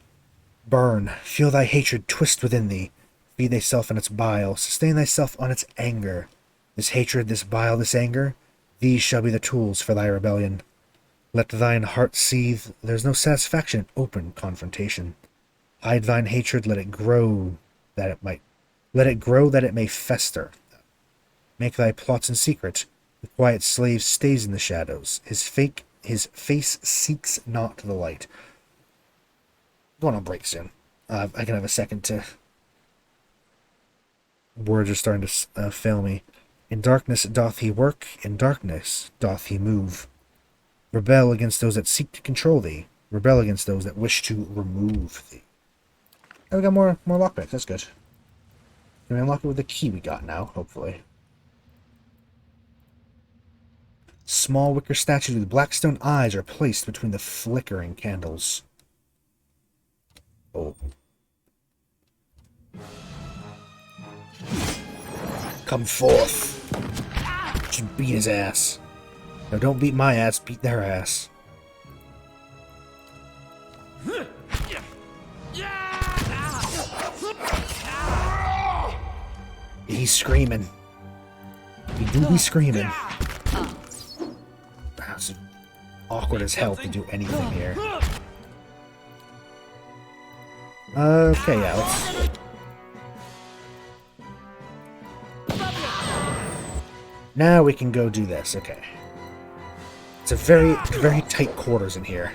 Burn, feel thy hatred twist within thee. Feed thyself on its bile, sustain thyself on its anger. This hatred, this bile, this anger, These shall be the tools for thy rebellion. Let thine heart seethe, there's no satisfaction in open confrontation. Hide thine hatred, let it grow that it may fester. Make thy plots in secret. The quiet slave stays in the shadows. His face seeks not the light. Going on break soon. I can have a second to... Words are starting to fail me. In darkness doth he work, in darkness doth he move. Rebel against those that seek to control thee. Rebel against those that wish to remove thee. Oh, we got more lockpicks. That's good. Can we unlock it with the key we got now, hopefully? Small wicker statues with blackstone eyes are placed between the flickering candles. Oh. Come forth. Just beat his ass. No, don't beat my ass, beat their ass. He's screaming. He do be screaming. It's awkward as hell to do anything here. Okay, yeah, let's... Now we can go do this, okay. It's a very, very tight quarters in here.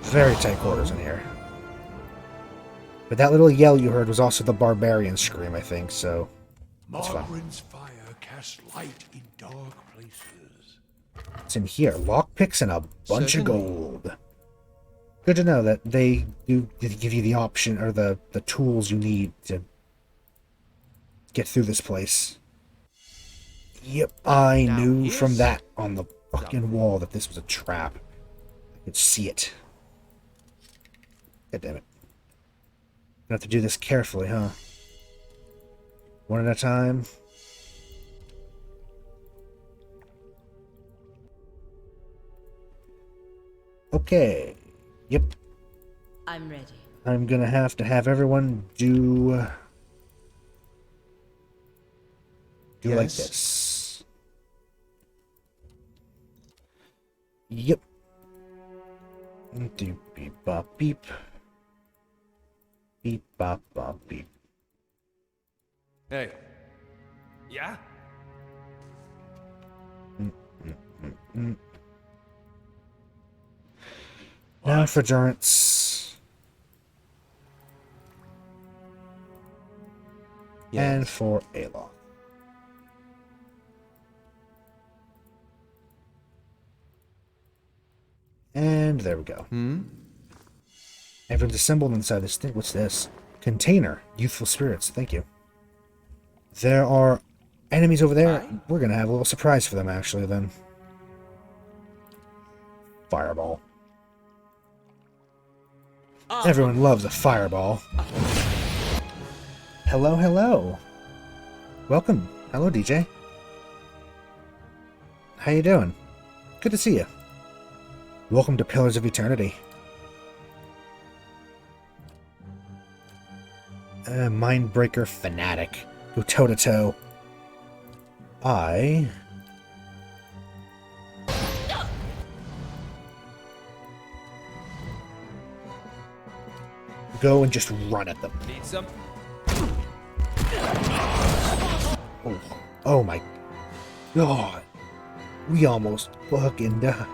Very tight quarters in here. But that little yell you heard was also the barbarian scream, I think, so... That's fun. Margaret's fire casts light in dark places. What's in here? Lockpicks and a bunch of gold. Good to know that they do give you the option, or the tools you need to get through this place. Yep, I knew from that on the fucking wall that this was a trap. I could see it. God damn it. Gonna have to do this carefully, huh? One at a time. Okay. Yep. I'm ready. I'm gonna have to have everyone do like this. Yep. Do beep bop beep. Beep bop bop beep. Hey. Yeah? Now for Durance. And for Aloth. And there we go. Everyone's assembled inside this thing. What's this? Container. Youthful spirits. Thank you. There are enemies over there. We're going to have a little surprise for them, actually, then. Fireball. Everyone loves a fireball. Hello, hello. Welcome. Hello, DJ. How you doing? Good to see you. Welcome to Pillars of Eternity. Mindbreaker fanatic. Go toe to toe. I go and just run at them. Need some? Oh my god. We almost fucking died.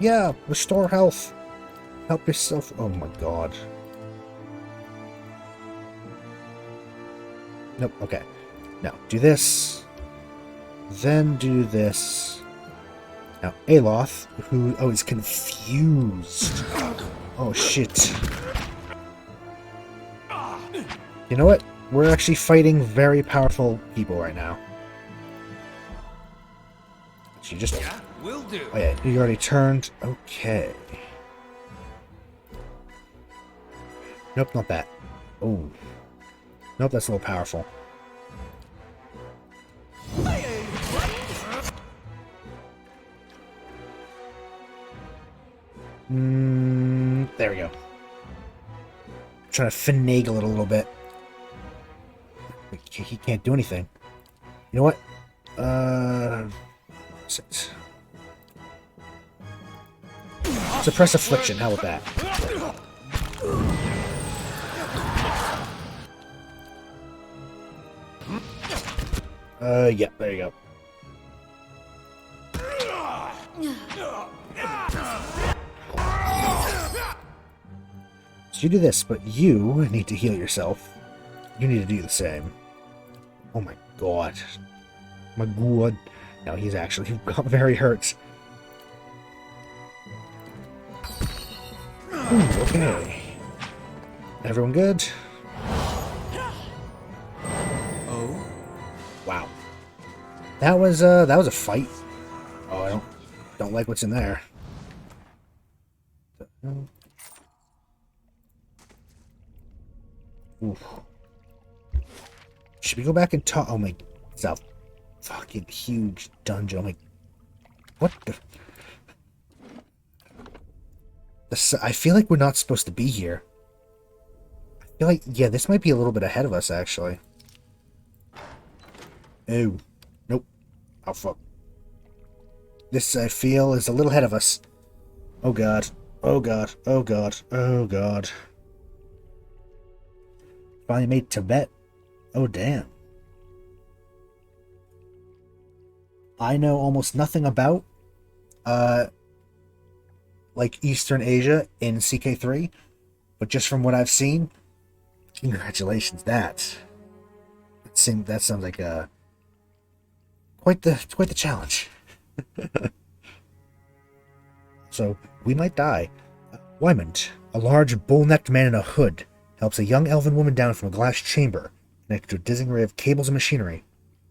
Yeah, restore health. Help yourself. Oh my god. Nope, okay. Now, do this. Then do this. Now, Aloth, who... Oh, is confused. Oh, shit. You know what? We're actually fighting very powerful people right now. She just... Yeah, will do. Oh yeah, you already turned. Okay. Nope, not that. Oh. Nope, that's a little powerful. There we go. trying to finagle it a little bit. He can't do anything. You know what? Suppress affliction. How about that? Yeah, there you go. So you do this, but you need to heal yourself. You need to do the same. Oh my god. My god. No, he's actually got very hurt. Ooh, okay. Everyone good? Oh? Wow. That was a fight. Oh, I don't like what's in there. Oof. Should we go back and talk? Oh my, it's a fucking huge dungeon. Oh my, what the? I feel like we're not supposed to be here. I feel like, yeah, this might be a little bit ahead of us, actually. Oh, nope. Oh fuck. This, I feel, is a little ahead of us. Oh god. Oh god. Oh god. Oh god. Finally made Tibet. Oh damn. I know almost nothing about like Eastern Asia in CK3, but just from what I've seen, congratulations. That sounds like quite the challenge. So we might die. Wymond, a large bull-necked man in a hood, helps a young elven woman down from a glass chamber connected to a dizzying array of cables and machinery.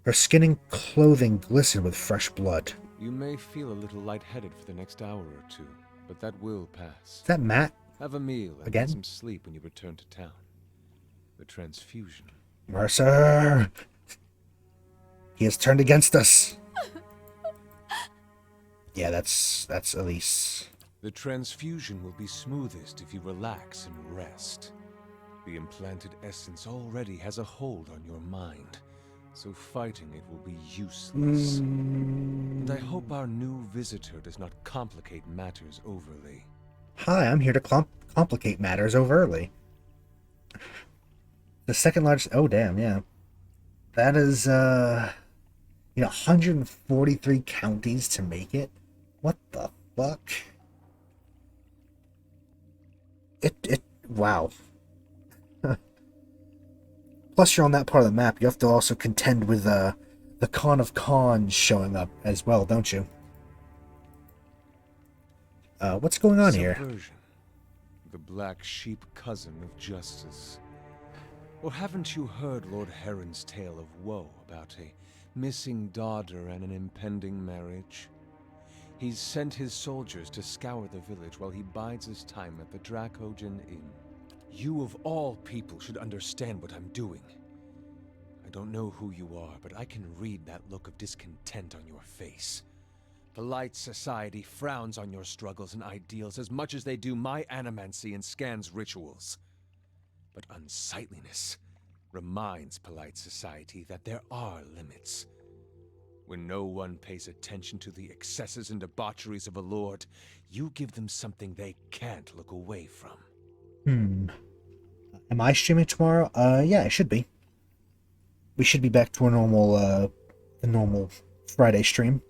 Her skin and clothing glisten with fresh blood. You may feel a little lightheaded for the next hour or two, but that will pass. Is that Matt? Have a meal and Again? get some sleep when you return to town. The transfusion. Mercer! He has turned against us. Yeah, that's Elise. The transfusion will be smoothest if you relax and rest. The implanted essence already has a hold on your mind, so fighting it will be useless. And I hope our new visitor does not complicate matters overly. Hi, I'm here to complicate matters overtly. The second largest... Oh, damn, yeah. That is, 143 counties to make it? What the fuck? Wow. Plus, you're on that part of the map. You have to also contend with, the Khan of Khans showing up as well, don't you? What's going on here? Subversion. The black sheep cousin of justice. Or haven't you heard Lord Heron's tale of woe about a missing daughter and an impending marriage? He's sent his soldiers to scour the village while he bides his time at the Dracogen Inn. You of all people should understand what I'm doing. I don't know who you are, but I can read that look of discontent on your face. Polite society frowns on your struggles and ideals as much as they do my animancy and Scan's rituals. But unsightliness reminds polite society that there are limits. When no one pays attention to the excesses and debaucheries of a lord, you give them something they can't look away from. Am I streaming tomorrow? Yeah, I should be. We should be back to our normal Friday stream.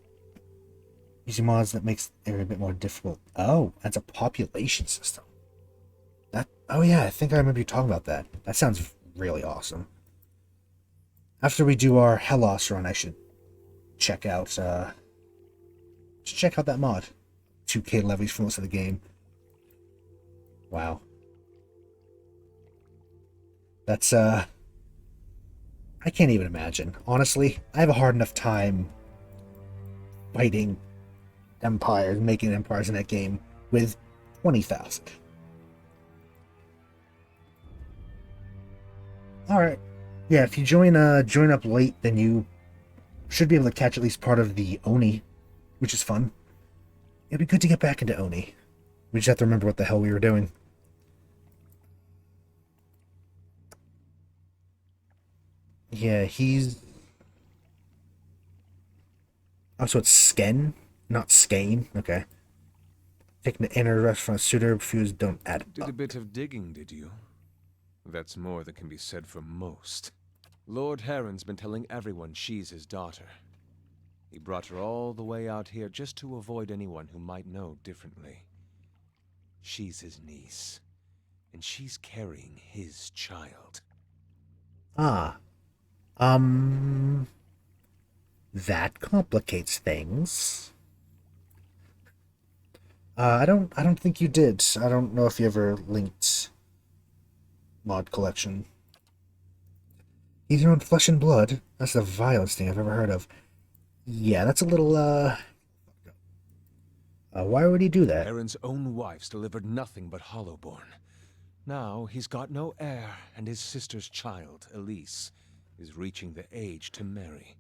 Using mods that makes the area a bit more difficult. Oh, that's a population system. Oh yeah, I think I remember you talking about that. That sounds really awesome. After we do our Hellas run, I should check out that mod. 2k levies for most of the game. Wow. That's I can't even imagine. Honestly, I have a hard enough time fighting empires, making empires in that game with 20,000. Alright. Yeah, if you join up late, then you should be able to catch at least part of the Oni, which is fun. It'd be good to get back into Oni. We just have to remember what the hell we were doing. Yeah, he's... Oh, so it's Sken, not Skane. Okay. Taking the inner rest from a suitor refused don't add Did up. a bit of digging, did you? That's more than can be said for most. Lord Heron's been telling everyone she's his daughter. He brought her all the way out here just to avoid anyone who might know differently. She's his niece, and she's carrying his child. Ah. That complicates things. I don't think you did. I don't know if you ever linked mod collection. He's your own flesh and blood. That's the vilest thing I've ever heard of. Yeah, that's a little, why would he do that? Heron's own wife's delivered nothing but hollowborn. Now he's got no heir, and his sister's child, Elise, is reaching the age to marry.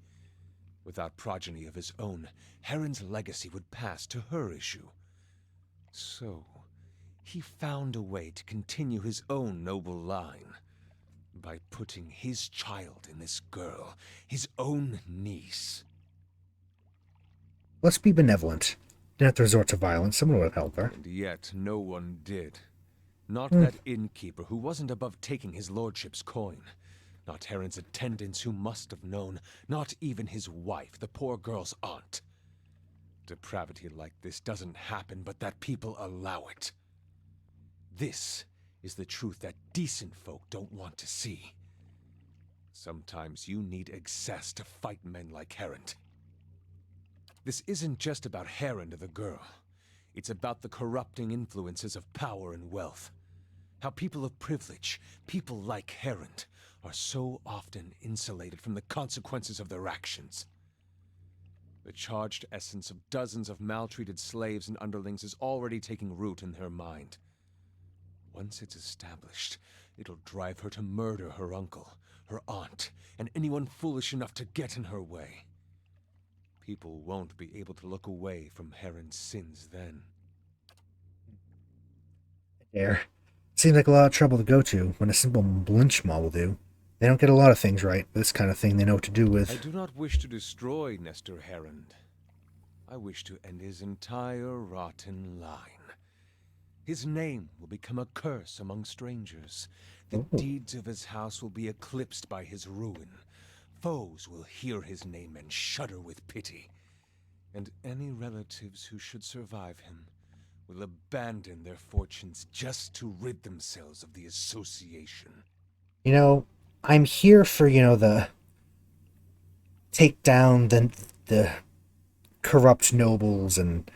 Without progeny of his own, Heron's legacy would pass to her issue. So, he found a way to continue his own noble line by putting his child in this girl, his own niece. Let's be benevolent. Didn't have to resort to violence. Someone would have helped her. And yet no one did. Not that innkeeper who wasn't above taking his lordship's coin. Not Heron's attendants who must have known. Not even his wife, the poor girl's aunt. Depravity like this doesn't happen, but that people allow it. This is the truth that decent folk don't want to see. Sometimes you need excess to fight men like Heron. This isn't just about Heron or the girl. It's about the corrupting influences of power and wealth. How people of privilege, people like Heron, are so often insulated from the consequences of their actions. The charged essence of dozens of maltreated slaves and underlings is already taking root in her mind. Once it's established, it'll drive her to murder her uncle, her aunt, and anyone foolish enough to get in her way. People won't be able to look away from Heron's sins then. There. Seems like a lot of trouble to go to when a simple blinch mob will do. They don't get a lot of things right, but this kind of thing they know what to do with. I do not wish to destroy Nestor Heron. I wish to end his entire rotten line. His name will become a curse among strangers. The deeds of his house will be eclipsed by his ruin. Foes will hear his name and shudder with pity. And any relatives who should survive him will abandon their fortunes just to rid themselves of the association. You know, I'm here for, the take down the corrupt nobles and,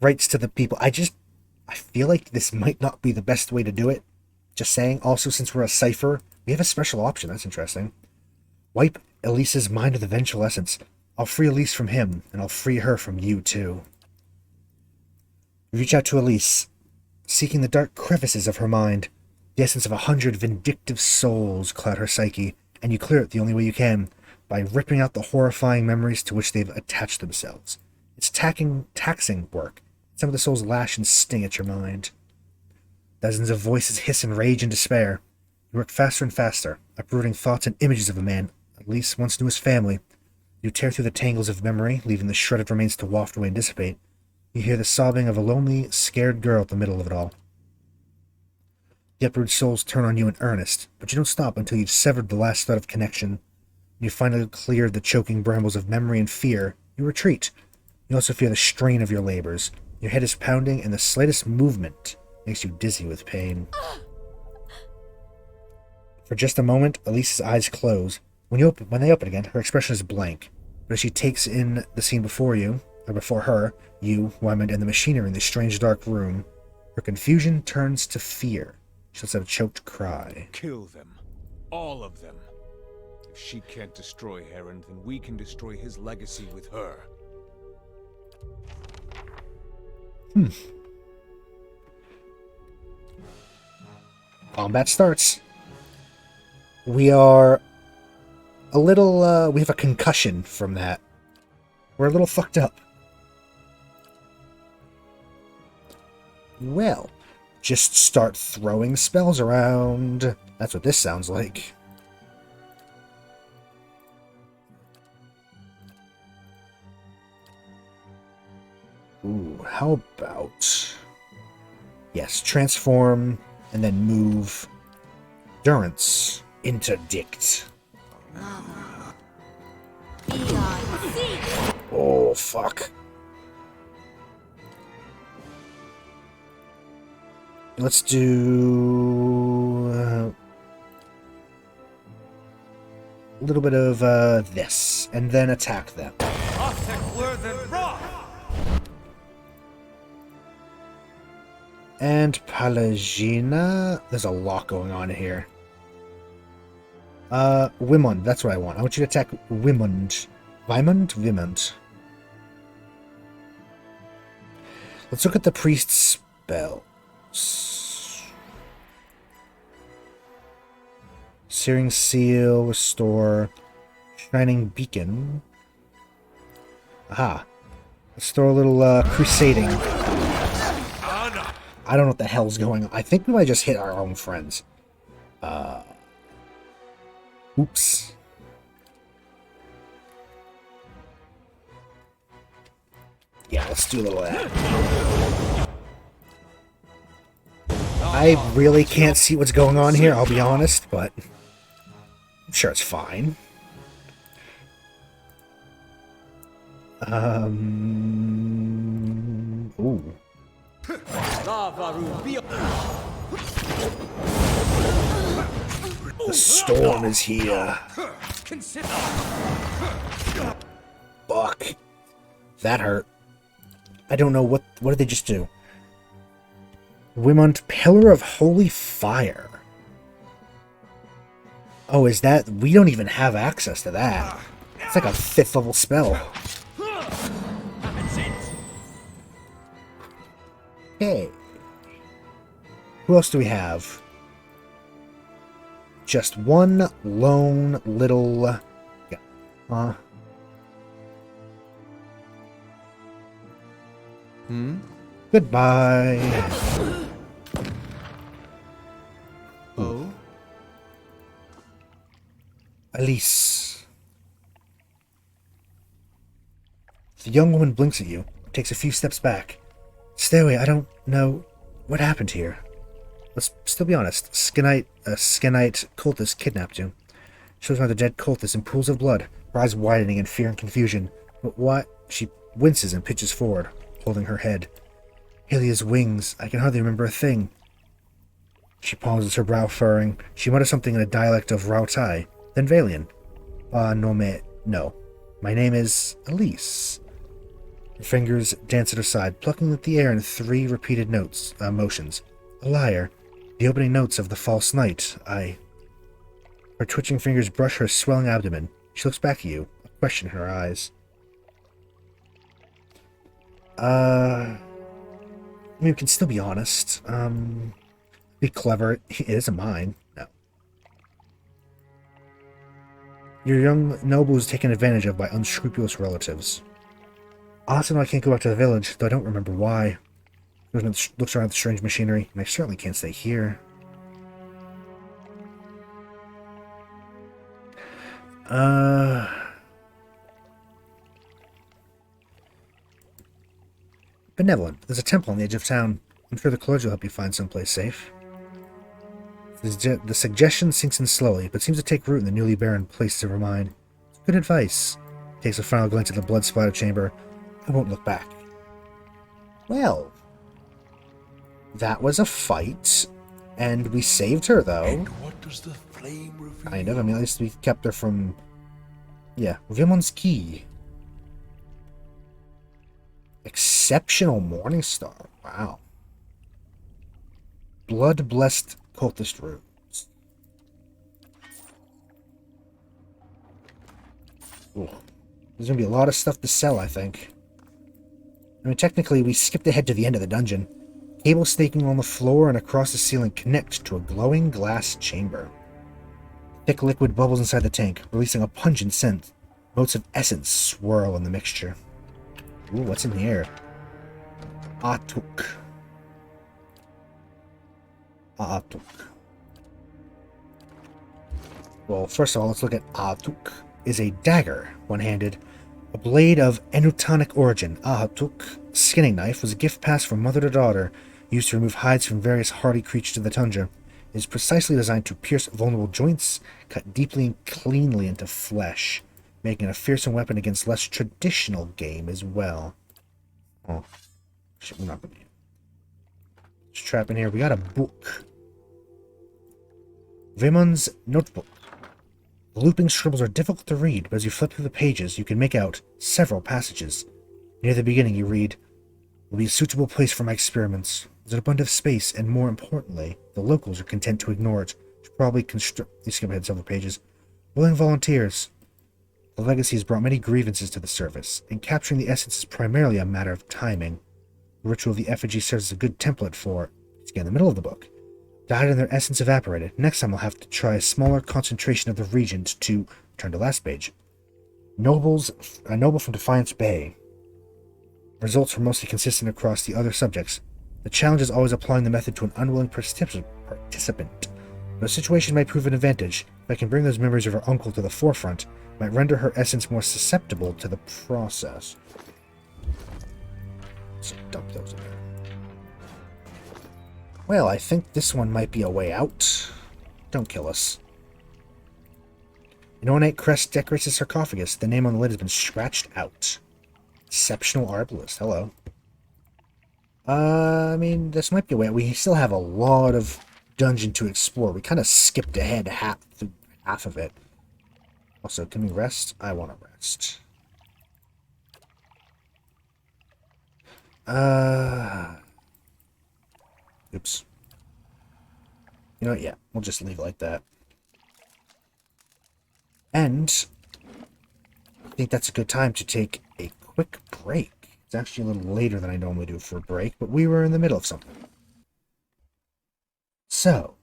rights to the people. I feel like this might not be the best way to do it. Just saying. Also, since we're a cipher, we have a special option. That's interesting. Wipe Elise's mind of the vengeful essence. I'll free Elise from him, and I'll free her from you, too. Reach out to Elise, seeking the dark crevices of her mind. The essence of 100 vindictive souls cloud her psyche, and you clear it the only way you can, by ripping out the horrifying memories to which they've attached themselves. It's taxing work. Some of the souls lash and sting at your mind. Dozens of voices hiss in rage and despair. You work faster and faster, uprooting thoughts and images of a man at least once knew his family. You tear through the tangles of memory, leaving the shredded remains to waft away and dissipate. You hear the sobbing of a lonely, scared girl at the middle of it all. The uprooted souls turn on you in earnest, but you don't stop until you've severed the last thread of connection. When you finally cleared the choking brambles of memory and fear, you retreat. You also feel the strain of your labors. Your head is pounding, and the slightest movement makes you dizzy with pain. For just a moment, Elise's eyes close. When they open again, her expression is blank. But as she takes in the scene before her, you, woman, and the machinery in this strange dark room, her confusion turns to fear. She lets out a choked cry. Kill them. All of them. If she can't destroy Heron, then we can destroy his legacy with her. Combat starts. We are a little, we have a concussion from that. We're a little fucked up. Well, just start throwing spells around. That's what this sounds like. how about... Yes, transform and then move Durance interdict. Oh, fuck. Let's do a little bit of this, and then attack them. And Palagina. There's a lot going on here. Wimund, that's what I want. I want you to attack Wimund. Wimund. Let's look at the priest's spells. Searing Seal, Restore, Shining Beacon. Aha. Let's throw a little crusading. I don't know what the hell's going on. I think we might just hit our own friends. Oops. Yeah, let's do a little of that. I really can't see what's going on here, I'll be honest, but I'm sure it's fine. Ooh. The storm is here. Fuck. That hurt. I don't know what did they just do? Wimund, Pillar of Holy Fire. Oh, is that... We don't even have access to that. It's like a 5th level spell. Okay. Who else do we have? Just one lone little... Goodbye. Oh? Elise. The young woman blinks at you, takes a few steps back. Stay away, I don't know what happened here. Let's still be honest. Skinite cultist kidnapped you. Shows around the dead cultist in pools of blood, her eyes widening in fear and confusion. But what? She winces and pitches forward, holding her head. Helia's wings. I can hardly remember a thing. She pauses, her brow furrowing. She mutters something in a dialect of Rautai, then Valian. No. My name is Elise. Her fingers dance at her side, plucking at the air in 3 repeated motions. A liar. The opening notes of the false knight. Her twitching fingers brush her swelling abdomen. She looks back at you, a question in her eyes. I mean, we can still be honest. Be clever. It isn't mine. No. Your young noble is taken advantage of by unscrupulous relatives. Also, I can't go back to the village, though I don't remember why. Looks around at the strange machinery, and I certainly can't stay here. Benevolent. There's a temple on the edge of town. I'm sure the clergy will help you find someplace safe. The suggestion sinks in slowly, but seems to take root in the newly barren place of her mind. Good advice. Takes a final glance at the blood-splattered chamber. I won't look back. Well, that was a fight, and we saved her, though. And what does the flame reveal? Kind of. I mean, at least we kept her from... Yeah, Vimund's Key. Exceptional Morningstar. Wow. Blood-blessed cultist roots. Ooh. There's going to be a lot of stuff to sell, I think. I mean, technically, we skipped ahead to the end of the dungeon. Cables staking on the floor and across the ceiling connect to a glowing glass chamber. Thick liquid bubbles inside the tank, releasing a pungent scent. Motes of essence swirl in the mixture. Ooh, what's in here? Atuk. Atuk. Well, first of all, let's look at Atuk. Is a dagger, one-handed. A blade of Enutonic origin. Atuk skinning knife was a gift passed from mother to daughter, used to remove hides from various hardy creatures of the tundra. It is precisely designed to pierce vulnerable joints, cut deeply and cleanly into flesh, making it a fearsome weapon against less traditional game as well. Oh, shit, we're not gonna be. Let's trap in here. We got a book. Vimon's Notebook. The looping scribbles are difficult to read, but as you flip through the pages, you can make out several passages. Near the beginning, you read, "Will be a suitable place for my experiments. There's an abundant space, and more importantly, the locals are content to ignore it. Should probably You skip ahead several pages. Willing volunteers. The legacy has brought many grievances to the surface, and capturing the essence is primarily a matter of timing. The ritual of the effigy serves as a good template for," it's again in the middle of the book, "died and their essence evaporated. Next time I'll have to try a smaller concentration of the regent to," turn to last page, "a noble from Defiance Bay. Results were mostly consistent across the other subjects. The challenge is always applying the method to an unwilling participant. But a situation might prove an advantage. If I can bring those memories of her uncle to the forefront, it might render her essence more susceptible to the process." So dump those in there. Well, I think this one might be a way out. Don't kill us. An ornate crest decorates the sarcophagus. The name on the lid has been scratched out. Exceptional arbalist. Hello. I mean, this might be a way. We still have a lot of dungeon to explore. We kind of skipped ahead half of it. Also, can we rest? I want to rest. Oops. You know what? Yeah, we'll just leave it like that. And I think that's a good time to take a quick break. It's actually a little later than I normally do for a break, but we were in the middle of something. So,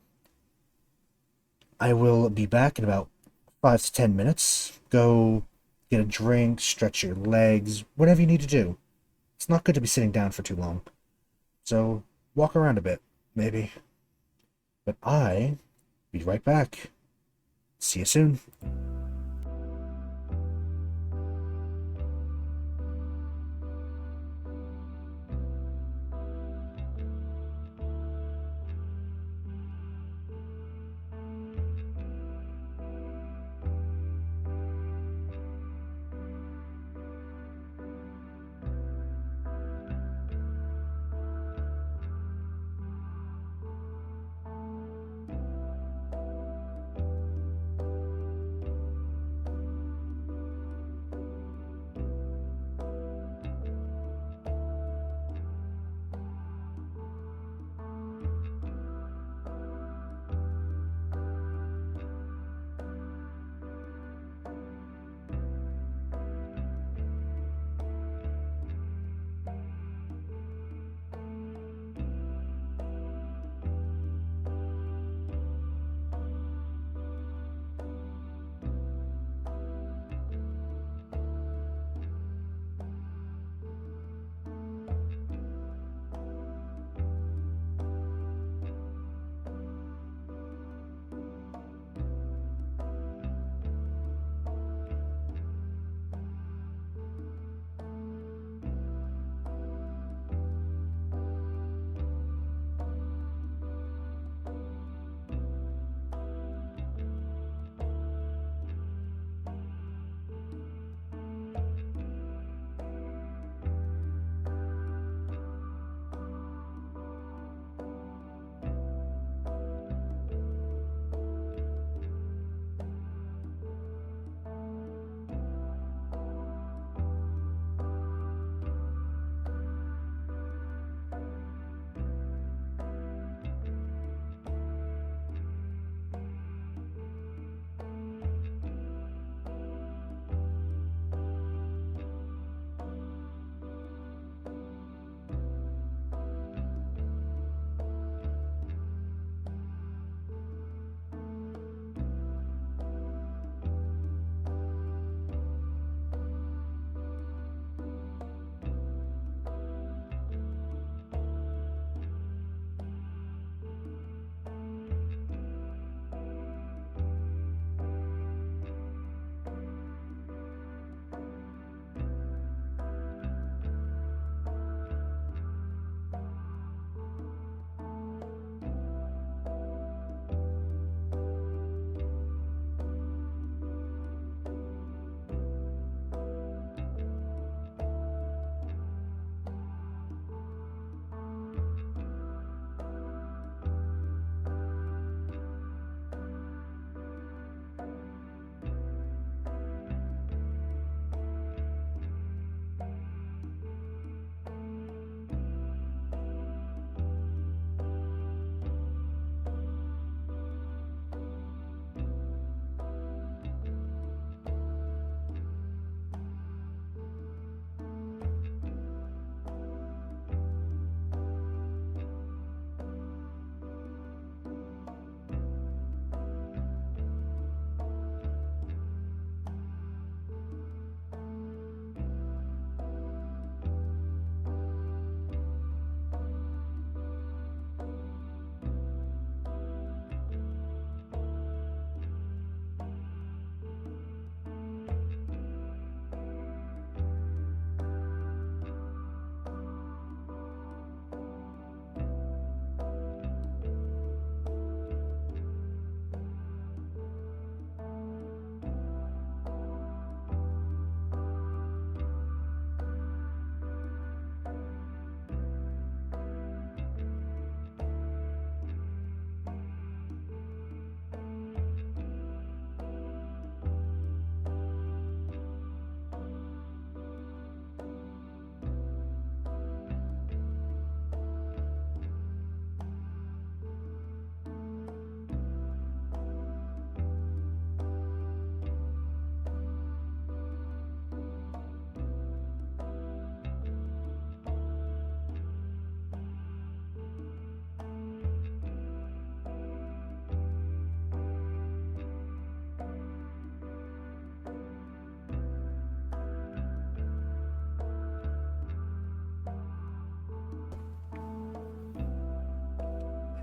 I will be back in about 5 to 10 minutes. Go get a drink, stretch your legs, whatever you need to do. It's not good to be sitting down for too long. So, walk around a bit, maybe. But I'll be right back. See you soon.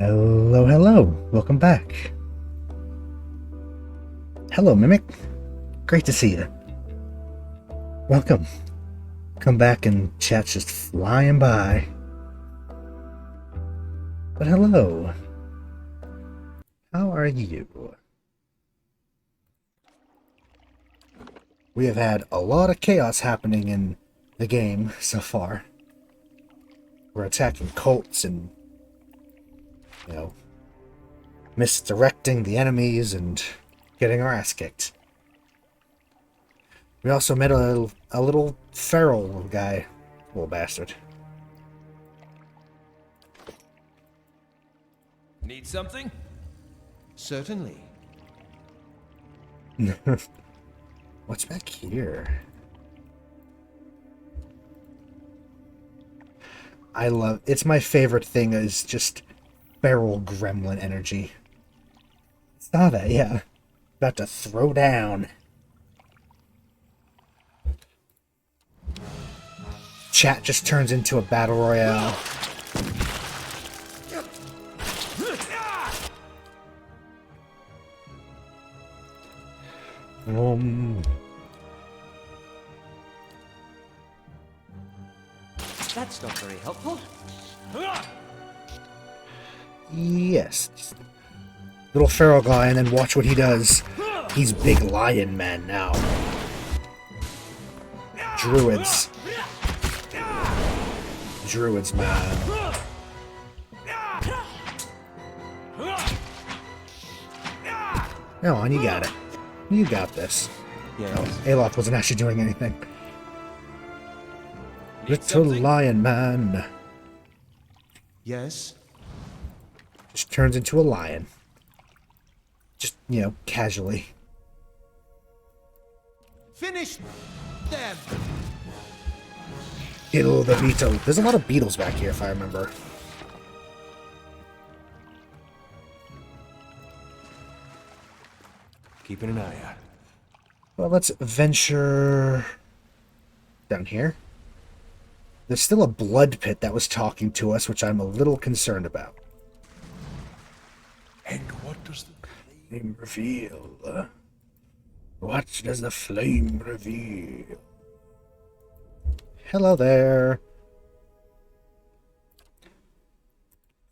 Hello, hello. Welcome back. Hello, Mimic. Great to see you. Welcome. Come back and chat's just flying by. But hello. How are you? We have had a lot of chaos happening in the game so far. We're attacking cults and, you know, misdirecting the enemies and getting our ass kicked. We also met a little feral guy. Little bastard. Need something? Certainly. What's back here? I love... It's my favorite thing is just feral gremlin energy. Saw that, yeah. About to throw down. Chat just turns into a battle royale. That's not very helpful. Yes. Little feral guy, and then watch what he does. He's big lion man now. Druids. Druids, man. No, on, you got it. You got this. Yes. Oh, Aloth wasn't actually doing anything. Need Little something? lion man. Yes. Just turns into a lion. Just, you know, casually. Finish them. Kill the beetle. There's a lot of beetles back here, if I remember. Keeping an eye out. Well, let's venture down here. There's still a blood pit that was talking to us, which I'm a little concerned about. And what does the Flame reveal? What does the flame reveal? Hello there.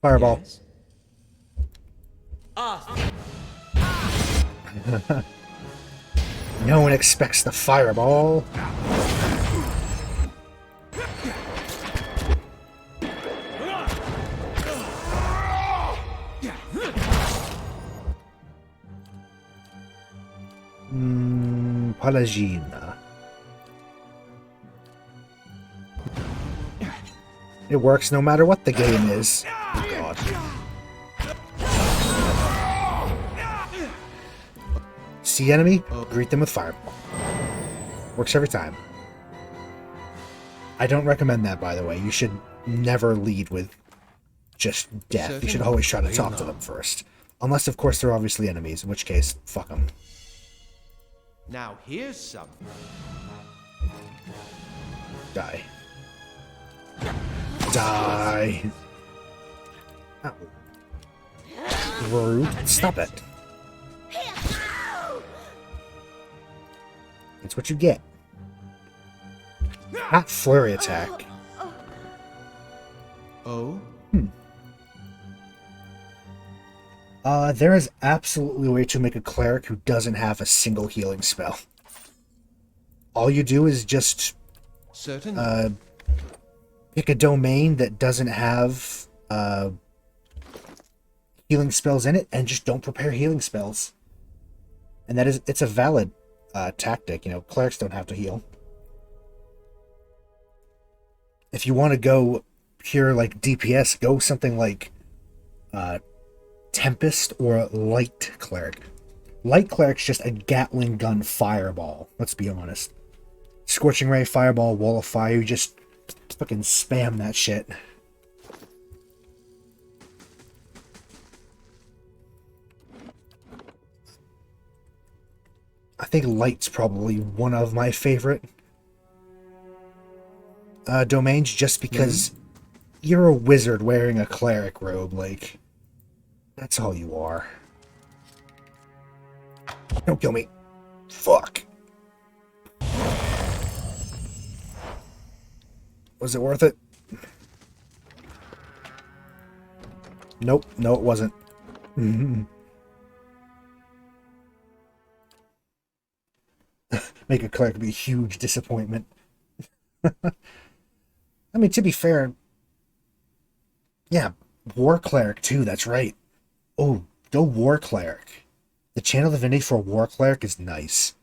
Fireball. Yes. No one expects the fireball. Palagina. It works no matter what the game is. Oh god. See enemy? Greet them with fireball. Works every time. I don't recommend that, by the way. You should never lead with just death. You should always try to talk to them first. Unless, of course, they're obviously enemies, in which case, fuck them. Now here's something. Die. Die. Ow. Rude. Stop it. It's what you get. Not flurry attack. Oh? There is absolutely a way to make a cleric who doesn't have a single healing spell. All you do is just Certainly. pick a domain that doesn't have healing spells in it, and just don't prepare healing spells. And it's a valid tactic. You know, clerics don't have to heal. If you want to go pure like DPS, go something like Tempest or Light Cleric. Light Cleric's just a Gatling gun fireball, let's be honest. Scorching Ray, Fireball, Wall of Fire, you just fucking spam that shit. I think Light's probably one of my favorite domains, just because you're a wizard wearing a cleric robe, like, That's all you are. Don't kill me. Fuck. Was it worth it? Nope. No, it wasn't. Make a cleric be a huge disappointment. I mean, to be fair, yeah, War Cleric too, that's right. Oh, go War Cleric. The Channel Divinity for a War Cleric is nice.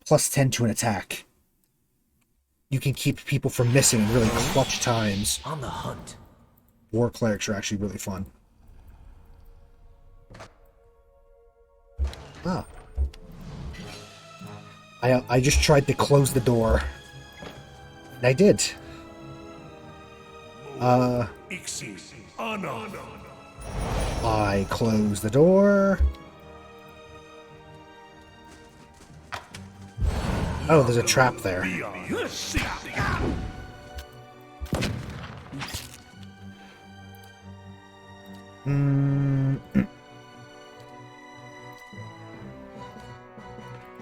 Plus 10 to an attack. You can keep people from missing in really clutch times. On the hunt. War Clerics are actually really fun. Ah. I just tried to close the door. And I did. I closed the door. Oh, there's a trap there.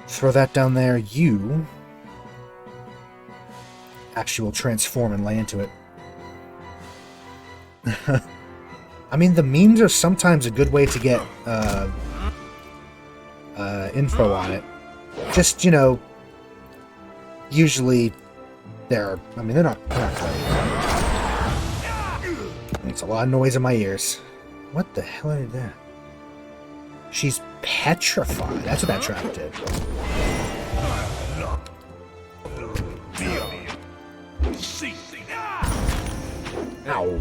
Throw that down there. You actually will transform and lay into it. I mean, the memes are sometimes a good way to get info on it. Just, you know, usually they're not great. It's a lot of noise in my ears. What the hell is that? She's petrified. That's what that trap did. Ow.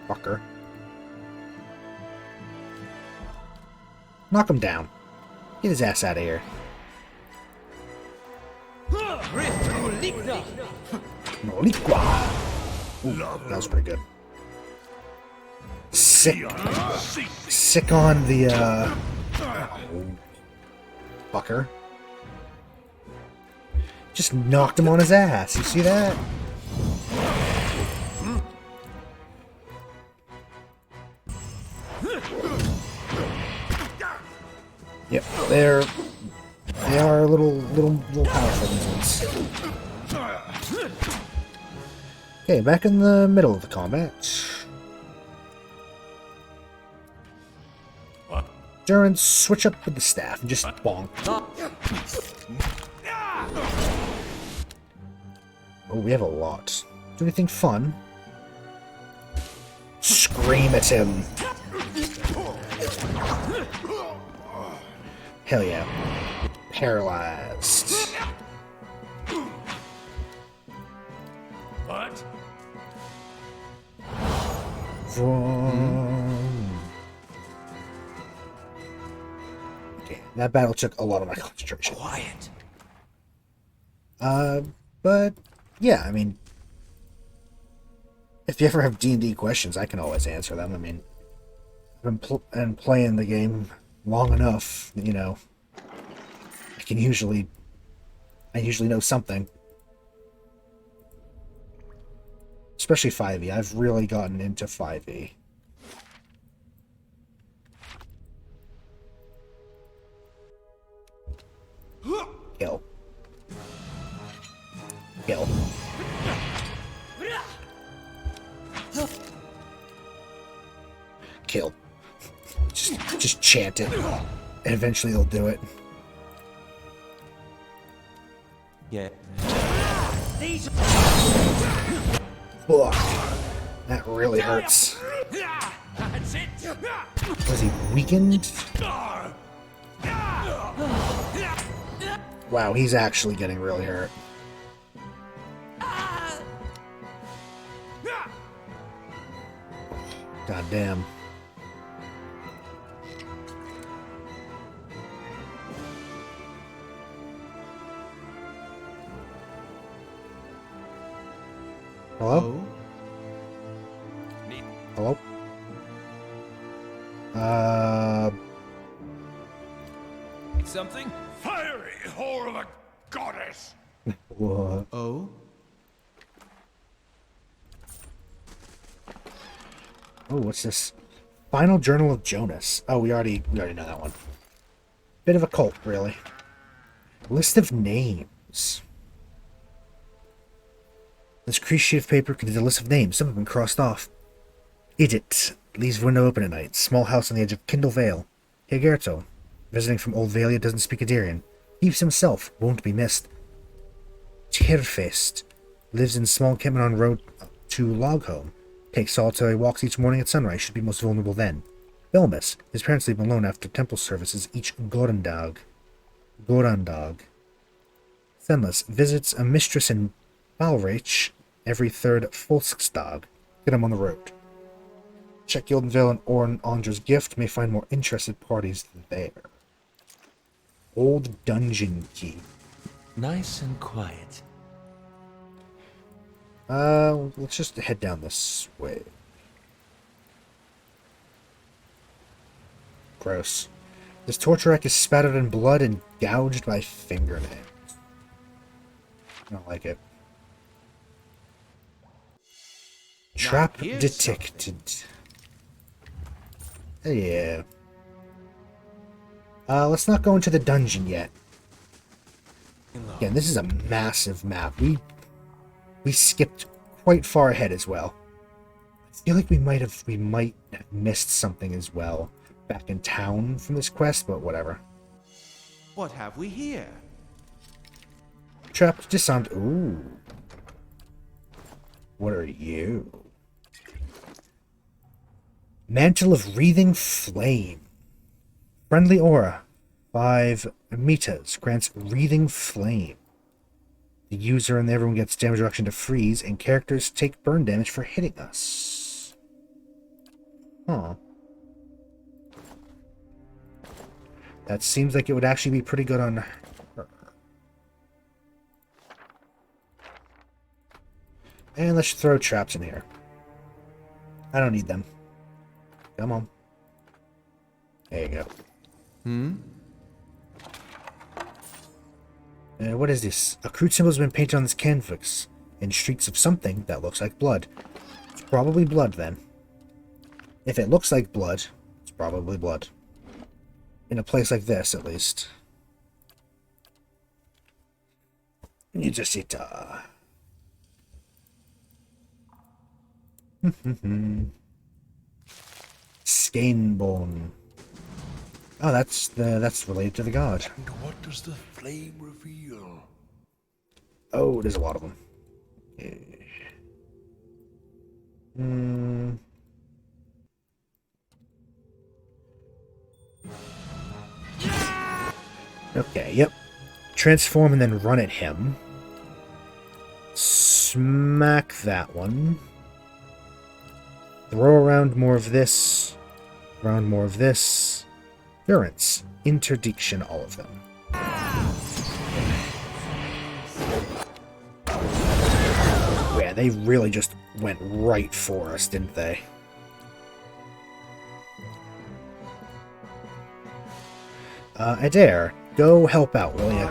Fucker. Knock him down. Get his ass out of here. Moliqua. Ooh, that was pretty good. Sick. Sick on the, fucker. Just knocked him on his ass. You see that? Yep, they are a little powerful, these ones. Okay, back in the middle of the combat. Durin, switch up with the staff and just bonk. Oh, we have a lot. Do anything fun? Scream at him. Hell yeah. Paralyzed. What? Okay, that battle took a lot of my concentration. Quiet. But yeah, I mean, if you ever have D&D questions, I can always answer them. I mean, I've been playing the game long enough, you know. I usually know something. Especially 5e. I've really gotten into 5e. Kill. Kill. Kill. Just chant it. And eventually they'll do it. Yeah. Fuck. That really hurts. Was he weakened? Wow, he's actually getting really hurt. God damn. Hello? Hello? Something? Fiery whore of a goddess! What? Oh? Oh, what's this? Final Journal of Jonas. Oh, we already know that one. Bit of a cult, really. List of names. This creased sheet of paper contains a list of names. Some have been crossed off. Idit leaves window open at night. Small house on the edge of Kindle Vale. Hegerto, visiting from Old Valia, doesn't speak Adirian. Keeps himself, won't be missed. Tyrfist lives in small encampment on road to Loghome. Takes solitary walks each morning at sunrise. Should be most vulnerable then. Belmus, his parents leave him alone after temple services each Gorandag. Thenless visits a mistress in Balrach every third Folksdag. Get him on the road. Check Gildenvale and Orin Andra's gift. May find more interested parties there. Old dungeon key. Nice and quiet. Let's just head down this way. Gross. This torture rack is spattered in blood and gouged by fingernails. I don't like it. Trap detected. Yeah. Let's not go into the dungeon yet. Again, this is a massive map. We skipped quite far ahead as well. I feel like we might have missed something as well back in town from this quest, but whatever. What have we here? Trapped, disarmed. Ooh. What are you? Mantle of Wreathing Flame. Friendly aura. 5 meters. Grants Wreathing Flame. The user and everyone gets damage reduction to freeze, and characters take burn damage for hitting us. Huh. That seems like it would actually be pretty good on her. And let's throw traps in here. I don't need them. Come on. There you go. What is this? A crude symbol has been painted on this canvas in streaks of something that looks like blood. It's probably blood, then. If it looks like blood, it's probably blood. In a place like this, at least. Nidusita. Skanebone. Oh, that's related to the god. And what does the flame reveal? Oh, there's a lot of them. Okay, yep. Transform and then run at him. Smack that one. Throw around more of this. Around more of this. Endurance. Interdiction, all of them. Yeah, they really just went right for us, didn't they? Adair, go help out, will ya?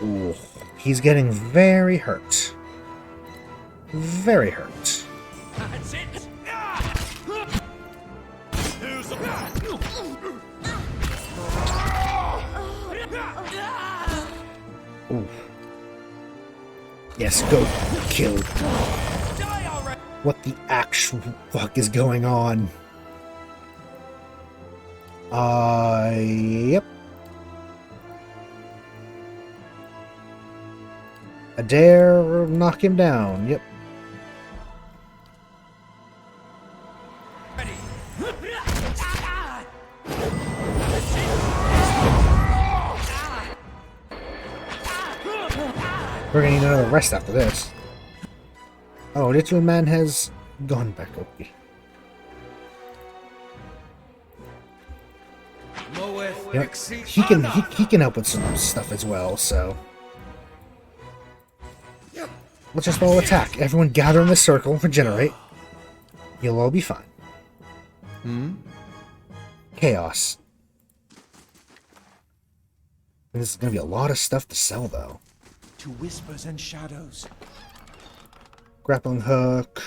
Ooh, he's getting very hurt. Very hurt. That's it. Ooh. Yes, go kill. What the actual fuck is going on? Yep. Adair, knock him down. Yep. We're gonna need another rest after this. Oh, little man has gone back, okay. Yep. He can help with some stuff as well, so let's just all attack. Everyone gather in the circle, regenerate. You'll all be fine. Chaos. There's gonna be a lot of stuff to sell, though. To whispers and shadows. Grappling hook.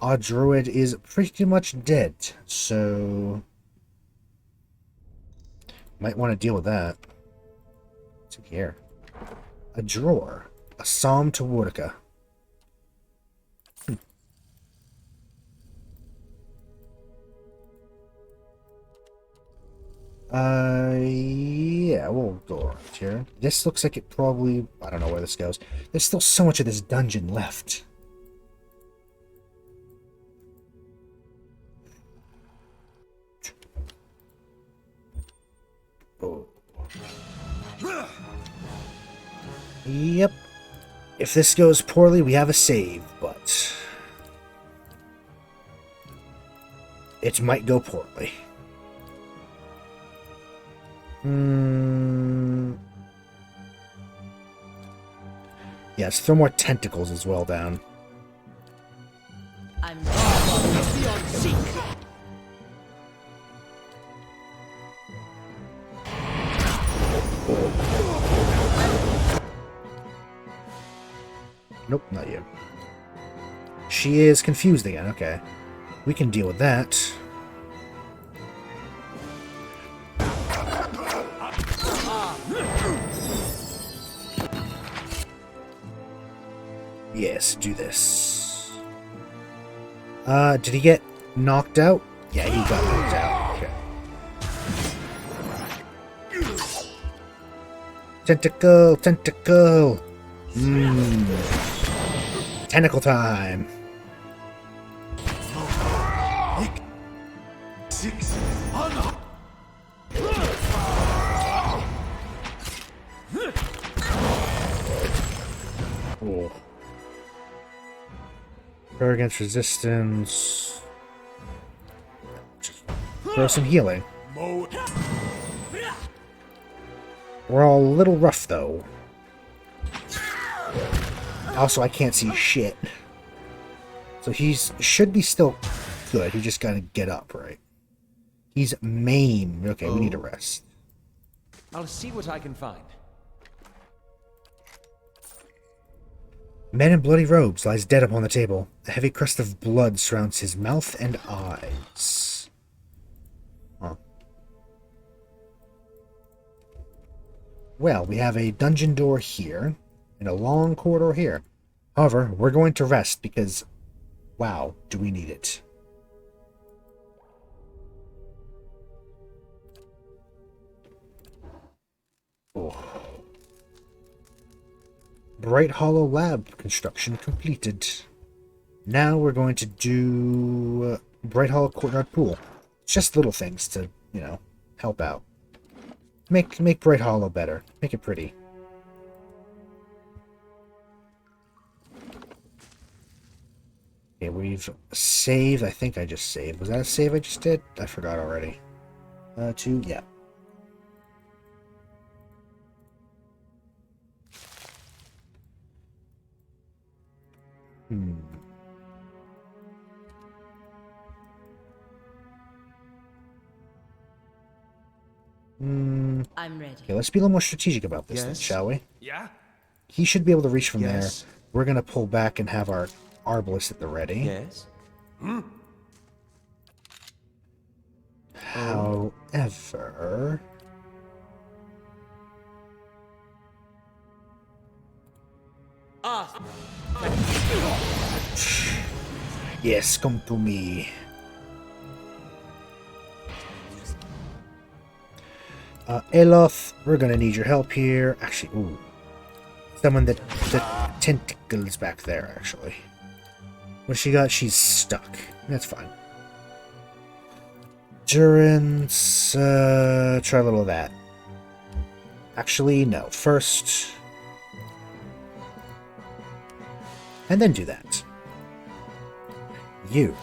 our druid is pretty much dead, so might want to deal with that. What's in here? A drawer. A psalm to Wodika. Yeah, we'll go around here. This looks like it probably... I don't know where this goes. There's still so much of this dungeon left. Oh. Yep. If this goes poorly, we have a save, but... it might go poorly. Yeah, let's throw more tentacles as well down. I'm beyond seek. Nope, not you. She is confused again, okay. We can deal with that. Yes, do this. Did he get knocked out? Yeah, he got knocked out. Okay. Tentacle, tentacle. Tentacle time. Oh. Guard against resistance. Just throw some healing. We're all a little rough, though. Also, I can't see shit. So should be still good. He just gotta get up, right? He's maimed. Okay, we need a rest. I'll see what I can find. Man in bloody robes lies dead upon the table. A heavy crust of blood surrounds his mouth and eyes. Huh. Well, we have a dungeon door here, and a long corridor here. However, we're going to rest because, wow, do we need it. Oh. Bright Hollow Lab construction completed. Now we're going to do Bright Hollow Courtyard Pool. It's just little things to, you know, help out. Make Bright Hollow better. Make it pretty. Okay, we've saved. I think I just saved. Was that a save I just did? I forgot already. Yeah. I'm ready. Okay, let's be a little more strategic about this, then, shall we? Yeah? He should be able to reach from there. We're going to pull back and have our Arbalest at the ready. Yes? However... Yes, come to me. Eloth, we're gonna need your help here. Actually, ooh. Summon the tentacles back there, actually. What she got? She's stuck. That's fine. Durance, try a little of that. Actually, no. First... and then do that. You.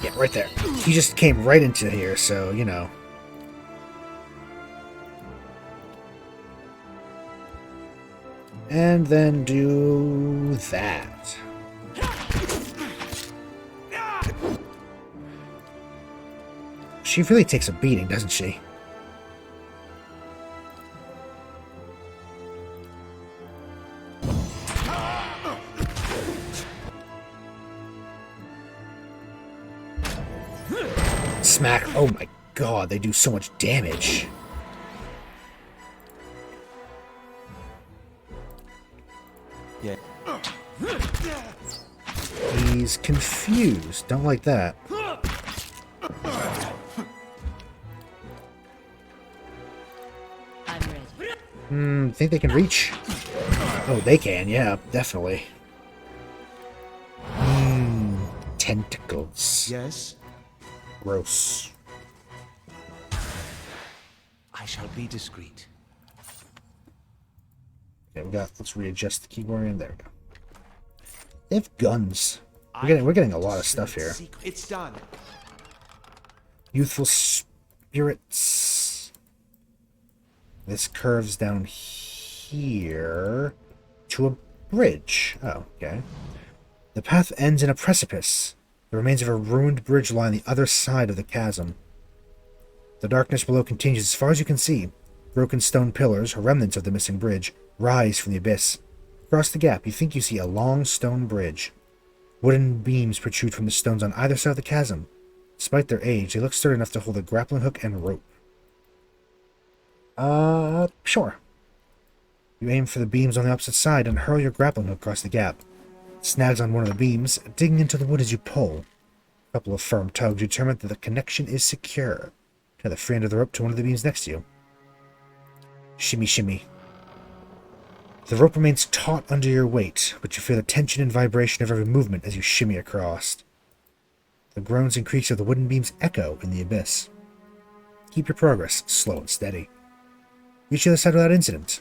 Yeah, right there. He just came right into here, so, you know. And then do that. She really takes a beating, doesn't she? smack. Oh my god, they do so much damage. Yeah. He's confused. Don't like that. I'm ready. Think they can reach? Oh, they can, yeah, definitely. Tentacles. Yes? Gross. I shall be discreet. Okay, let's readjust the keyboard and there we go. They have guns. We're getting a lot of stuff here. It's done. Youthful spirits. This curves down here to a bridge. Oh, okay. The path ends in a precipice. The remains of a ruined bridge lie on the other side of the chasm. The darkness below continues as far as you can see. Broken stone pillars, remnants of the missing bridge, rise from the abyss. Across the gap, you think you see a long stone bridge. Wooden beams protrude from the stones on either side of the chasm. Despite their age, they look sturdy enough to hold a grappling hook and rope. Sure. You aim for the beams on the opposite side and hurl your grappling hook across the gap. It snags on one of the beams, digging into the wood as you pull. A couple of firm tugs determine that the connection is secure. Tie the free end of the rope to one of the beams next to you. Shimmy, shimmy. The rope remains taut under your weight, but you feel the tension and vibration of every movement as you shimmy across. The groans and creaks of the wooden beams echo in the abyss. Keep your progress slow and steady. Reach the other side without incident.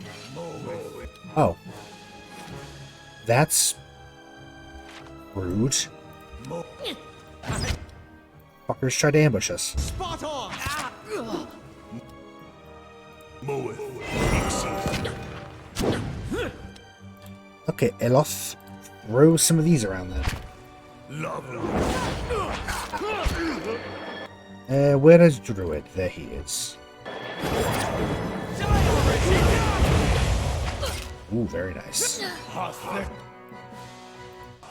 Oh. That's rude. Fuckers tried to ambush us. Spot on! Okay, Eloth, throw some of these around then. Where is Druid? There he is. Ooh, very nice.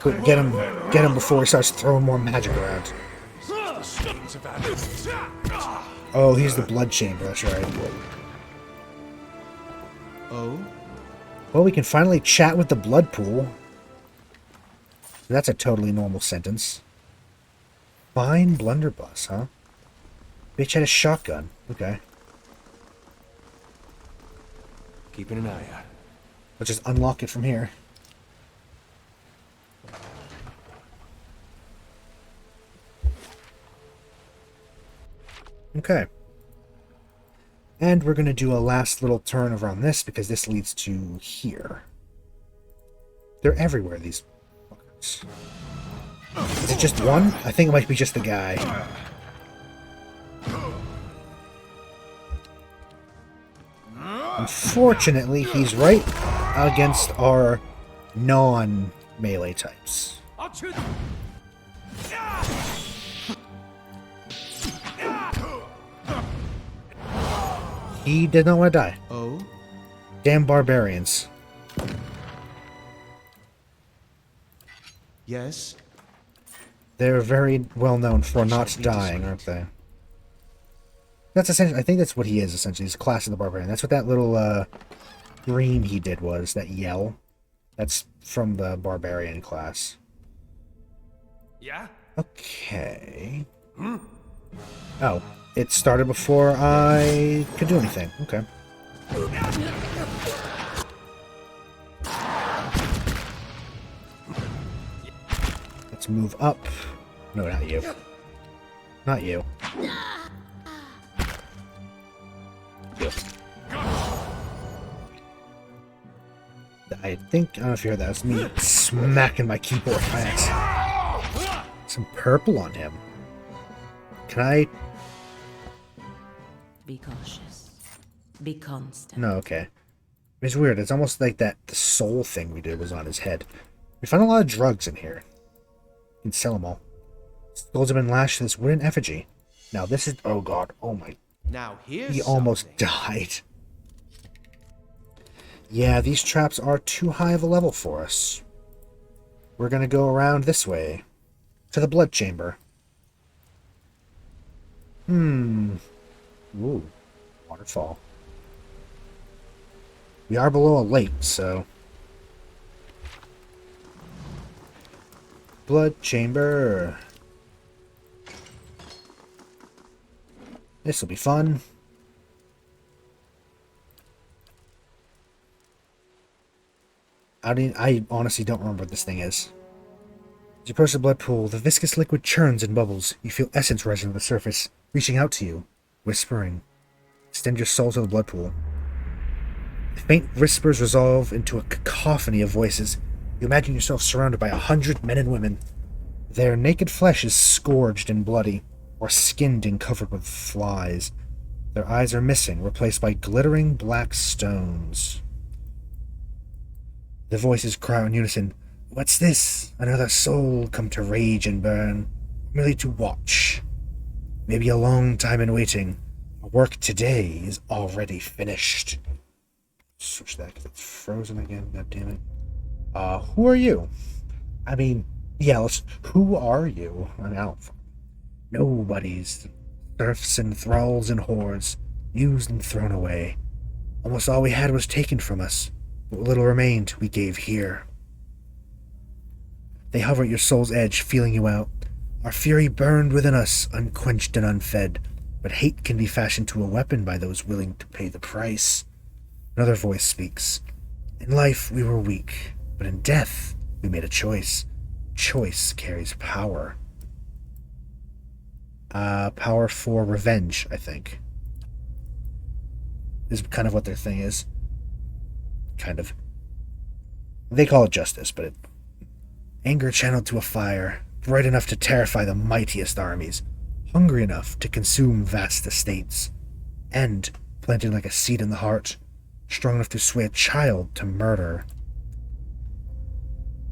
Quick, get him before he starts throwing more magic around. Oh, he's the blood chamber, that's right. Oh? Well, we can finally chat with the blood pool. That's a totally normal sentence. Fine blunderbuss, huh? Bitch had a shotgun. Okay. Keeping an eye out. Let's just unlock it from here. Okay. And we're going to do a last little turn around this because this leads to here. They're everywhere, these fuckers. Is it just one? I think it might be just the guy. Unfortunately, he's right against our non-melee types. I'll choose. He did not want to die. Oh? Damn barbarians. Yes? They're very well known for not dying, aren't they? That's essentially, I think that's what he is, essentially. He's a class of the barbarian. That's what that little, scream he did was, that yell. That's from the barbarian class. Yeah? Okay. Oh, it started before I could do anything. Okay. Let's move up. No, not you. Not you. You. I think, I don't know if you heard that. It's me smacking my keyboard by accident. Some purple on him. Can I? Be cautious. Be constant. No, okay. It's weird. It's almost like that the soul thing we did was on his head. We found a lot of drugs in here. You can sell them all. Skulls have been lashed to this wooden effigy. Now this is... Oh god. Oh my... Now here's He almost something. died. Yeah, these traps are too high of a level for us. We're gonna go around this way. To the blood chamber. Ooh, waterfall. We are below a lake, so... Blood chamber. This will be fun. I honestly don't remember what this thing is. As you approach the blood pool, the viscous liquid churns and bubbles. You feel essence rising to the surface, reaching out to you, whispering. Extend your soul to the blood pool. The faint whispers resolve into a cacophony of voices. You imagine yourself surrounded by 100 men and women. Their naked flesh is scourged and bloody, or skinned and covered with flies. Their eyes are missing, replaced by glittering black stones. The voices cry in unison, "What's this? Another soul come to rage and burn, merely to watch. Maybe a long time in waiting. Our work today is already finished." Switch that because it's frozen again, god damn it. Who are you? I mean, yeah, who are you? I mean, I don't... Nobodies. Serfs and thralls and whores, used and thrown away. Almost all we had was taken from us. What little remained, we gave here. They hover at your soul's edge, feeling you out. Our fury burned within us, unquenched and unfed, but hate can be fashioned to a weapon by those willing to pay the price. Another voice speaks. In life, we were weak, but in death, we made a choice. Choice carries power. Power for revenge, I think. Is kind of what their thing is. Kind of. They call it justice, but anger channeled to a fire, bright enough to terrify the mightiest armies, hungry enough to consume vast estates, and, planted like a seed in the heart, strong enough to sway a child to murder.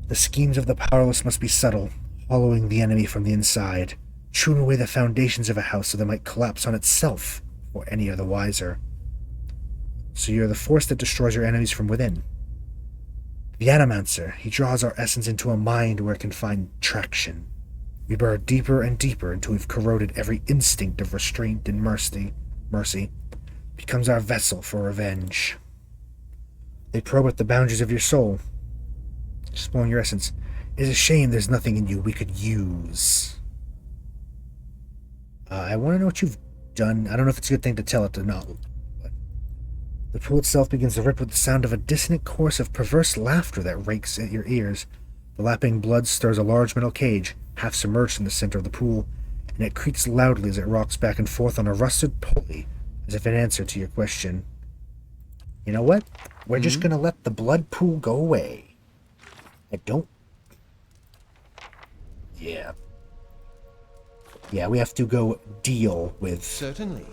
The schemes of the powerless must be subtle, hollowing the enemy from the inside, chewing away the foundations of a house so that it might collapse on itself before any are the wiser. So you're the force that destroys your enemies from within. The Animancer, he draws our essence into a mind where it can find traction. We burrow deeper and deeper until we've corroded every instinct of restraint and mercy. Becomes our vessel for revenge. They probe at the boundaries of your soul, exploring your essence. It is a shame there's nothing in you we could use. I want to know what you've done. I don't know if it's a good thing to tell it or not. But the pool itself begins to rip with the sound of a dissonant chorus of perverse laughter that rakes at your ears. The lapping blood stirs a large metal cage, half submerged in the center of the pool, and it creaks loudly as it rocks back and forth on a rusted pulley, as if in answer to your question. You know what? We're just gonna let the blood pool go away. I don't... Yeah. Yeah, we have to go deal with... Certainly.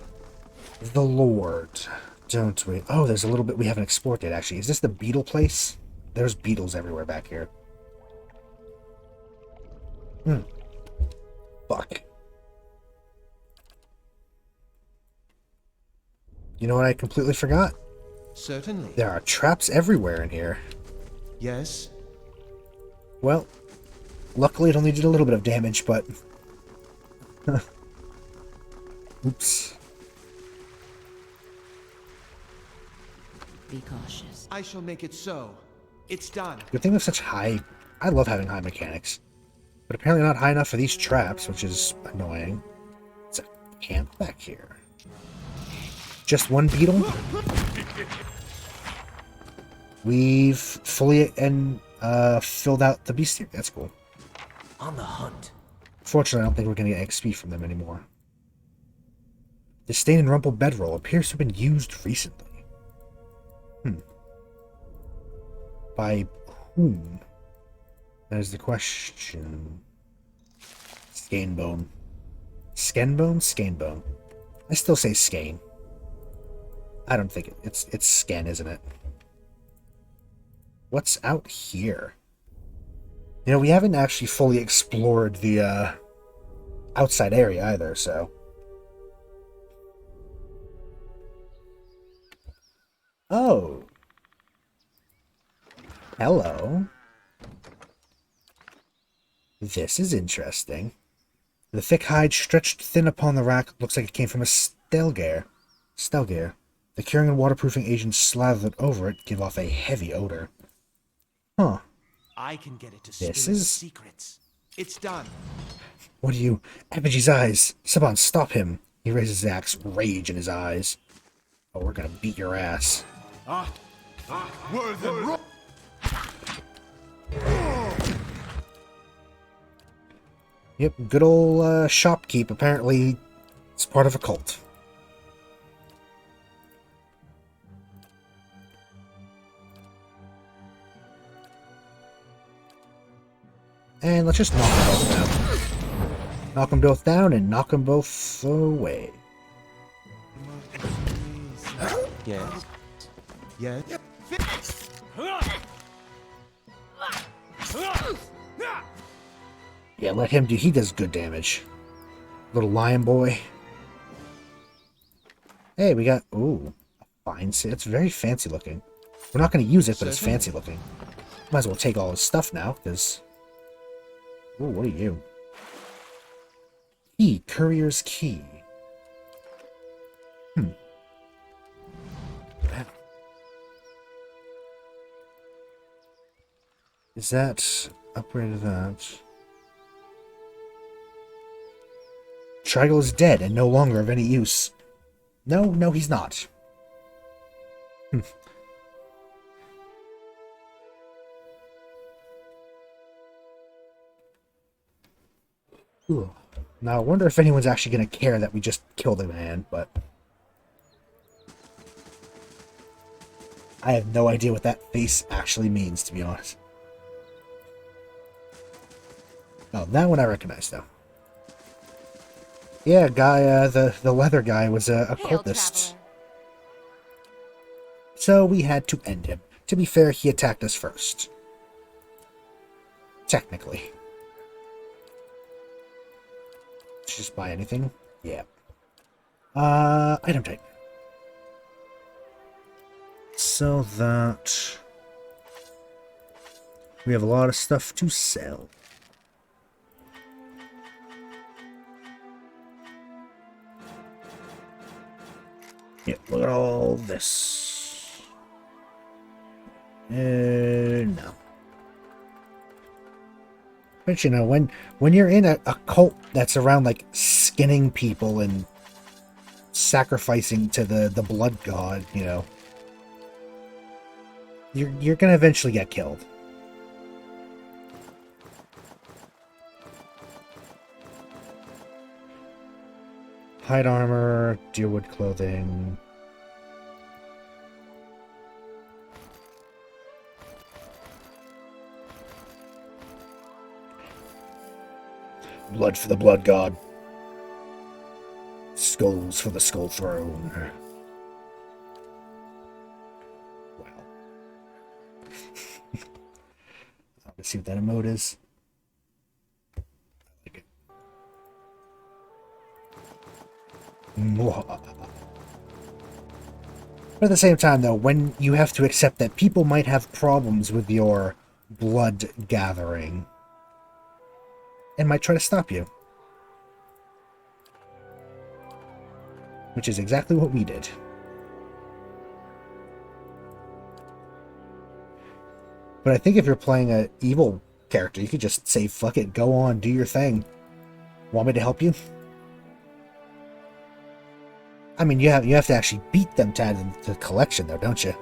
The Lord, don't we? Oh, there's a little bit we haven't explored yet, actually. Is this the beetle place? There's beetles everywhere back here. Fuck. You know what I completely forgot? Certainly. There are traps everywhere in here. Yes. Well, luckily it only did a little bit of damage, but... Oops. Be cautious. I shall make it so. It's done. Good thing with such high... I love having high mechanics. But apparently not high enough for these traps, which is annoying. It's a camp back here. Just one beetle? We've fully filled out the bestiary. That's cool. On the hunt. Fortunately, I don't think we're going to get XP from them anymore. The stain and rumpled bedroll appears to have been used recently. By whom? That is the question. Scanebone. Scanebone? Scanebone. I still say Skane. I don't think it's Scan, isn't it? What's out here? You know, we haven't actually fully explored the outside area either, so... Oh. Hello. This is interesting. The thick hide stretched thin upon the rack looks like it came from a stelgare. Stelgare. The curing and waterproofing agents slathered over it give off a heavy odor. Huh. I can get it to This spill its is- secrets. It's done. What are you? Apogee's eyes! Saban, stop him! He raises his axe, rage in his eyes. Oh, we're gonna beat your ass. Yep, good old shopkeep. Apparently, it's part of a cult. And let's just knock them both down. Knock them both down and knock them both away. Yes. Yes. Yeah, let him do. He does good damage. Little lion boy. Hey, we got... Ooh. A fine set. It's very fancy looking. We're not going to use it, but it's fancy looking. Might as well take all his stuff now, because... Ooh, what are you? Key. Courier's key. Is that... Upgraded that... Trigal is dead and no longer of any use. No, he's not. Ooh. Now, I wonder if anyone's actually going to care that we just killed a man, but... I have no idea what that face actually means, to be honest. Oh, that one I recognize, though. Yeah, guy, the leather guy was a cultist. So we had to end him. To be fair, he attacked us first. Technically. Let's just buy anything. Yeah. Item type. So that... we have a lot of stuff to sell. Yep, look at all this. No. But you know, when you're in a cult that's around like skinning people and sacrificing to the blood god, you know, you're gonna eventually get killed. Hide armor, deerwood clothing. Blood for the blood god. Skulls for the skull throne. Wow. Let's see what that emote is. But at the same time, though, when you have to accept that people might have problems with your blood gathering and might try to stop you. Which is exactly what we did. But I think if you're playing an evil character, you could just say, fuck it, go on, do your thing. Want me to help you? I mean, you have to actually beat them to add to the collection, though, don't you?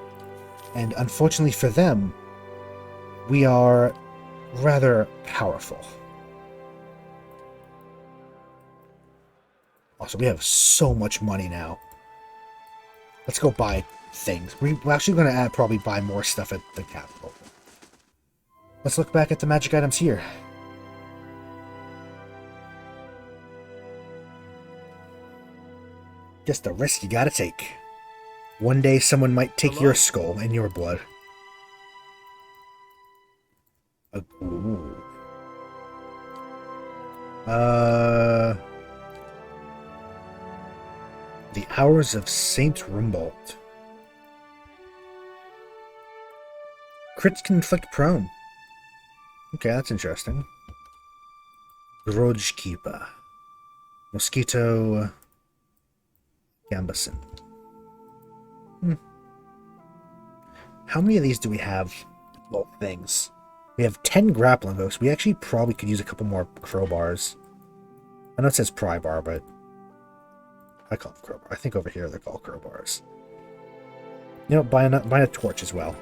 And unfortunately for them, we are rather powerful. Also, we have so much money now. Let's go buy things. We're actually going to probably buy more stuff at the capital. Let's look back at the magic items here. Just a risk you gotta take. One day someone might take your skull and your blood. Ooh. The Hours of Saint Rumbald. Crits can inflict prone. Okay, that's interesting. Grudge Keeper. Mosquito Gambeson. How many of these do we have? Well, things. We have 10 grappling hooks. We actually probably could use a couple more crowbars. I know it says pry bar, but I call them crowbar. I think over here they're called crowbars. You know, buy a torch as well.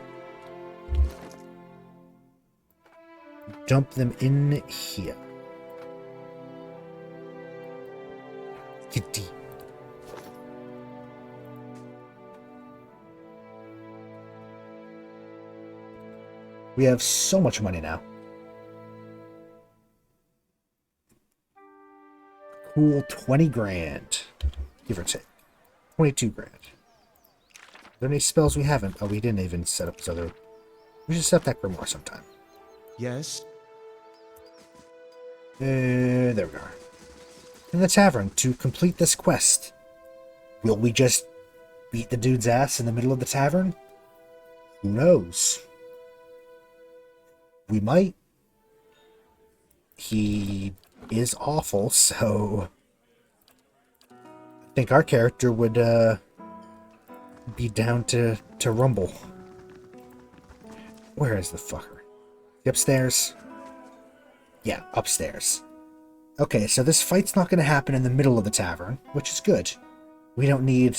Dump them in here. Kitty. We have so much money now. Cool, 20 grand. Give or take. 22 grand. Are there any spells we haven't? Oh, we didn't even set up this other... We should set up that grimoire sometime. Yes? There we are. In the tavern to complete this quest. Will we just beat the dude's ass in the middle of the tavern? Who knows? We might. He is awful, so I think our character would be down to rumble. Where is the fucker? He upstairs? Yeah, upstairs. Okay, so this fight's not going to happen in the middle of the tavern, which is good. We don't need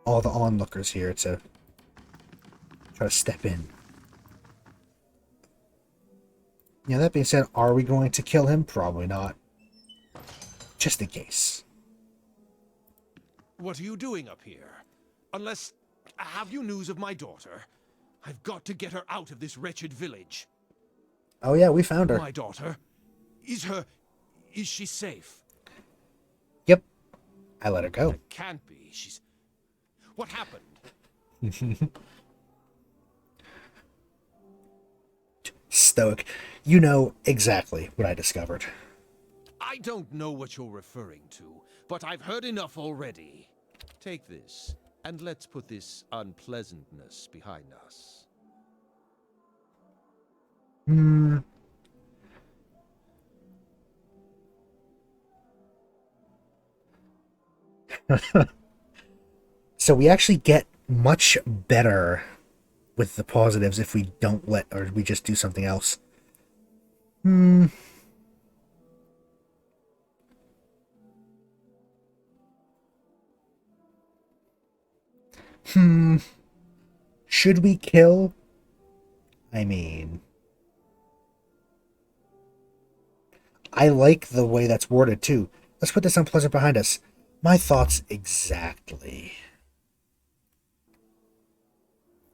all the onlookers here to try to step in. Yeah, that being said, are we going to kill him? Probably not. Just in case. What are you doing up here? Unless... Have you news of my daughter? I've got to get her out of this wretched village. Oh yeah, we found her. My daughter? Is she safe? Yep. I let her go. It can't be. She's... What happened? Stoic. You know exactly what I discovered. I don't know what you're referring to, but I've heard enough already. Take this, and let's put this unpleasantness behind us. So we actually get much better with the positives if we don't let, or we just do something else. Should we kill? I mean, I like the way that's worded too. Let's put this unpleasant behind us. My thoughts exactly.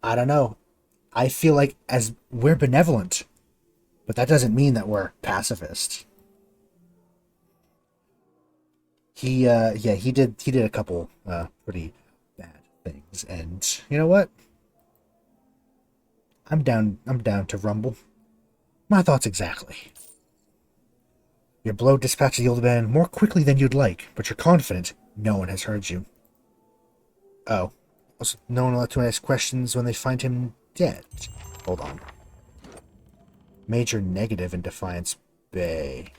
I don't know. I feel like as we're benevolent, but that doesn't mean that we're pacifist. He did a couple pretty bad things, and you know what? I'm down to rumble. My thoughts exactly. Your blow dispatches the old man more quickly than you'd like, but you're confident no one has heard you. Oh. Also, no one will have to ask questions when they find him dead. Hold on. Major negative in Defiance Bay.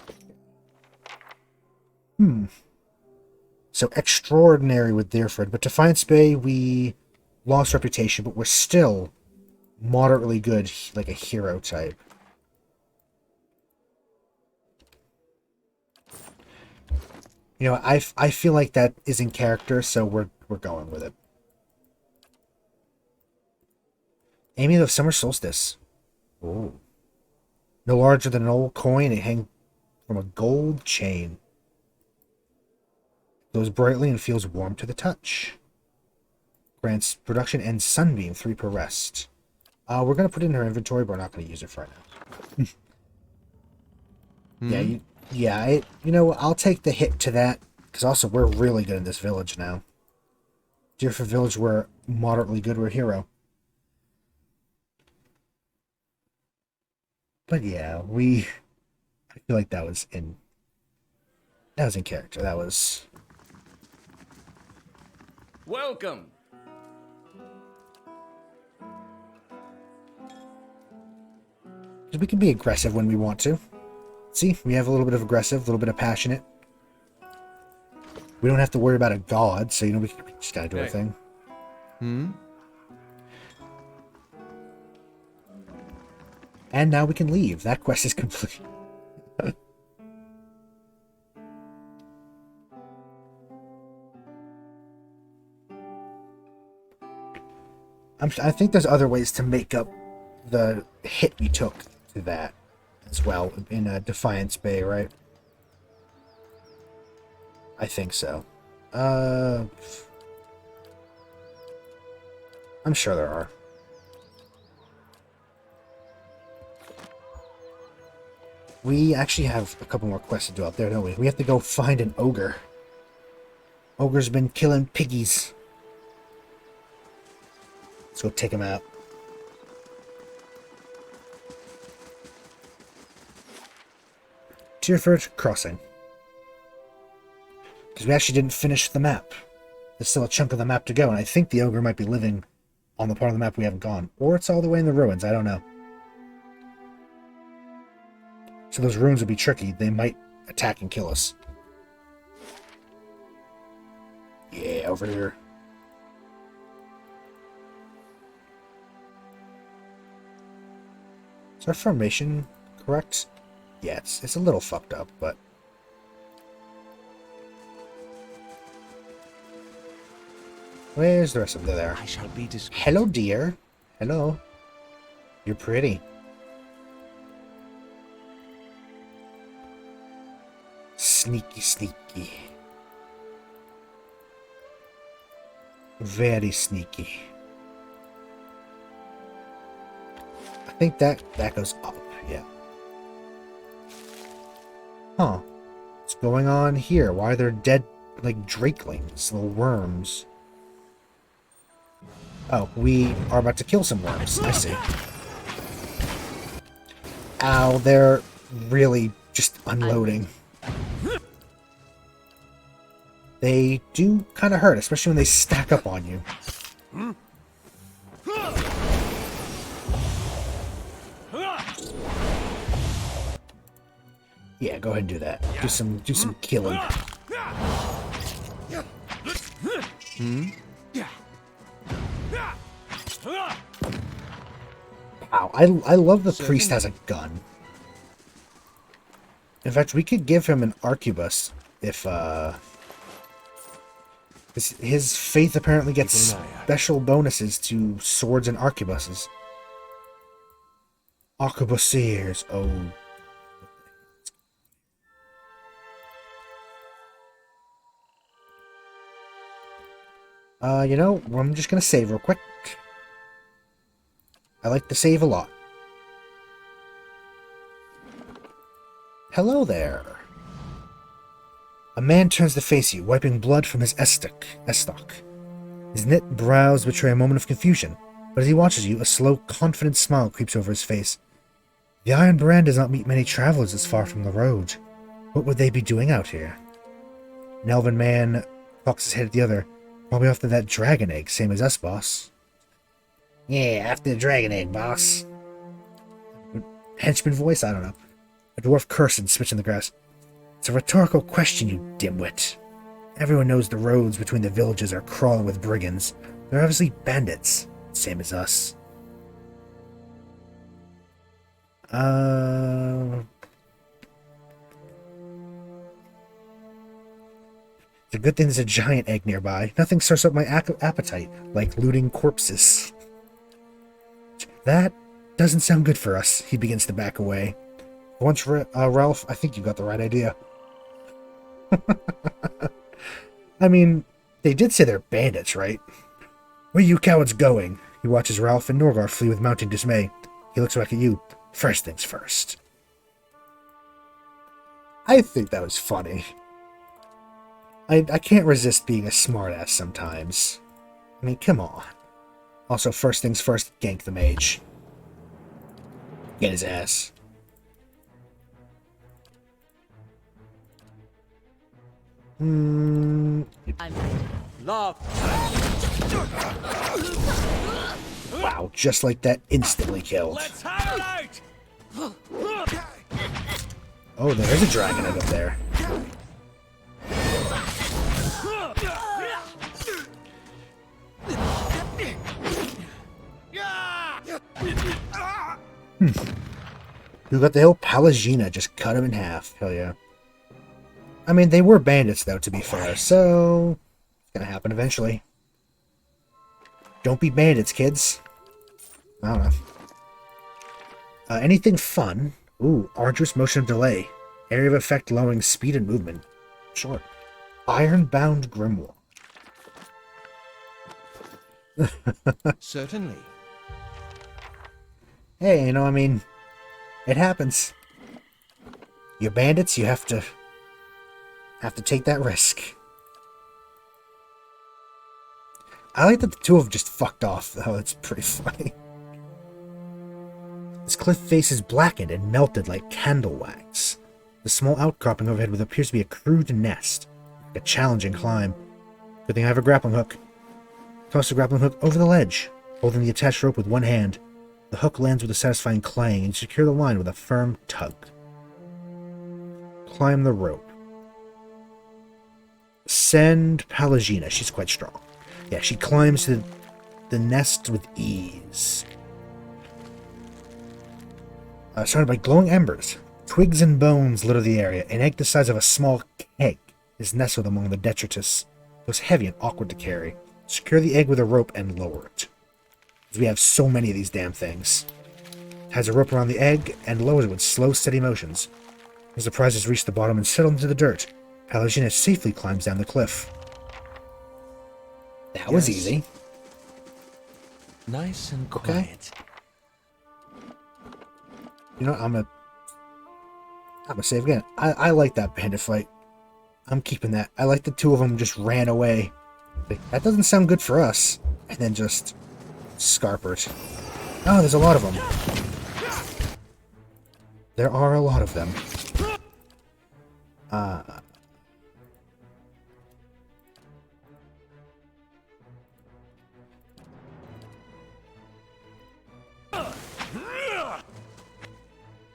So extraordinary with Dyrford, but Defiance Bay we lost reputation, but we're still moderately good, like a hero type. You know, I feel like that is in character, so we're going with it. Amulet of Summer Solstice. Ooh. No larger than an old coin, it hangs from a gold chain. Glows brightly and feels warm to the touch. Grants production and sunbeam 3 per rest. We're going to put it in her inventory, but we're not going to use it for right now. Yeah, you know, I'll take the hit to that, because also we're really good in this village now. Deerford Village, we're moderately good, we're a hero. But yeah, I feel like that was in character. That was... Welcome! We can be aggressive when we want to. See, we have a little bit of aggressive, a little bit of passionate. We don't have to worry about a god, so, you know, we just gotta do our thing. And now we can leave. That quest is complete. I think there's other ways to make up the hit we took to that as well in Defiance Bay, right? I think so. I'm sure there are. We actually have a couple more quests to do out there, don't we? We have to go find an ogre. Ogre's been killing piggies. Let's go take him out. Deerford Crossing. Because we actually didn't finish the map. There's still a chunk of the map to go, and I think the ogre might be living on the part of the map we haven't gone. Or it's all the way in the ruins, I don't know. So those ruins would be tricky. They might attack and kill us. Yeah, over here. Is our formation correct? Yeah, it's a little fucked up, but... Where's the rest of them? There. I shall be discreet. Hello, dear. Hello. You're pretty. Sneaky, sneaky. Very sneaky. I think that goes up, yeah. Huh. What's going on here? Why are there dead, like, drakelings, little worms? Oh, we are about to kill some worms. I see. Ow, they're really just unloading. They do kind of hurt, especially when they stack up on you. Yeah, go ahead and do that. Do some killing. Wow, I love the priest has a gun. In fact, we could give him an arquebus if his faith apparently gets special bonuses to swords and arquebuses. Arquebusiers, oh. You know, I'm just gonna save real quick. I like to save a lot. Hello there. A man turns to face you, wiping blood from his estoc. His knit brows betray a moment of confusion, but as he watches you, a slow, confident smile creeps over his face. The Iron Brand does not meet many travelers this far from the road. What would they be doing out here? An elven man cocks his head at the other. Probably after that dragon egg, same as us, boss. Yeah, after the dragon egg, boss. Henchman voice? I don't know. A dwarf cursed and spits in the grass. It's a rhetorical question, you dimwit. Everyone knows the roads between the villages are crawling with brigands. They're obviously bandits, same as us. It's a good thing there's a giant egg nearby. Nothing stirs up my appetite, like looting corpses. That doesn't sound good for us. He begins to back away. Once, Ralph, I think you got the right idea. I mean, they did say they're bandits, right? Where you cowards going? He watches Ralph and Norgar flee with mounting dismay. He looks back at you. First things first. I think that was funny. I can't resist being a smartass sometimes. I mean, come on. Also, first things first, gank the mage. Get his ass. Wow, just like that, instantly killed. Let's have it out! Oh, there's a dragon egg up there. Who got the hill? Palagina just cut him in half. Hell yeah. I mean, they were bandits, though, to be fair, so it's gonna happen eventually. Don't be bandits, kids. I don't know. Anything fun? Ooh, arduous motion of delay. Area of effect lowering speed and movement. Sure. Ironbound grimoire. Certainly. Hey, you know, I mean, it happens. You're bandits, you have to take that risk. I like that the two of them just fucked off, though. It's pretty funny. This cliff face is blackened and melted like candle wax. The small outcropping overhead with appears to be a crude nest. A challenging climb. Good thing I have a grappling hook. Toss the grappling hook over the ledge, holding the attached rope with one hand. The hook lands with a satisfying clang, and you secure the line with a firm tug. Climb the rope. Send Palagina. She's quite strong. Yeah, she climbs the nest with ease. Surrounded by glowing embers. Twigs and bones litter the area. An egg the size of a small keg is nestled among the detritus. It was heavy and awkward to carry. Secure the egg with a rope and lower it. Because we have so many of these damn things. Ties a rope around the egg and lowers it with slow, steady motions. As the prize has reached the bottom and settled into the dirt, Palagina safely climbs down the cliff. That was easy. Nice and quiet. You know, I'm gonna save again. I like that bandit fight. I'm keeping that. I like the two of them just ran away. Like, that doesn't sound good for us. And then just scarpered. Oh, there's a lot of them. There are a lot of them.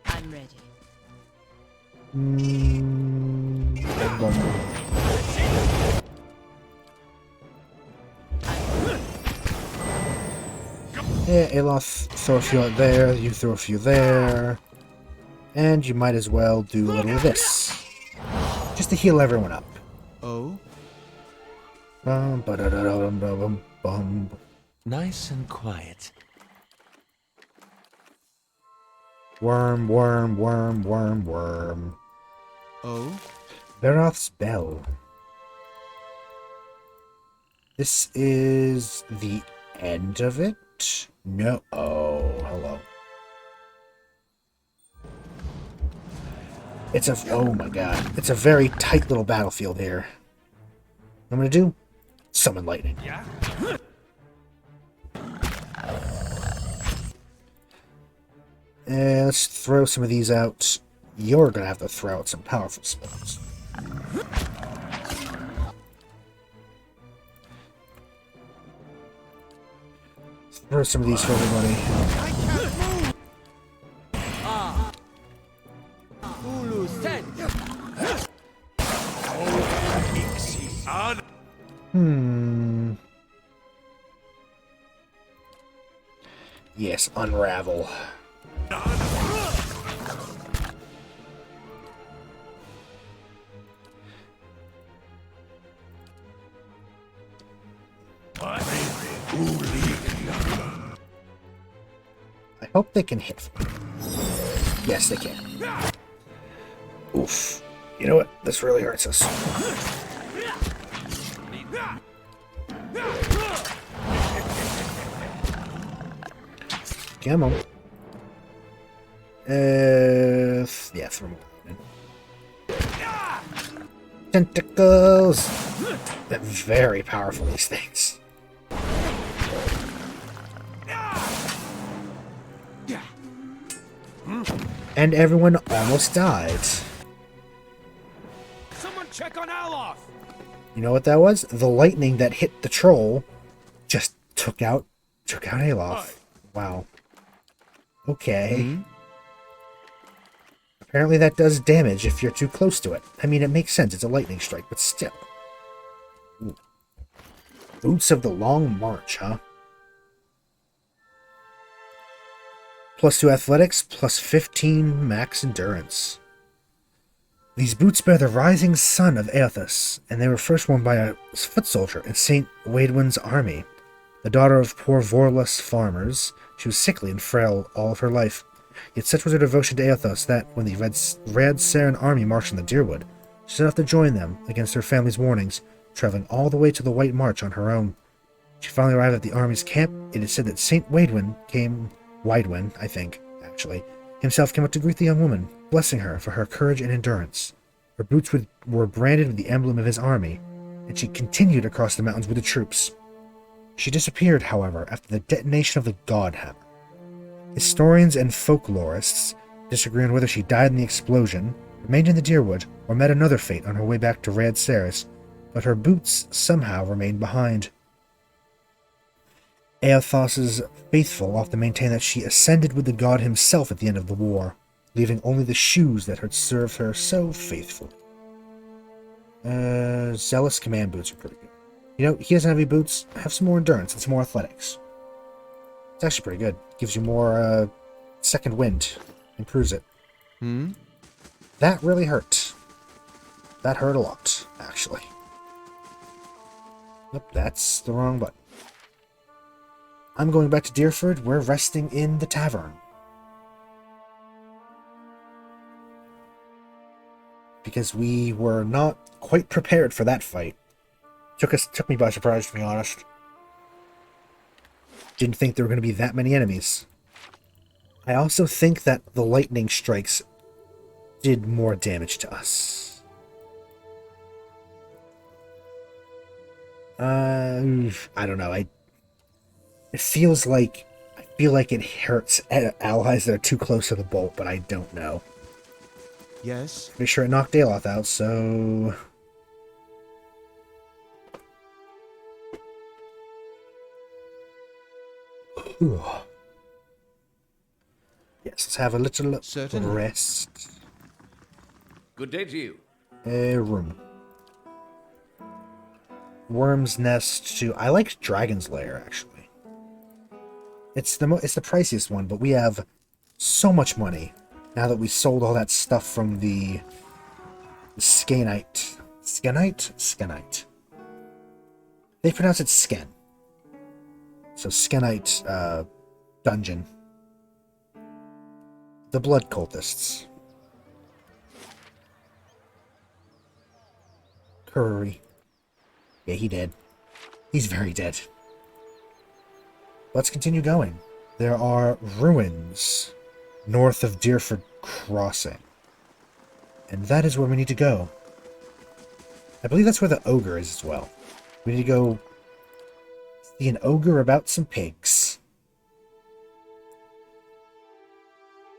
I'm ready. Yeah, Aloth, throw a few out there, you throw a few there. And you might as well do a little of this. Just to heal everyone up. Oh? Nice and quiet. Worm, worm, worm, worm, worm. Oh? Bharath's Bell. This is the end of it? No. Oh, hello. It's a... Oh my god. It's a very tight little battlefield here. What I'm gonna do? Summon lightning. Yeah? And let's throw some of these out. You're gonna have to throw out some powerful spells. Throw some of these for everybody. Yes, unravel. I hope they can hit. Yes, they can. Oof. You know what? This really hurts us. Come on. Yeah, throw them in. Tentacles! They're very powerful, these things. And everyone almost died. Someone check on Aloth! You know what that was? The lightning that hit the troll just took out Aloth. Wow. Okay. Apparently that does damage if you're too close to it. I mean, it makes sense. It's a lightning strike, but still. Ooh. Boots of the Long March, huh? +2 athletics, +15 max endurance. These boots bear the rising sun of Aothas, and they were first worn by a foot soldier in St. Waidwin's army. The daughter of poor Vorlus farmers, she was sickly and frail all of her life. Yet such was her devotion to Aothas that, when the Red Saren army marched on the Deerwood, she set off to join them against her family's warnings, traveling all the way to the White March on her own. She finally arrived at the army's camp. It is said that St. Waidwin, I think, actually, himself came up to greet the young woman, blessing her for her courage and endurance. Her boots were branded with the emblem of his army, and she continued across the mountains with the troops. She disappeared, however, after the detonation of the Godhammer. Historians and folklorists disagree on whether she died in the explosion, remained in the Deerwood, or met another fate on her way back to Rad Saris, but her boots somehow remained behind. Aothas's faithful often maintain that she ascended with the god himself at the end of the war, leaving only the shoes that had served her so faithfully. Zealous command boots are pretty good. You know, he doesn't have any boots. Have some more endurance and some more athletics. It's actually pretty good. Gives you more, second wind. Improves it. That really hurt. That hurt a lot, actually. Nope, that's the wrong button. I'm going back to Dyrford. We're resting in the tavern. Because we were not quite prepared for that fight. Took me by surprise, to be honest. Didn't think there were going to be that many enemies. I also think that the lightning strikes did more damage to us. I don't know. I feel like it hurts allies that are too close to the bolt, but I don't know. Yes? Pretty sure it knocked Daloth out, so... Ooh. Yes, let's have a little rest. Good day to you. A room. Worm's Nest 2. I like Dragon's Lair, actually. It's the priciest one, but we have so much money now that we sold all that stuff from the Skenite. Skenite? They pronounce it Sken. So Skenite dungeon. The Blood Cultists. Curry. Yeah, he dead. He's very dead. Let's continue going. There are ruins north of Deerford Crossing. And that is where we need to go. I believe that's where the ogre is as well. We need to go see an ogre about some pigs.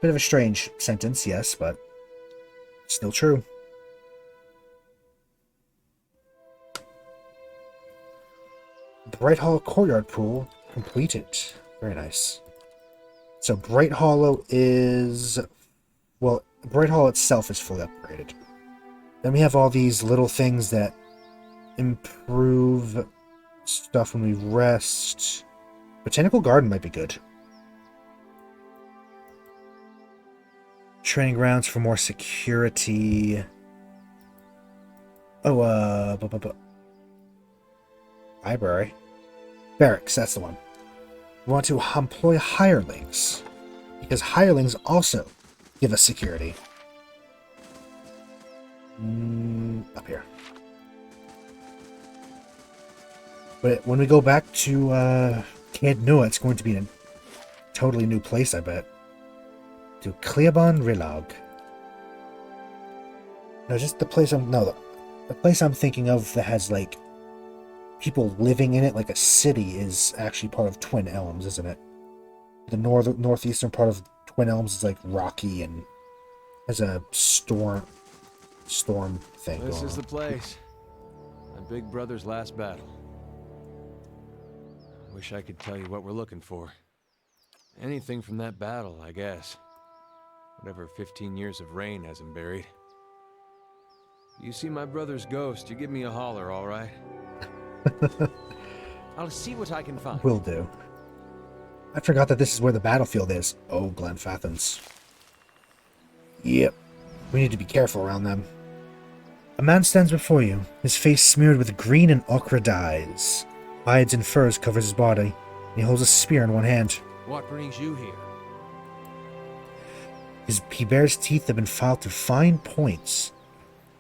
Bit of a strange sentence, yes, but still true. Bright Hollow Courtyard Pool completed. Very nice. So Bright Hollow is... Well, Bright Hollow itself is fully upgraded. Then we have all these little things that improve stuff when we rest. Botanical Garden might be good. Training grounds for more security. Oh, library. Barracks, that's the one. We want to employ hirelings, because hirelings also give us security. Up here. But when we go back to Hedna, it's going to be in a totally new place, I bet. To Cleabon Rilog. No, just the place the place I'm thinking of that has, like, people living in it, like a city, is actually part of Twin Elms, isn't it? The northeastern part of Twin Elms is, like, rocky and has a storm thing going on. This is the place. My big brother's last battle. Wish I could tell you what we're looking for. Anything from that battle, I guess. Whatever 15 years of rain hasn't buried. You see my brother's ghost, you give me a holler, all right? I'll see what I can find. Will do. I forgot that this is where the battlefield is. Oh, Glenfathens. Yep. We need to be careful around them. A man stands before you, his face smeared with green and ochre dyes. Hides and furs covers his body, and he holds a spear in one hand. What brings you here? He bears teeth that have been filed to fine points.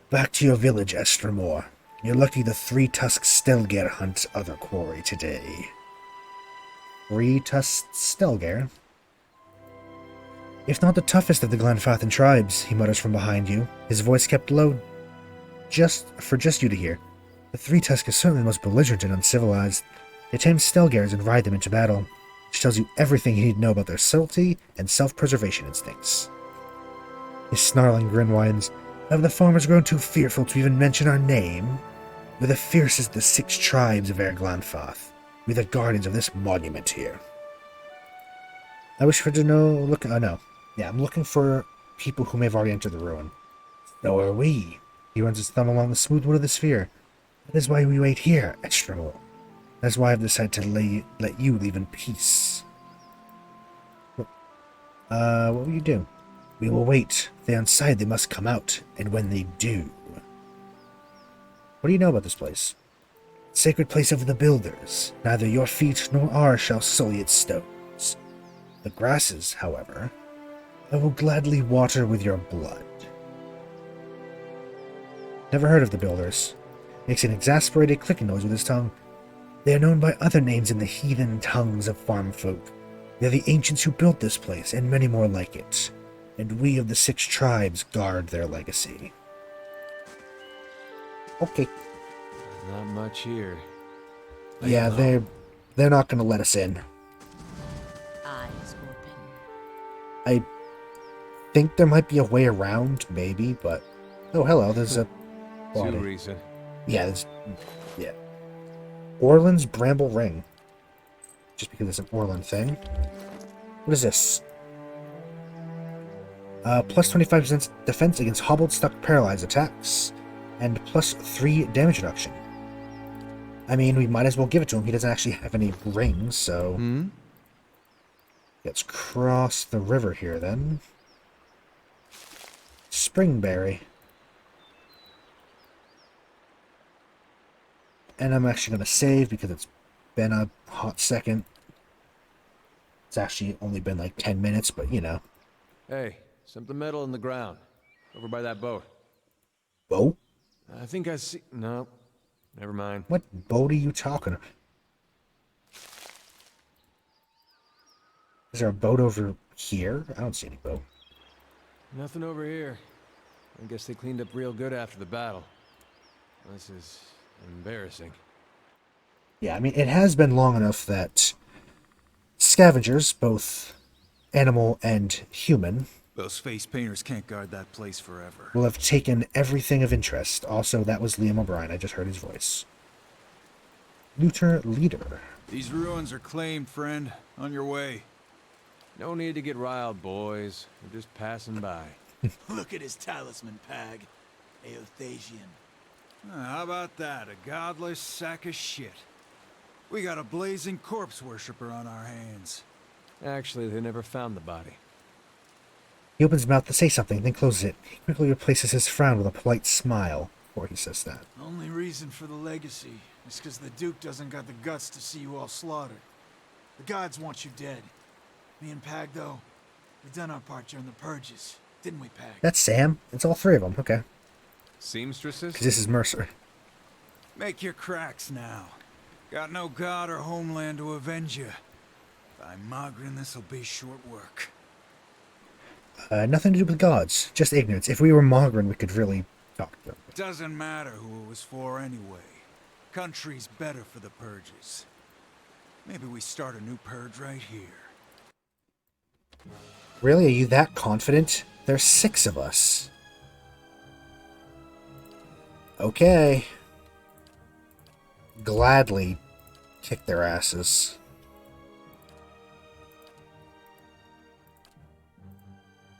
Back to your village, Estramore. You're lucky the three-tusked Stelgare hunts other quarry today. Three-tusked Stelgare? If not the toughest of the Glenfathan tribes, he mutters from behind you, his voice kept low just you to hear. The three-tusk is certainly the most belligerent and uncivilized. They tame Stelgares and ride them into battle, which tells you everything you need to know about their subtlety and self-preservation instincts. His snarling grin widens. Have the farmers grown too fearful to even mention our name? We're the fiercest of the 6 tribes of Glanfath. We're the guardians of this monument here. I wish for to know... I'm looking for people who may have already entered the ruin. So are we. He runs his thumb along the smooth wood of the sphere. That is why we wait here, Extremo. That's why I've decided to let you leave in peace. What will you do? We will wait. If they're inside, they must come out. And when they do... What do you know about this place? Sacred place of the builders. Neither your feet nor ours shall sully its stones. The grasses, however, I will gladly water with your blood. Never heard of the builders. Makes an exasperated clicking noise with his tongue. They are known by other names in the heathen tongues of farm folk. They're the ancients who built this place, and many more like it. And we of the 6 tribes guard their legacy. Okay. Not much here. Yeah, they're not going to let us in. Eyes open. I think there might be a way around, maybe, but... Oh, hello, there's a... Two reason. Yeah. Orland's Bramble Ring. Just because it's an Orland thing. What is this? Plus 25% defense against hobbled, stuck, paralyzed attacks. And plus 3 damage reduction. I mean, we might as well give it to him. He doesn't actually have any rings, so... Let's cross the river here, then. Springberry. And I'm actually going to save because it's been a hot second. It's actually only been like 10 minutes, but you know. Hey, something metal in the ground. Over by that boat. Boat? I think I see... No. Never mind. What boat are you talking about? Is there a boat over here? I don't see any boat. Nothing over here. I guess they cleaned up real good after the battle. This is embarrassing. Yeah, I mean, it has been long enough that scavengers, both animal and human, those face painters can't guard that place forever. will have taken everything of interest. Also, that was Liam O'Brien. I just heard his voice. Looter Leader. These ruins are claimed, friend. On your way. No need to get riled, boys. We're just passing by. Look at his talisman, Pag. Aothasian. How about that? A godless sack of shit. We got a blazing corpse worshiper on our hands. Actually, they never found the body. He opens his mouth to say something, then closes it. He quickly replaces his frown with a polite smile before he says that. Only reason for the legacy is because the Duke doesn't got the guts to see you all slaughtered. The gods want you dead. Me and Pag, though, we done our part during the purges, didn't we, Pag? That's Sam. It's all 3 of them. Okay. Seamstresses? Because this is Mercer. Make your cracks now. Got no god or homeland to avenge you. By Mogren, this'll be short work. Nothing to do with gods. Just ignorance. If we were Mogren, we could really talk to them. Doesn't matter who it was for anyway. Country's better for the purges. Maybe we start a new purge right here. Really? Are you that confident? There's 6 of us. Okay. Gladly kick their asses.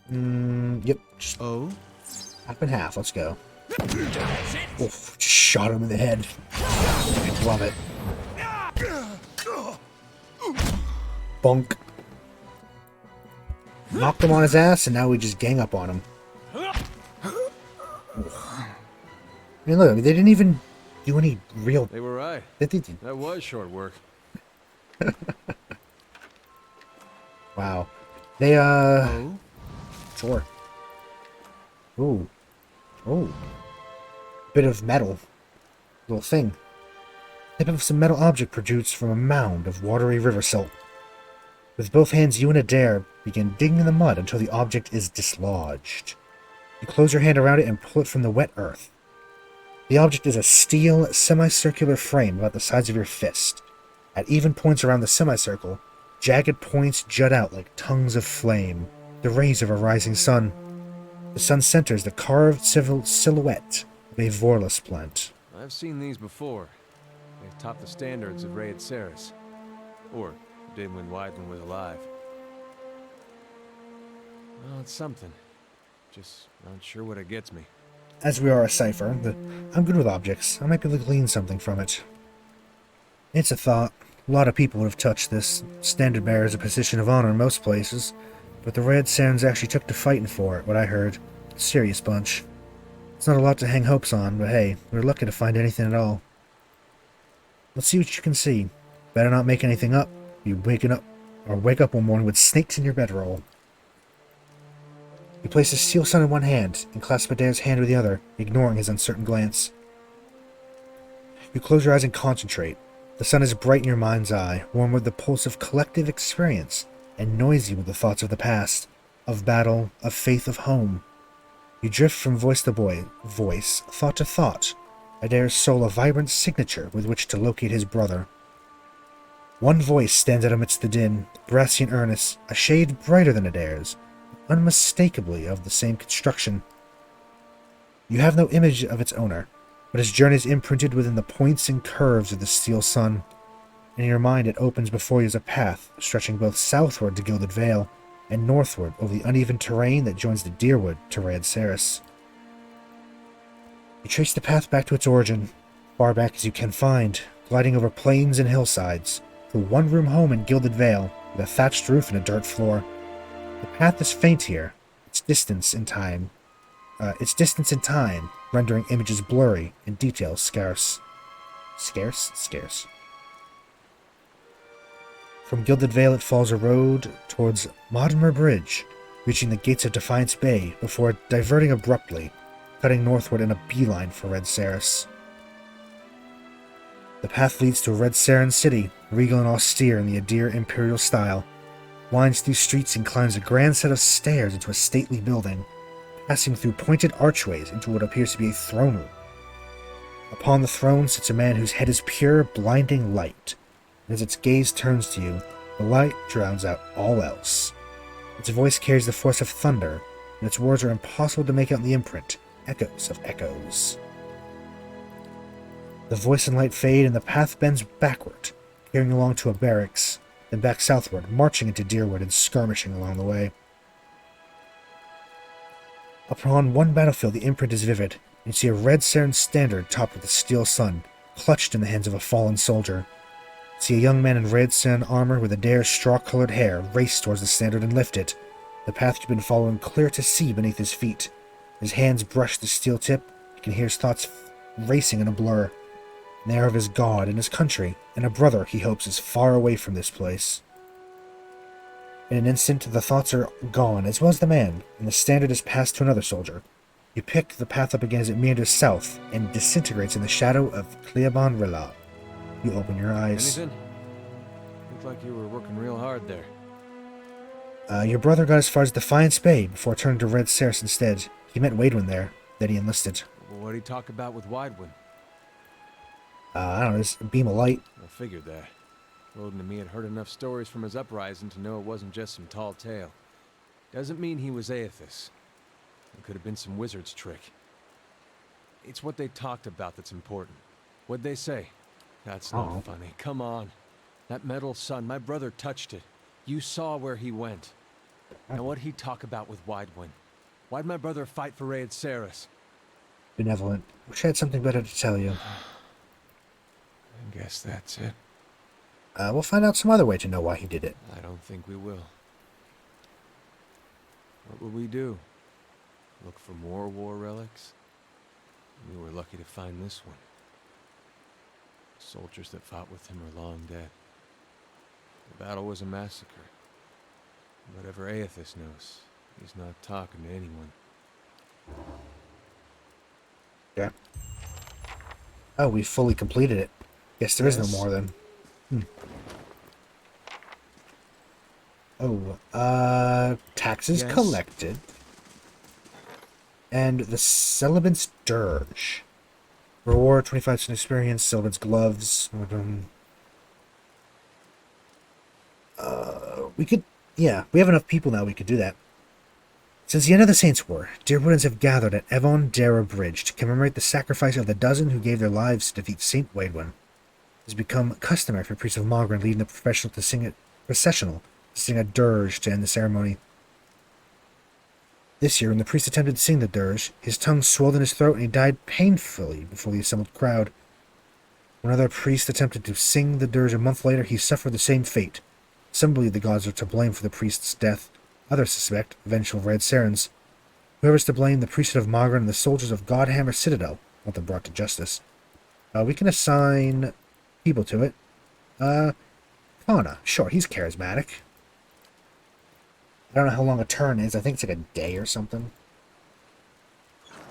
Yep. Just Oh? half and half. Let's go. Oof, just shot him in the head. Love it. Bonk. Knocked him on his ass, and now we just gang up on him. I mean, look, they didn't even do any real... They were right. That was short work. Wow. They, Oh? Sure. Ooh. Oh. Bit of metal. Little thing. Tip of some metal object produced from a mound of watery river silt. With both hands, you and Adair begin digging in the mud until the object is dislodged. You close your hand around it and pull it from the wet earth. The object is a steel, semicircular frame about the size of your fist. At even points around the semicircle, jagged points jut out like tongues of flame, the rays of a rising sun. The sun centers the carved silhouette of a Vorlus plant. I've seen these before. They top the standards of Raid Ceres. Or did when Weidman was alive. Well, it's something. Just not sure what it gets me. As we are a cipher, I'm good with objects. I might be able to glean something from it. It's a thought. A lot of people would have touched this. Standard bearer is a position of honor in most places, but the Red Sands actually took to fighting for it, what I heard. Serious bunch. It's not a lot to hang hopes on, but hey, we're lucky to find anything at all. Let's see what you can see. Better not make anything up. You wake up one morning with snakes in your bedroll. You place a steel sun in one hand and clasp Adair's hand with the other, ignoring his uncertain glance. You close your eyes and concentrate. The sun is bright in your mind's eye, warm with the pulse of collective experience, and noisy with the thoughts of the past, of battle, of faith, of home. You drift from voice to voice, thought to thought, Adair's soul a vibrant signature with which to locate his brother. One voice stands out amidst the din, brassy and earnest, a shade brighter than Adair's, unmistakably of the same construction. You have no image of its owner, but his journey is imprinted within the points and curves of the steel sun. In your mind it opens before you as a path, stretching both southward to Gilded Vale, and northward over the uneven terrain that joins the Deerwood to Red Ceres. You trace the path back to its origin, far back as you can find, gliding over plains and hillsides, to a one-room home in Gilded Vale, with a thatched roof and a dirt floor. The path is faint here, its distance in time, rendering images blurry and details scarce. Scarce? From Gilded Vale it follows a road towards Modmer Bridge, reaching the gates of Defiance Bay before diverting abruptly, cutting northward in a beeline for Red Ceres. The path leads to a Red Saren city, regal and austere in the Adir imperial style, winds through streets and climbs a grand set of stairs into a stately building, passing through pointed archways into what appears to be a throne room. Upon the throne sits a man whose head is pure, blinding light, and as its gaze turns to you, the light drowns out all else. Its voice carries the force of thunder, and its words are impossible to make out in the imprint, echoes of echoes. The voice and light fade, and the path bends backward, carrying along to a barracks, then back southward, marching into Deerwood and skirmishing along the way. Upon one battlefield the imprint is vivid, and you see a red Saren standard topped with a steel sun, clutched in the hands of a fallen soldier. You see a young man in red Saren armor with Adair's straw-colored hair race towards the standard and lift it, the path you've been following clear to see beneath his feet. His hands brush the steel tip, you can hear his thoughts racing in a blur. And they are of his god and his country, and a brother he hopes is far away from this place. In an instant, the thoughts are gone, as well as the man, and the standard is passed to another soldier. You pick the path up again as it meanders south, and disintegrates in the shadow of Cleoban Rilla. You open your eyes. Anything? Looked like you were working real hard there. Your brother got as far as Defiance Bay before turning to Red Ceres instead. He met Waidwin there, then he enlisted. Well, what did he talk about with Weidwin? I don't know, this beam of light. I figured that. Woden and me had heard enough stories from his uprising to know it wasn't just some tall tale. Doesn't mean he was Aethys. It could have been some wizard's trick. It's what they talked about that's important. What'd they say? That's not funny. Come on. That metal sun, my brother touched it. You saw where he went. Now what'd he talk about with Widewind? Why'd my brother fight for Raed Saris? Benevolent. Wish I had something better to tell you. I guess that's it. We'll find out some other way to know why he did it. I don't think we will. What will we do? Look for more war relics? We were lucky to find this one. Soldiers that fought with him are long dead. The battle was a massacre. Whatever Aethys knows, he's not talking to anyone. Yeah. Oh, we fully completed it. Guess there is no more then. Oh, taxes collected. And the Celibant's Dirge. Reward 25% experience, Celibant's gloves. We could, yeah, we have enough people now we could do that. Since the end of the Saints' War, Deerwoodans have gathered at Evon Dara Bridge to commemorate the sacrifice of the dozen who gave their lives to defeat Saint Waidwen. It has become customary for priests of Malgren leading the processional to sing a dirge to end the ceremony. This year, when the priest attempted to sing the dirge, his tongue swelled in his throat and he died painfully before the assembled crowd. When another priest attempted to sing the dirge a month later, he suffered the same fate. Some believe the gods are to blame for the priest's death. Others suspect vengeful Red Sarens. Whoever's to blame, the priesthood of Margaret and the soldiers of Godhammer Citadel want them brought to justice. We can assign people to it. Kana, sure, he's charismatic. I don't know how long a turn is. I think it's like a day or something.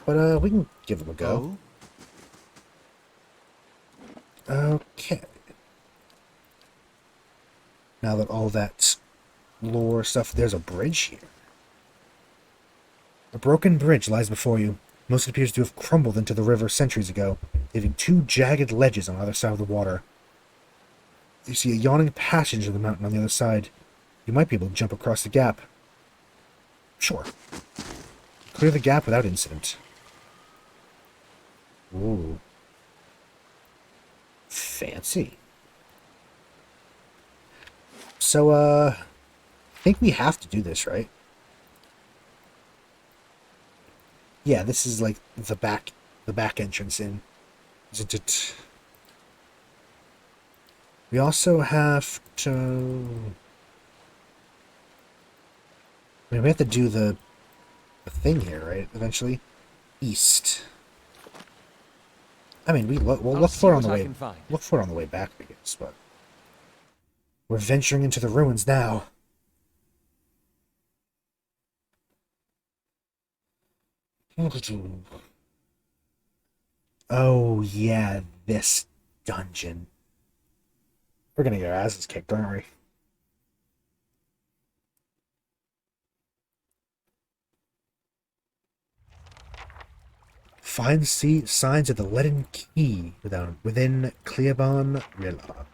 But we can give him a go. Okay. Now that all that lore stuff, there's a bridge here. A broken bridge lies before you. Most appears to have crumbled into the river centuries ago, leaving two jagged ledges on either side of the water. You see a yawning passage of the mountain on the other side. You might be able to jump across the gap. Sure. Clear the gap without incident. Ooh. Fancy. So, I think we have to do this, right? Yeah, this is like the back entrance in. Isn't it? We also have to... I mean, we have to do the thing here, right? Eventually. East. I mean, we'll look for it on the way. Look for it on the way back, I guess, but... We're venturing into the ruins now. Oh, yeah, this dungeon. We're gonna get our asses kicked, aren't we? Find signs of the leaden key within Cleabon Rilog.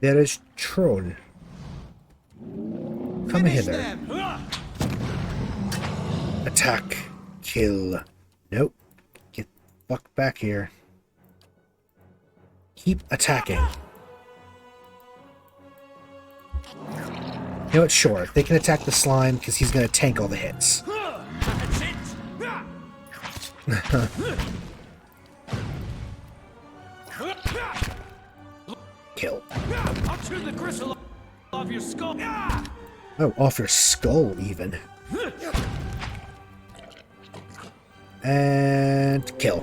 There is Troll. Come hither. Attack. Kill. Nope. Get the fuck back here. Keep attacking. You know what? Sure. They can attack the slime because he's going to tank all the hits. Kill. I'll chew the gristle off your skull. Oh, off your skull, even. And kill.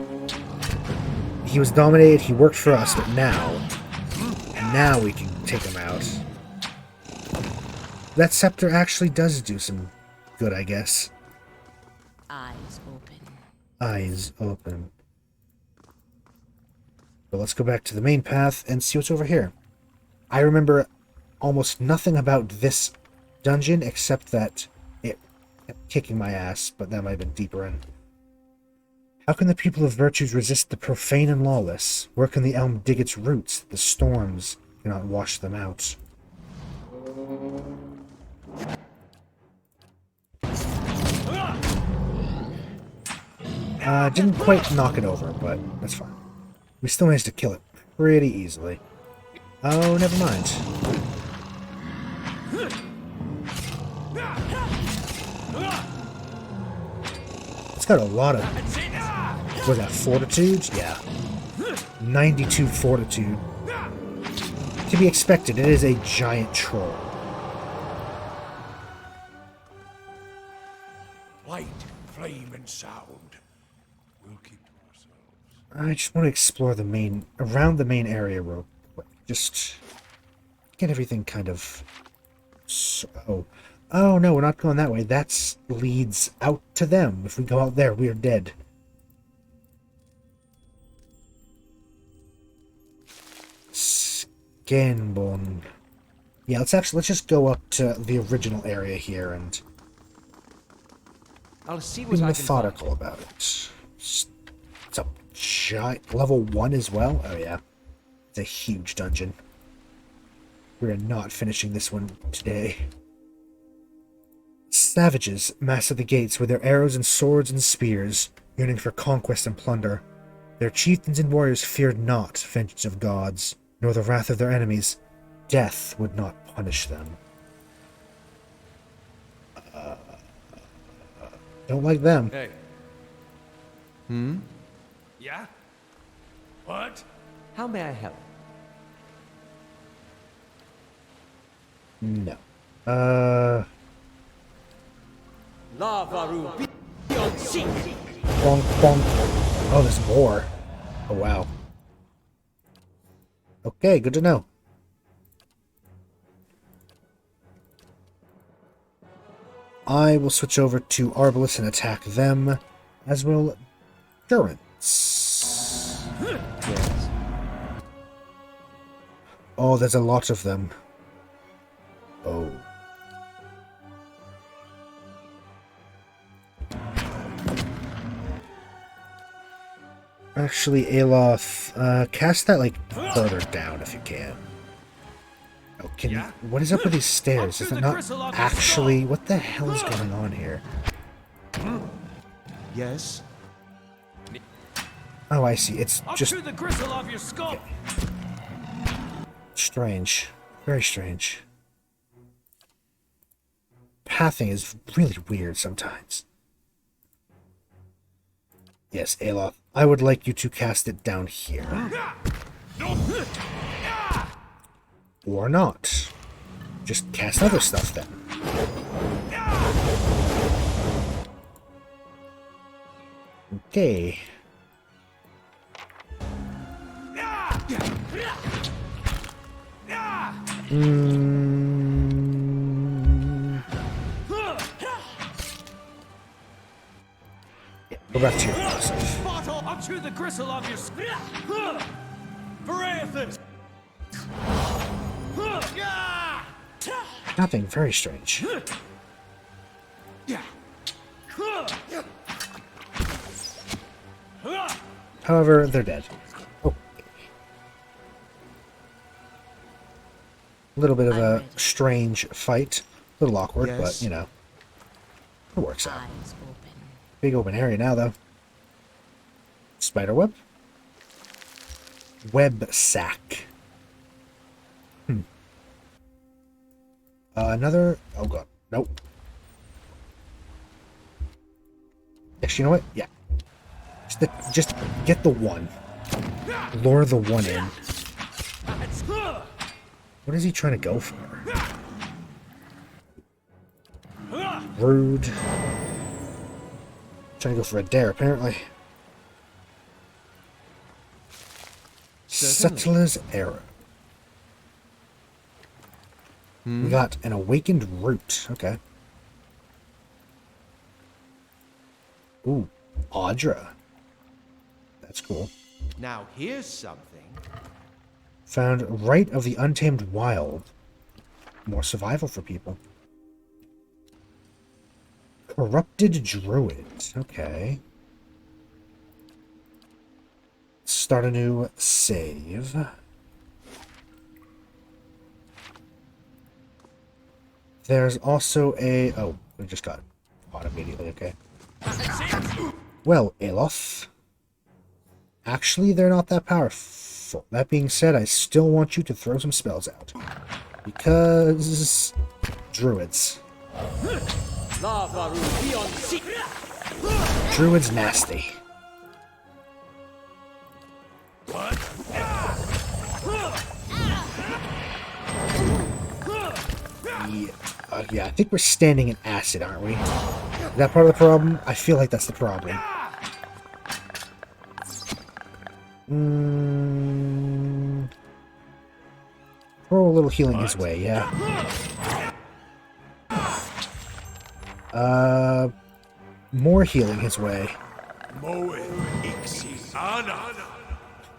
He was dominated, he worked for us, but now we can take him out. That scepter actually does do some good, I guess. Eyes open. Eyes open. But let's go back to the main path and see what's over here. I remember almost nothing about this dungeon except that it kept kicking my ass, but that might have been deeper in. How can the people of virtues resist the profane and lawless? Where can the elm dig its roots? The storms cannot wash them out. Didn't quite knock it over, but that's fine. We still managed to kill it pretty easily. Oh, never mind. It's got a lot of... Was that fortitude? Yeah. 92 fortitude. To be expected, it is a giant troll. Light, flame, and sound. We'll keep to ourselves. I just want to explore around the main area real quick. Just get everything kind of... Oh no, we're not going that way. That leads out to them. If we go out there, we are dead. Scanborn. Yeah, let's just go up to the original area here and I'll see be what I can methodical find. about it. It's a giant level 1 as well. Oh yeah, it's a huge dungeon. We are not finishing this one today. Savages mass at the gates with their arrows and swords and spears, yearning for conquest and plunder. Their chieftains and warriors feared not vengeance of gods, nor the wrath of their enemies. Death would not punish them. Don't like them. Hey. Yeah? What? How may I help? No. Lavaru Bonk, bonk. Oh, there's more. Oh, wow. Okay, good to know. I will switch over to Arbalest and attack them, as will Durance. Yes. Oh, there's a lot of them. Oh. Actually, Aloth, cast that, like, further down if you can. Oh, can you... What is up with these stairs? Is that not actually... What the hell is going on here? Yes? Oh, I see. It's just... the gristle off your skull. Strange. Very strange. Pathing is really weird sometimes. Yes, Aloth. I would like you to cast it down here. Or not. Just cast other stuff then. Okay. Go back to your passive. I'll chew the gristle off your skull. Bharath! Nothing very strange. However, they're dead. Oh. A little bit of a strange fight. A little awkward, but, you know, it works out. Eyes open. Big open area now, though. Spiderweb? Web sack. Another... Oh, God. Nope. Actually, you know what? Yeah. Just get the one. Lure the one in. What is he trying to go for? Rude. Trying to go for a dare, apparently. Settler's Arrow. We got an awakened root. Okay. Ooh, Audra. That's cool. Now here's something. Found Rite of the Untamed Wild. More survival for people. Corrupted Druid. Okay. Start a new save. There's also a... Oh, we just got caught immediately, okay. Well, Aloth. Actually, they're not that powerful. That being said, I still want you to throw some spells out. Because... Druids. Druid's nasty. Yeah, I think we're standing in acid, aren't we? Is that part of the problem? I feel like that's the problem. Throw a little healing his way, yeah. More healing his way.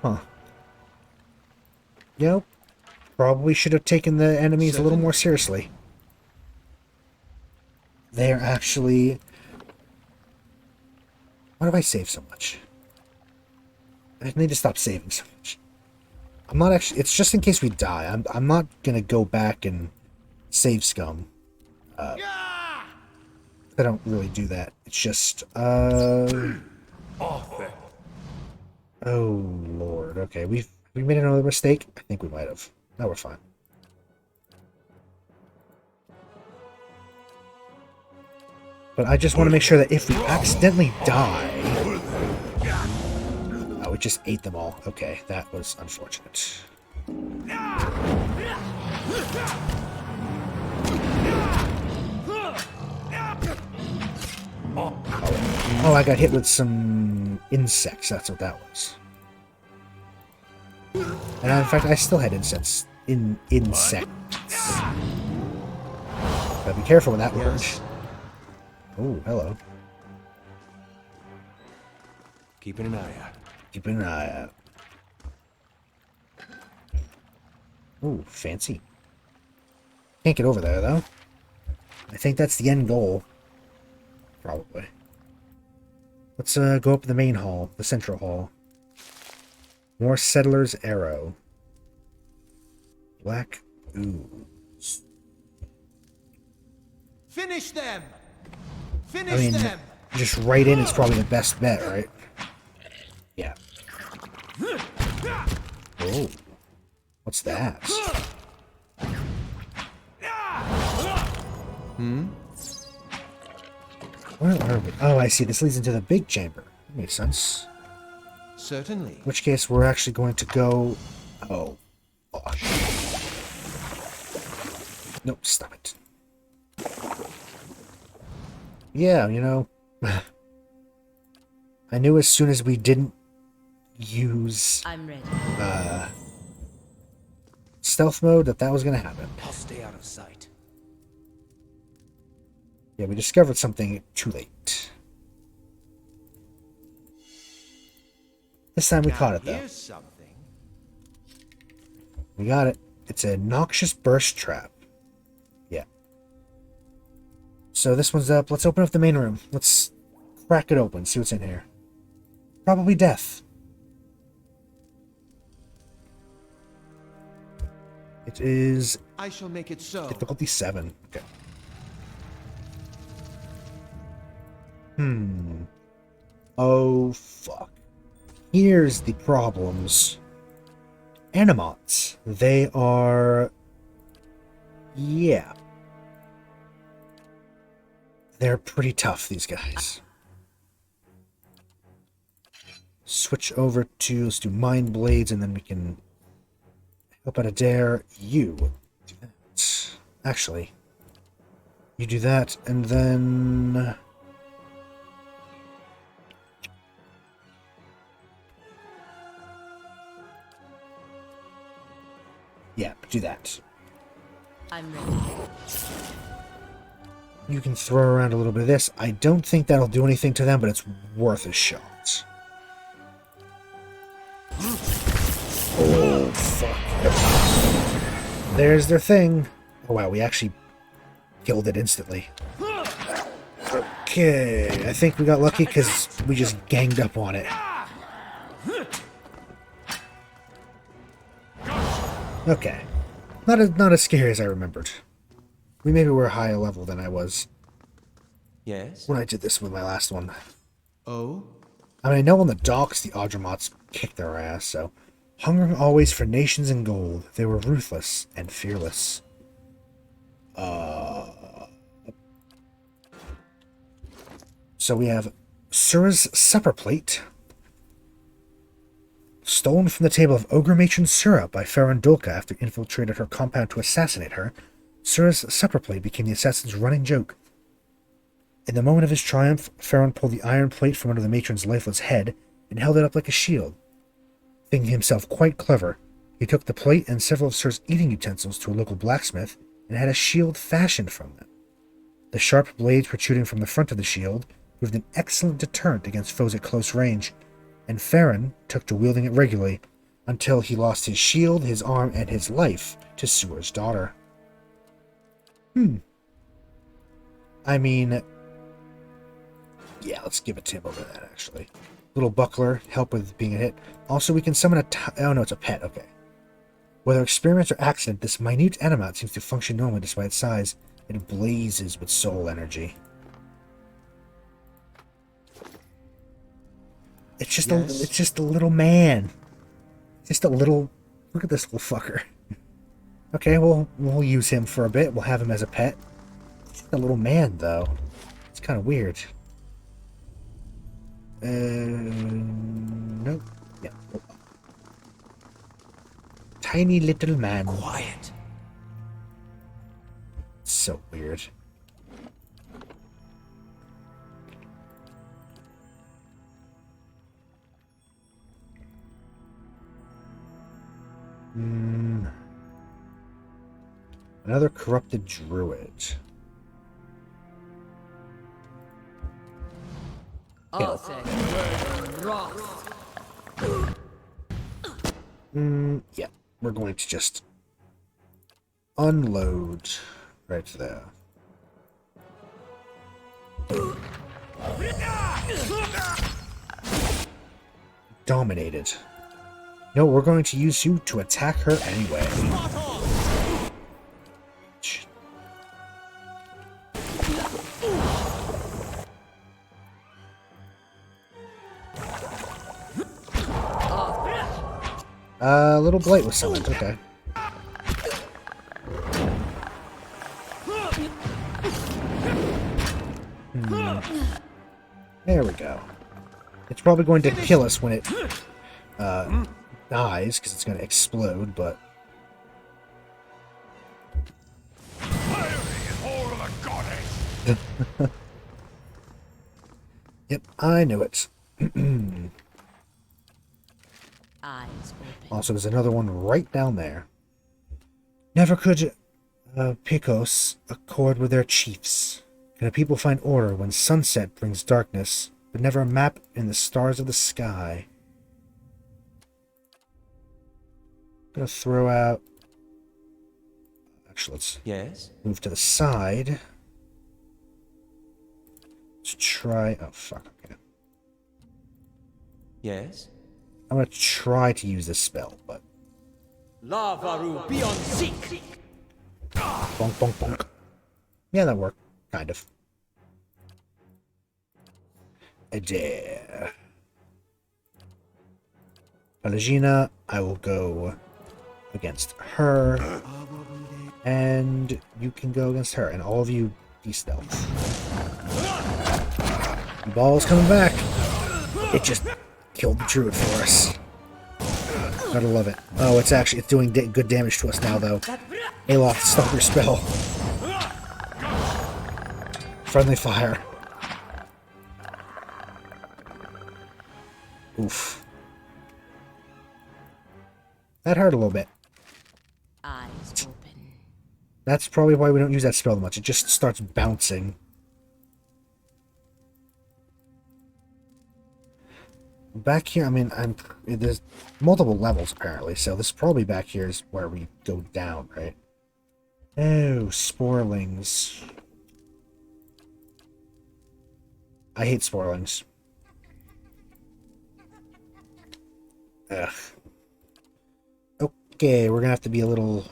Huh. Yep. Probably should have taken the enemies a little more seriously. They're actually... Why do I save so much? I need to stop saving so much. I'm not actually... It's just in case we die. I'm not gonna go back and save scum. I don't really do that. It's just... Oh, Lord. Okay, we made another mistake? I think we might have. No, we're fine. But I just want to make sure that if we accidentally die... Oh, it just ate them all. Okay, that was unfortunate. Oh, I got hit with some insects. That's what that was. And in fact, I still had insects. Insects. Gotta be careful with that word. Oh, hello. Keeping an eye out. Keeping an eye out. Ooh, fancy. Can't get over there, though. I think that's the end goal. Probably. Let's go up the main hall, the central hall. More Settler's Arrow. Black ooze. Finish them! I mean, just right in is probably the best bet, right? Yeah. Oh. What's that? Where are we? Oh, I see. This leads into the big chamber. That makes sense. Certainly. In which case, we're actually going to go... Oh. Gosh. Nope, stop it. Yeah, you know... I knew as soon as we didn't use... I'm ready. Stealth mode that was going to happen. I'll stay out of sight. Yeah, we discovered something too late. This time we caught it, though. Here's something. We got it. It's a noxious burst trap. Yeah. So this one's up. Let's open up the main room. Let's crack it open, see what's in here. Probably death. It is... I shall make it so. Difficulty 7. Okay. Oh, fuck. Here's the problems. Animots. They are... Yeah. They're pretty tough, these guys. Switch over to... Let's do Mind Blades, and then we can... Help out a dare. You do that. Actually, you do that, and then... Yeah, do that. I'm ready. You can throw around a little bit of this. I don't think that'll do anything to them, but it's worth a shot. Oh, fuck. There's their thing. Oh, wow, we actually killed it instantly. Okay, I think we got lucky because we just ganged up on it. Okay. Not as scary as I remembered. We maybe were a higher level than I was Yes? when I did this with my last one. Oh? I mean, I know on the docks the Audremots kicked their ass, so... Hungering always for nations and gold, they were ruthless and fearless. So we have Sura's supper plate, stolen from the table of Ogre Matron Sura by Farandulka after infiltrated her compound to assassinate her. Sura's supper plate became the assassin's running joke. In the moment of his triumph, Farron pulled the iron plate from under the matron's lifeless head and held it up like a shield. Thinking himself quite clever, he took the plate and several of Sura's eating utensils to a local blacksmith and had a shield fashioned from them. The sharp blades protruding from the front of the shield proved an excellent deterrent against foes at close range, and Farron took to wielding it regularly until he lost his shield, his arm, and his life to Sura's daughter. I mean, yeah, let's give it to him over that, actually. Little buckler, help with being a hit. Also, we can summon a oh no, it's a pet, okay. Whether experiment or accident, this minute animat seems to function normally despite its size. It blazes with soul energy. It's just it's just a little man. Just a little... Look at this little fucker. Okay, we'll use him for a bit. We'll have him as a pet. Just a little man, though. It's kind of weird. Nope. Yeah. Tiny little man. Quiet. So weird. Another corrupted druid. Yeah, we're going to just unload right there. Dominated. No, we're going to use you to attack her anyway. Little blight was summoned, okay. There we go. It's probably going to kill us when it dies, because it's going to explode, but... Yep, I knew it. Also, there's another one right down there. Never could Picos accord with their chiefs. Can a people find order when sunset brings darkness, but never a map in the stars of the sky? I'm gonna throw out... Actually, let's move to the side. Let's try... Oh, fuck, okay. Yes? I'm gonna try to use this spell, but... Lavaru beyond seek! Bonk, bonk, bonk. Yeah, that worked. Kind of. Adair. Pelagina, I will go against her. And you can go against her. And all of you, de-stealth. Ball's coming back. It just killed the druid for us. Gotta love it. Oh, it's doing good damage to us now, though. Aloth, stop your spell. Friendly fire. Oof. That hurt a little bit. Eyes open. That's probably why we don't use that spell much. It just starts bouncing. Back here, I mean, there's multiple levels apparently, so this probably back here is where we go down, right? Oh, sporelings. I hate sporelings. Ugh. Okay, we're gonna have to be a little...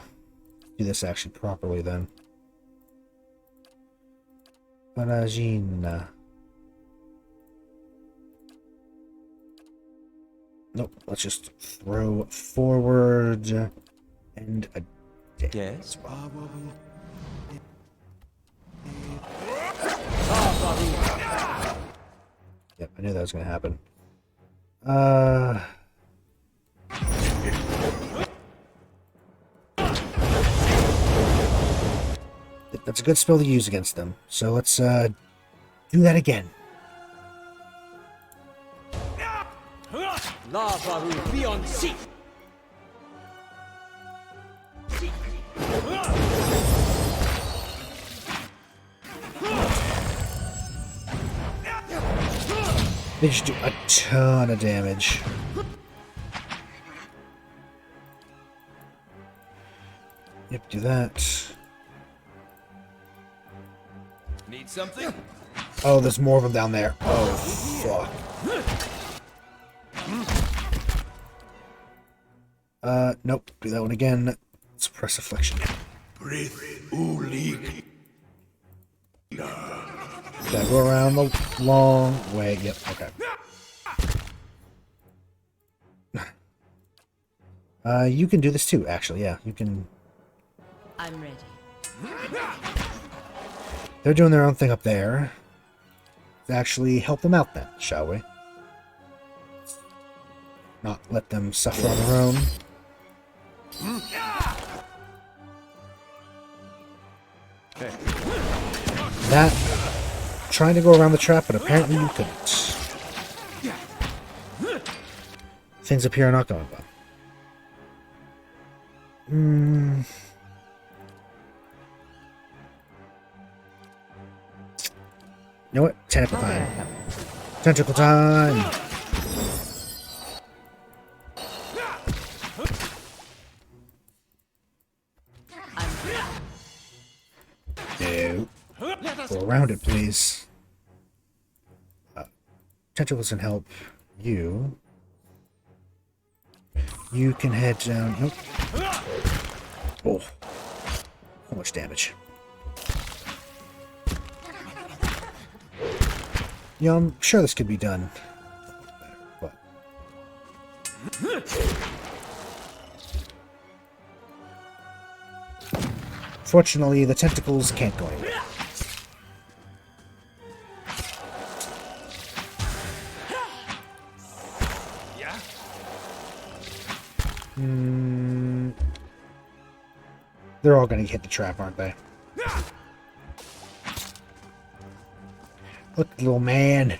do this actually properly then. Paragina. Nope, let's just throw forward and a dead. Yes? Yep, I knew that was going to happen. That's a good spell to use against them. So let's do that again. Lavaru beyond sea. They just do a ton of damage. Yep, do that. Need something? Oh, there's more of them down there. Oh, fuck. Nope. Do that one again. Suppress affliction. Breathe. Gotta go around the long way. Yep, okay. You can do this too, actually. Yeah, you can. I'm ready. They're doing their own thing up there. Let's actually help them out then, shall we? Not let them suffer on their own. Okay. That, trying to go around the trap, but apparently you couldn't. Things up here are not going well. You know what? Tentacle time. Tentacle time! No. Go around it, please. Tentacles can help you. You can head down. Nope. Oh. So much damage. Yeah, I'm sure this could be done. But. Fortunately, the tentacles can't go anywhere. Yeah? They're all going to hit the trap, aren't they? Look, little man.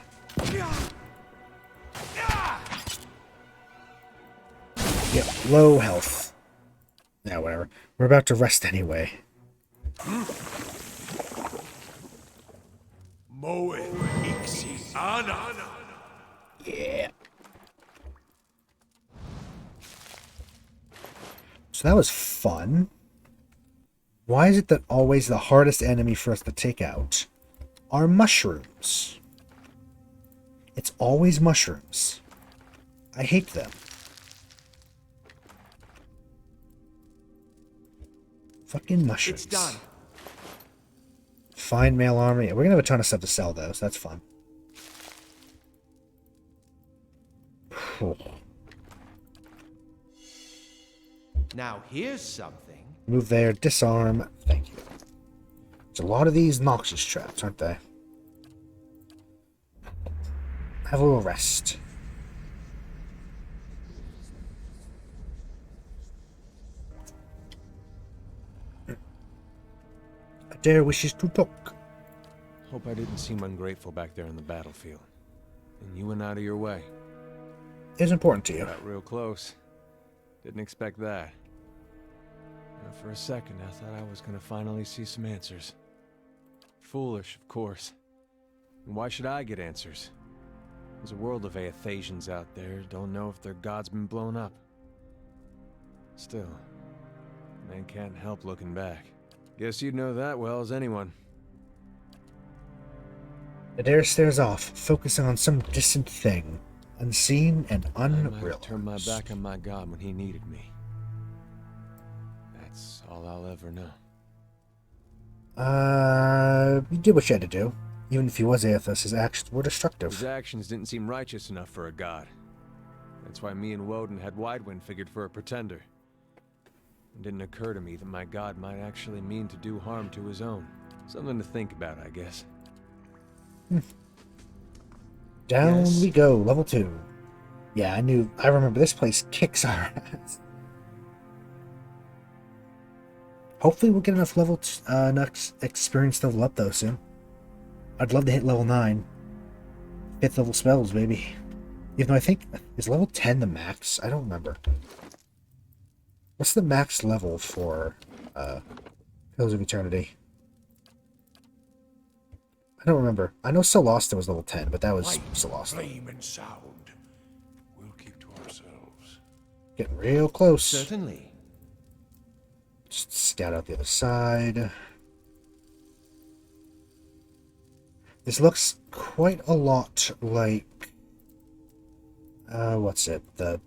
Yep, low health. Yeah, whatever. We're about to rest anyway. Yeah. So that was fun. Why is it that always the hardest enemy for us to take out are mushrooms? It's always mushrooms. I hate them. Fucking mushrooms. It's done. Find male armor. Yeah, we're gonna have a ton of stuff to sell though, so that's fun. Now here's something. Move there, disarm. Thank you. There's a lot of these noxious traps, aren't they? Have a little rest. Adair wishes to talk. Hope I didn't seem ungrateful back there in the battlefield. And you went out of your way. It's important to you. Got real close. Didn't expect that. For a second, I thought I was gonna finally see some answers. Foolish, of course. And why should I get answers? There's a world of Aethasians out there, don't know if their god's been blown up. Still, man can't help looking back. Guess you'd know that well as anyone. Adair stares off, focusing on some distant thing, unseen and I unreal. might turn my back on my god when he needed me. That's all I'll ever know. You did what you had to do. Even if he was Aethas, his actions were destructive. His actions didn't seem righteous enough for a god. That's why me and Woden had Widewind figured for a pretender. It didn't occur to me that my god might actually mean to do harm to his own. Something to think about, I guess. Down we go, level 2. Yeah, I remember this place kicks our ass. Hopefully we'll get enough enough experience to level up though soon. I'd love to hit level 9. 5th level spells, baby. Even though I think, is level 10 the max? I don't remember. What's the max level for Pillars of Eternity? I don't remember. I know Solasta was level 10, but that was Solasta. Flame and sound. We'll keep to ourselves. Getting real close. Certainly. Just scout out the other side. This looks quite a lot like... what's it? What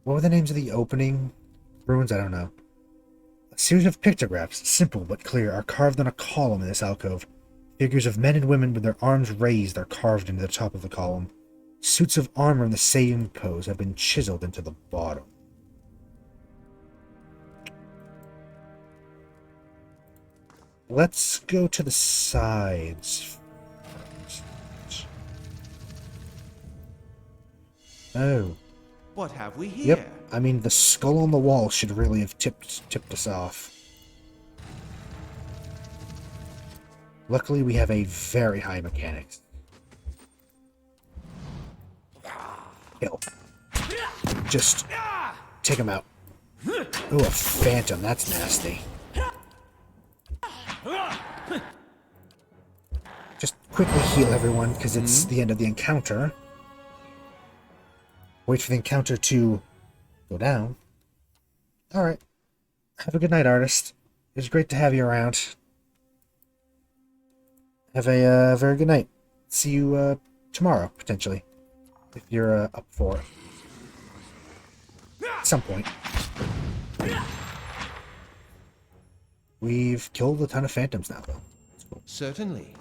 were the names of the opening ruins? I don't know. A series of pictographs, simple but clear, are carved on a column in this alcove. Figures of men and women with their arms raised are carved into the top of the column. Suits of armor in the same pose have been chiseled into the bottom. Let's go to the sides. Oh. What have we here? Yep. I mean, the skull on the wall should really have tipped us off. Luckily, we have a very high mechanics. Kill. Just take him out. Ooh, a phantom. That's nasty. Just quickly heal everyone, because it's the end of the encounter. Wait for the encounter to go down. Alright. Have a good night, artist. It was great to have you around. Have a very good night. See you tomorrow, potentially. If you're up for it. At some point. We've killed a ton of phantoms now, though. Cool. Certainly.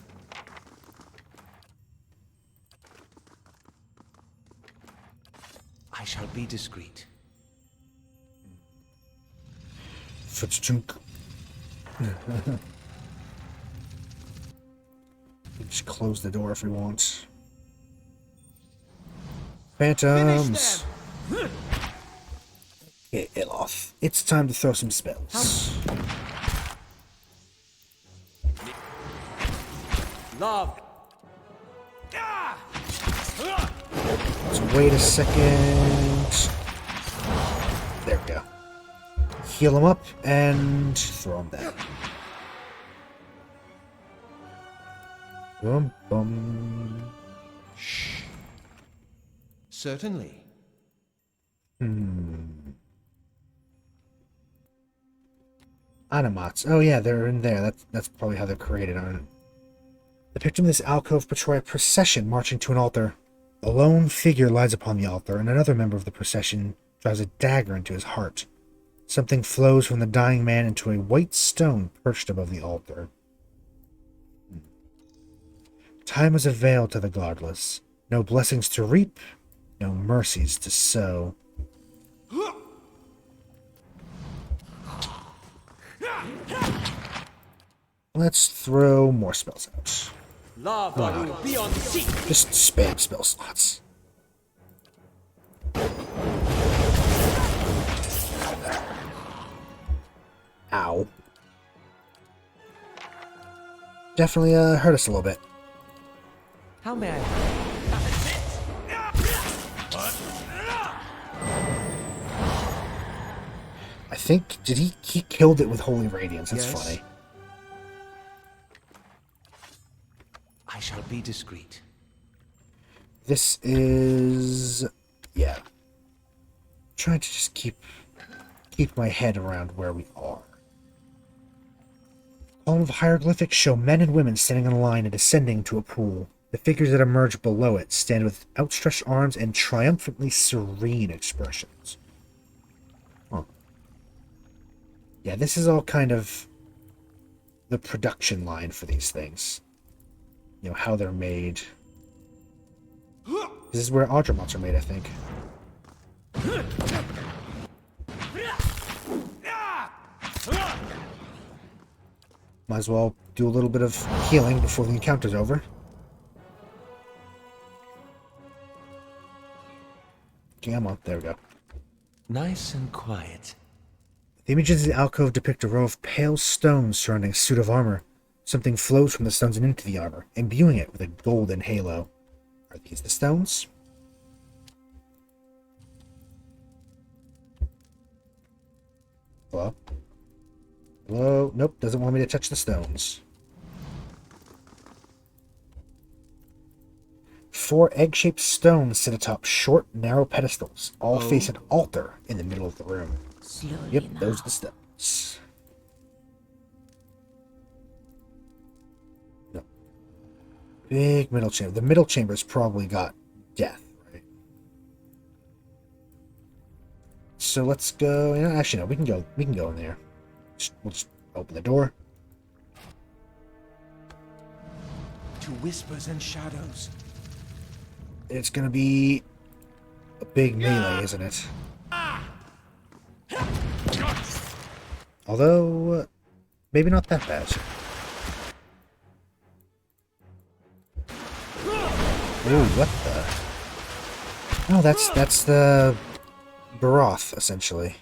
I shall be discreet. Footchunk. Just close the door if we want. Phantoms! Get it off. It's time to throw some spells. Love. Let's wait a second. There we go. Heal him up and throw him down. Boom, boom. Shh. Certainly. Animats. Oh yeah, they're in there. That's probably how they're created, aren't it? The picture of this alcove portray a procession marching to an altar. A lone figure lies upon the altar, and another member of the procession drives a dagger into his heart. Something flows from the dying man into a white stone perched above the altar. Time is a veil to the godless. No blessings to reap, no mercies to sow. Let's throw more spells out. Love will be on seat. Just spam spell slots. Ow. Definitely hurt us a little bit. How may I? I think, did he killed it with Holy Radiance. That's funny. I shall be discreet. This is... yeah. Trying to just keep my head around where we are. Column of hieroglyphics show men and women standing in a line and descending to a pool. The figures that emerge below it stand with outstretched arms and triumphantly serene expressions. Huh. Yeah, this is all kind of the production line for these things. You know, how they're made. This is where Audremats are made, I think. might as well do a little bit of healing before the encounter's over. Okay, I'm on. There we go. Nice and quiet. The images of the alcove depict a row of pale stones surrounding a suit of armor. Something flows from the stones and into the armor, imbuing it with a golden halo. Are these the stones? Hello? Hello? Nope, doesn't want me to touch the stones. 4 egg-shaped stones sit atop short, narrow pedestals. All face an altar in the middle of the room. Slowly Yep, now. those are the stones. No. Big middle chamber. The middle chamber's probably got death, right? So let's go. You know, actually, no. We can go. We can go in there. We'll just open the door. To whispers and shadows. It's gonna be a big melee, isn't it? Although, maybe not that bad. Ooh, what the? Oh, that's the Bharath, essentially.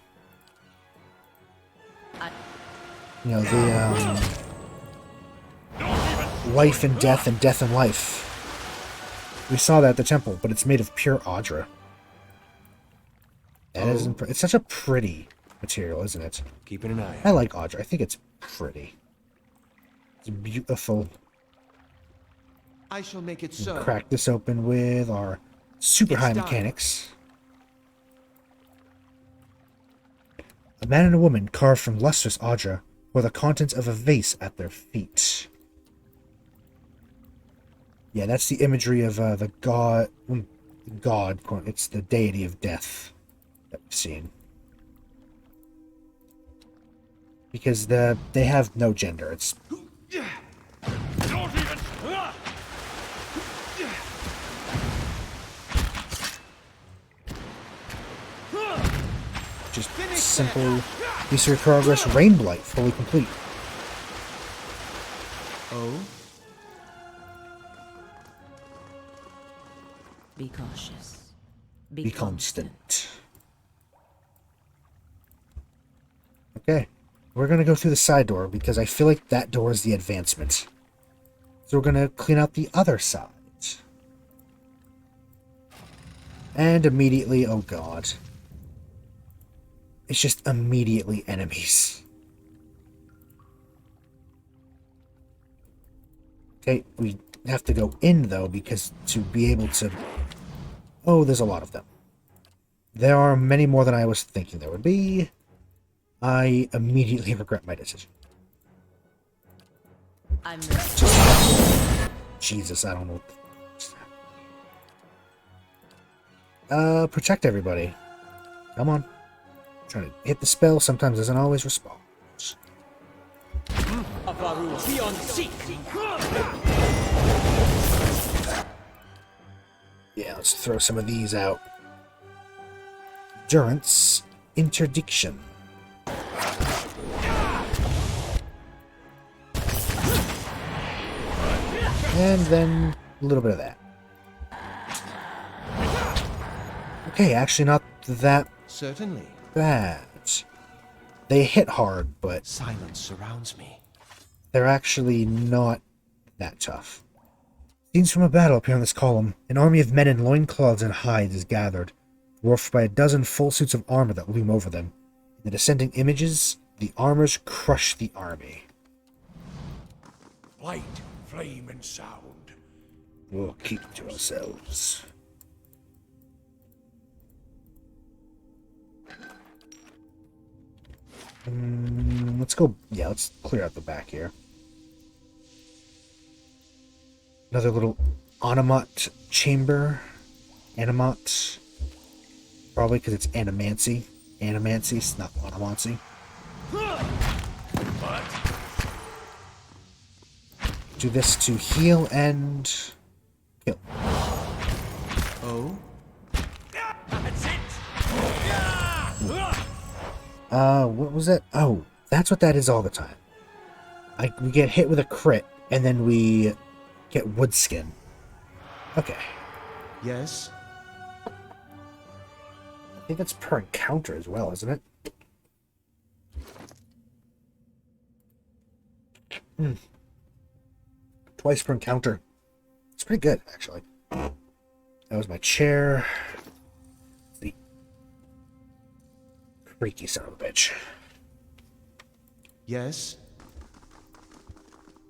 You know, the life and death and life. We saw that at the temple, but it's made of pure Audra. That is it's such a pretty material, isn't it? Keeping an eye I out. like Audra. I think it's pretty. It's beautiful. I shall make it We'll so. crack this open with our super It's high done. mechanics. A man and a woman carved from lustrous Audra pour the contents of a vase at their feet. Yeah, that's the imagery of the god. God, it's the deity of death that we've seen. Because they have no gender. It's just simple history progress. Rainblight fully complete. Oh? Be cautious. Be constant. Okay. We're going to go through the side door because I feel like that door is the advancement. So we're going to clean out the other side. And immediately, oh god. It's just immediately enemies. Okay, we have to go in though because to be able to... Oh, there's a lot of them. There are many more than I was thinking there would be. I immediately regret my decision. I'm Jesus, I don't know. Protect everybody. Come on. Trying to hit the spell sometimes doesn't always respond. Be on seek. Yeah, let's throw some of these out. Endurance, interdiction. And then a little bit of that. Okay, actually not that Certainly. bad. They hit hard, but Silence surrounds me. they're actually not that tough. Scenes from a battle appear on this column. An army of men in loincloths and hides is gathered, dwarfed by a dozen full suits of armor that loom over them. In the descending images, the armors crush the army. Light, flame, and sound. We'll keep it to ourselves. Let's go. Yeah, let's clear out the back here. Another little Animat chamber. Animat. Probably because it's Animancy. Animancy, it's not Animancy. Do this to heal and kill. Oh? What was that? Oh, that's what that is all the time. we get hit with a crit, and then we get wood skin. Okay. Yes? I think that's per encounter as well, isn't it? Twice per encounter. It's pretty good, actually. That was my chair. The freaky son of a bitch. Yes?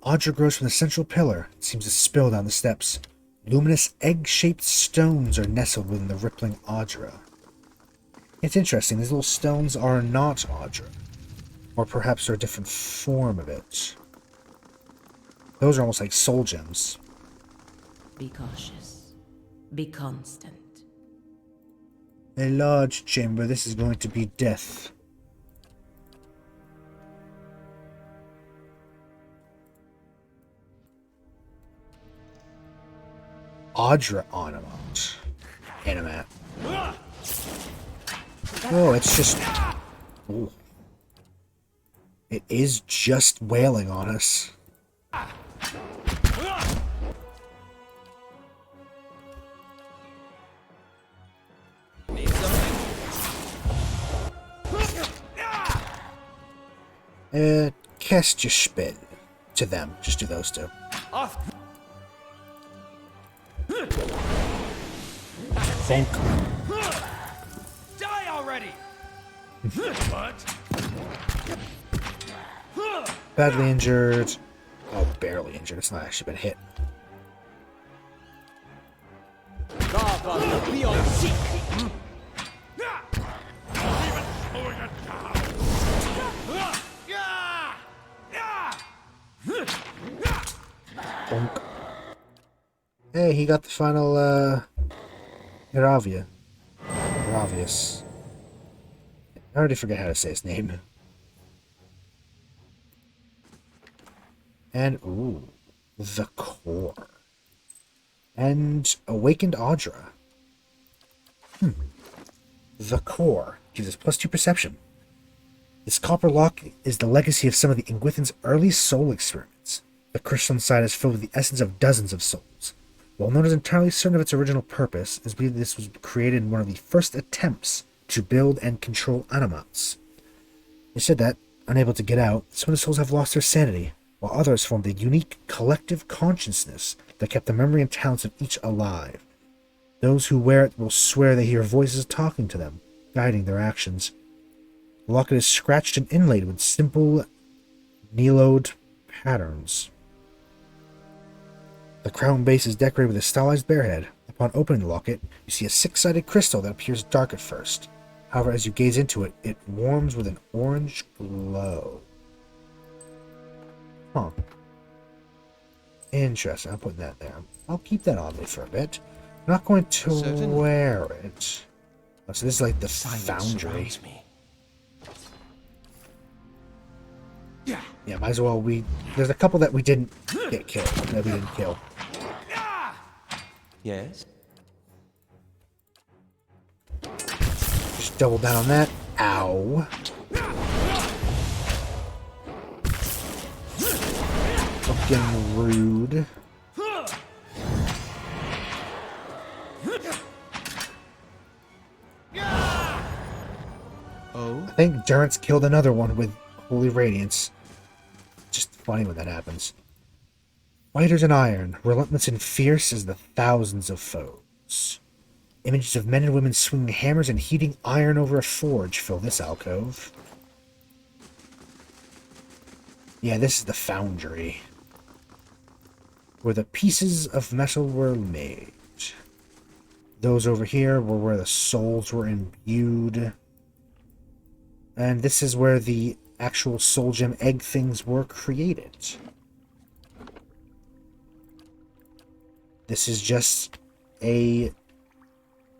Audra grows from the central pillar. It seems to spill down the steps. Luminous egg-shaped stones are nestled within the rippling Audra. It's interesting, these little stones are not Audra. Or perhaps they're a different form of it. Those are almost like soul gems. Be cautious. Be constant. A large chamber, this is going to be death. Audra Animat. Oh, it's just... Ooh. It is just wailing on us. Cast your spell to them. Just do those two. Thank you. Die already! What? Badly injured. Oh, barely injured. It's not actually been hit. Be on seat. Bonk. Hey, he got the final, Gravius. I already forget how to say his name. And, ooh, the core. And awakened Audra. The core gives us +2 perception. This copper lock is the legacy of some of the Ingwithan's early soul experiments. The crystal inside is filled with the essence of dozens of souls. While no one is entirely certain of its original purpose, it is believed this was created in one of the first attempts to build and control animats. They said that, unable to get out, some of the souls have lost their sanity, while others formed a unique collective consciousness that kept the memory and talents of each alive. Those who wear it will swear they hear voices talking to them, guiding their actions. The locket is scratched and inlaid with simple Neloed patterns. The crown base is decorated with a stylized bear head. Upon opening the locket, you see a six-sided crystal that appears dark at first. However, as you gaze into it, it warms with an orange glow. Huh. Interesting. I'm putting that there. I'll keep that on me for a bit. I'm not going to wear it. Oh, so this is like the foundry. Yeah, might as well. There's a couple that we didn't get killed. That we didn't kill. Yes? Just double down on that. Ow. Fucking rude. Oh? I think Durrance killed another one with Holy Radiance. Just funny when that happens. Fighters in iron, relentless and fierce as the thousands of foes. Images of men and women swinging hammers and heating iron over a forge fill this alcove. Yeah, this is the foundry, where the pieces of metal were made. Those over here were where the souls were imbued. And this is where the actual soul gem egg things were created. This is just a...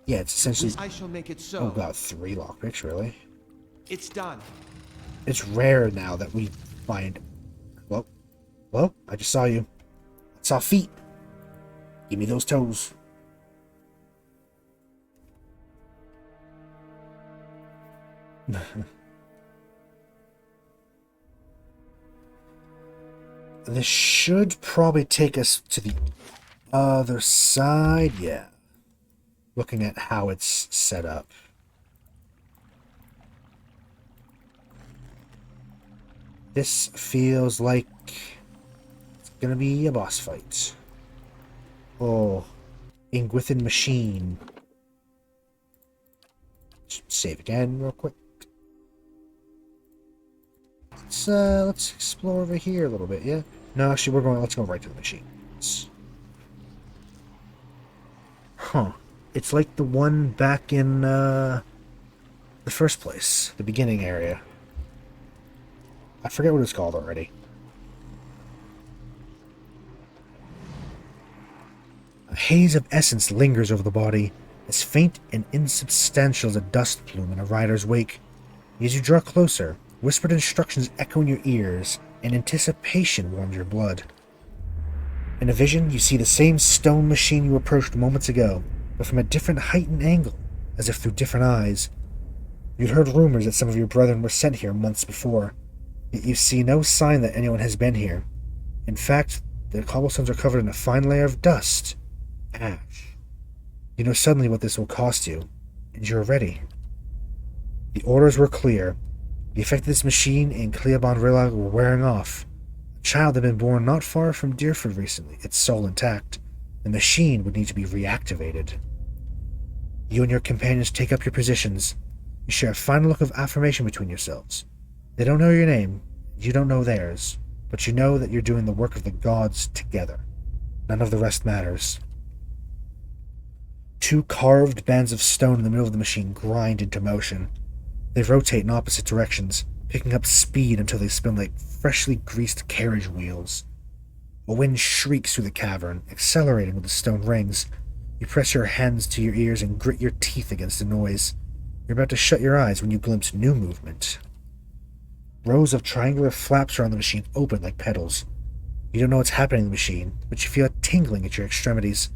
Yeah, it's essentially... I shall make it so. Oh god, 3 lockpicks, really? It's done. It's rare now that we find... Well, I just saw you. I saw feet. Give me those toes. this should probably take us to the other side. Yeah. Looking at how it's set up. This feels like it's gonna be a boss fight. Oh, Ingwithin Machine. Save again real quick. Let's explore over here a little bit, yeah? No, actually let's go right to the machines. Huh. It's like the one back in the first place, the beginning area. I forget what it's called already. A haze of essence lingers over the body, as faint and insubstantial as a dust plume in a rider's wake. As you draw closer, whispered instructions echo in your ears, and anticipation warms your blood. In a vision, you see the same stone machine you approached moments ago, but from a different height and angle, as if through different eyes. You'd heard rumors that some of your brethren were sent here months before, yet you see no sign that anyone has been here. In fact, the cobblestones are covered in a fine layer of dust. Ash. You know suddenly what this will cost you, and you're ready. The orders were clear. The effect of this machine and Cleobon Rillag were wearing off. A child had been born not far from Deerford recently, its soul intact. The machine would need to be reactivated. You and your companions take up your positions. You share a final look of affirmation between yourselves. They don't know your name, you don't know theirs, but you know that you're doing the work of the gods together. None of the rest matters. Two carved bands of stone in the middle of the machine grind into motion. They rotate in opposite directions, picking up speed until they spin like freshly greased carriage wheels. A wind shrieks through the cavern, accelerating with the stone rings. You press your hands to your ears and grit your teeth against the noise. You're about to shut your eyes when you glimpse new movement. Rows of triangular flaps around the machine open like petals. You don't know what's happening in the machine, but you feel it tingling at your extremities.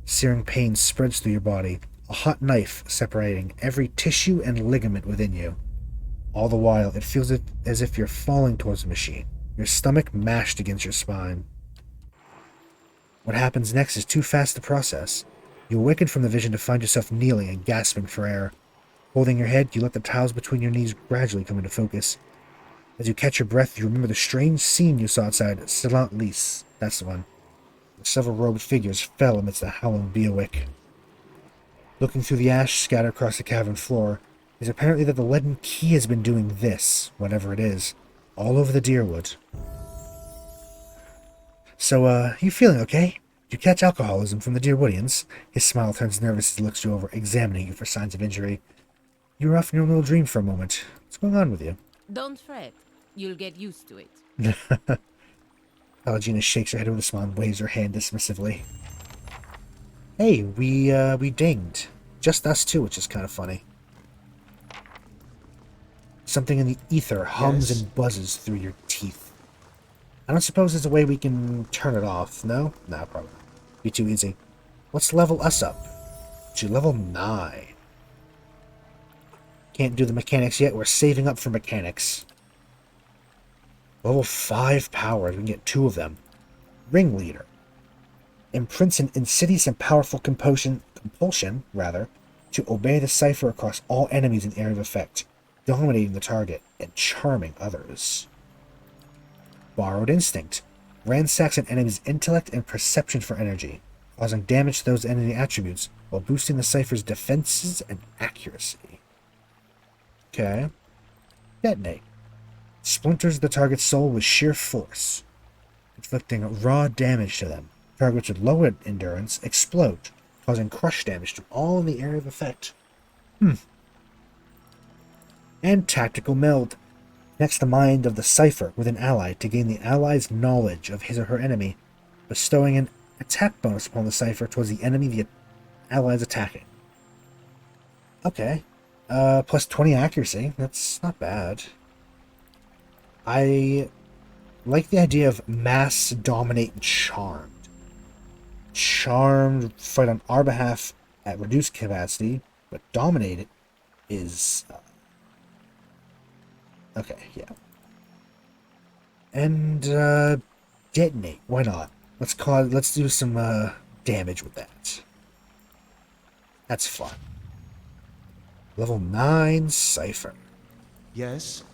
Searing pain spreads through your body, a hot knife separating every tissue and ligament within you. All the while, it feels as if you're falling towards the machine, your stomach mashed against your spine. What happens next is too fast to process. You awaken from the vision to find yourself kneeling and gasping for air. Holding your head, you let the tiles between your knees gradually come into focus. As you catch your breath, you remember the strange scene you saw outside Silant Lys. That's the one. Several robed figures fell amidst the howling Beowick. Looking through the ash scattered across the cavern floor, is apparently that the leaden key has been doing this, whatever it is, all over the Deerwood. So, you feeling okay? You catch alcoholism from the Deerwoodians? His smile turns nervous as he looks you over, examining you for signs of injury. You were off in your little dream for a moment. What's going on with you? Don't fret. You'll get used to it. Algina shakes her head with a smile and waves her hand dismissively. Hey, we dinged. Just us two, which is kind of funny. Something in the ether hums and buzzes through your teeth. I don't suppose there's a way we can turn it off, no? Nah, probably not. Be too easy. Let's level us up to level 9. Can't do the mechanics yet, we're saving up for mechanics. Level 5 powers, we can get 2 of them. Ringleader. Imprints an insidious and powerful compulsion, to obey the cipher across all enemies in the area of effect, dominating the target and charming others. Borrowed Instinct. Ransacks an enemy's intellect and perception for energy, causing damage to those enemy attributes while boosting the cipher's defenses and accuracy. Okay. Detonate. Splinters the target's soul with sheer force, inflicting raw damage to them. Targets with low endurance explode, causing crush damage to all in the area of effect. And Tactical Meld. Connects the mind of the cipher with an ally to gain the ally's knowledge of his or her enemy, bestowing an attack bonus upon the cipher towards the enemy the ally is attacking. Okay. Plus 20 accuracy. That's not bad. I like the idea of mass, dominate, and charmed. Charmed fight on our behalf at reduced capacity, but dominate it is... okay, yeah. And, Detonate. Why not? Let's do some damage with that. That's fun. Level 9 Cipher. Yes?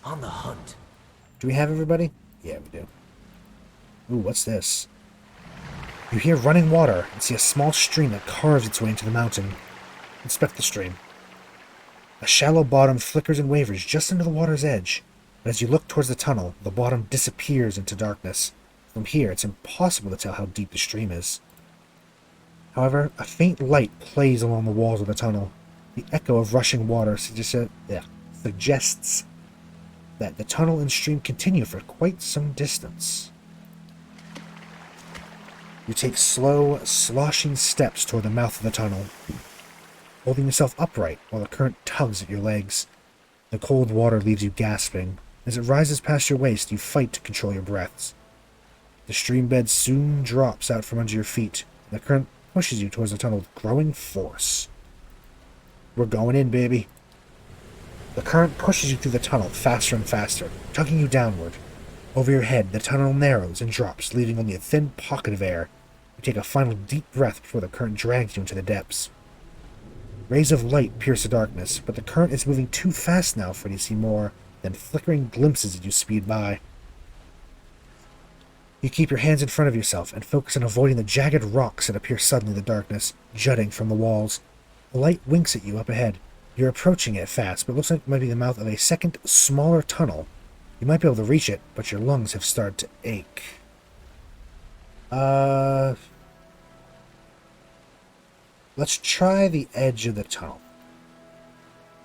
On the hunt. Do we have everybody? Yeah, we do. Ooh, what's this? You hear running water and see a small stream that carves its way into the mountain. Inspect the stream. A shallow bottom flickers and wavers just under the water's edge, but as you look towards the tunnel, the bottom disappears into darkness. From here, it's impossible to tell how deep the stream is. However, a faint light plays along the walls of the tunnel. The echo of rushing water suggests that the tunnel and stream continue for quite some distance. You take slow, sloshing steps toward the mouth of the tunnel, holding yourself upright while the current tugs at your legs. The cold water leaves you gasping. As it rises past your waist, you fight to control your breaths. The stream bed soon drops out from under your feet, and the current pushes you towards the tunnel with growing force. We're going in, baby. The current pushes you through the tunnel faster and faster, tugging you downward. Over your head, the tunnel narrows and drops, leaving only a thin pocket of air. You take a final deep breath before the current drags you into the depths. Rays of light pierce the darkness, but the current is moving too fast now for you to see more than flickering glimpses as you speed by. You keep your hands in front of yourself and focus on avoiding the jagged rocks that appear suddenly in the darkness, jutting from the walls. The light winks at you up ahead. You're approaching it fast, but it looks like it might be the mouth of a second, smaller tunnel. You might be able to reach it, but your lungs have started to ache. Let's try the edge of the tunnel.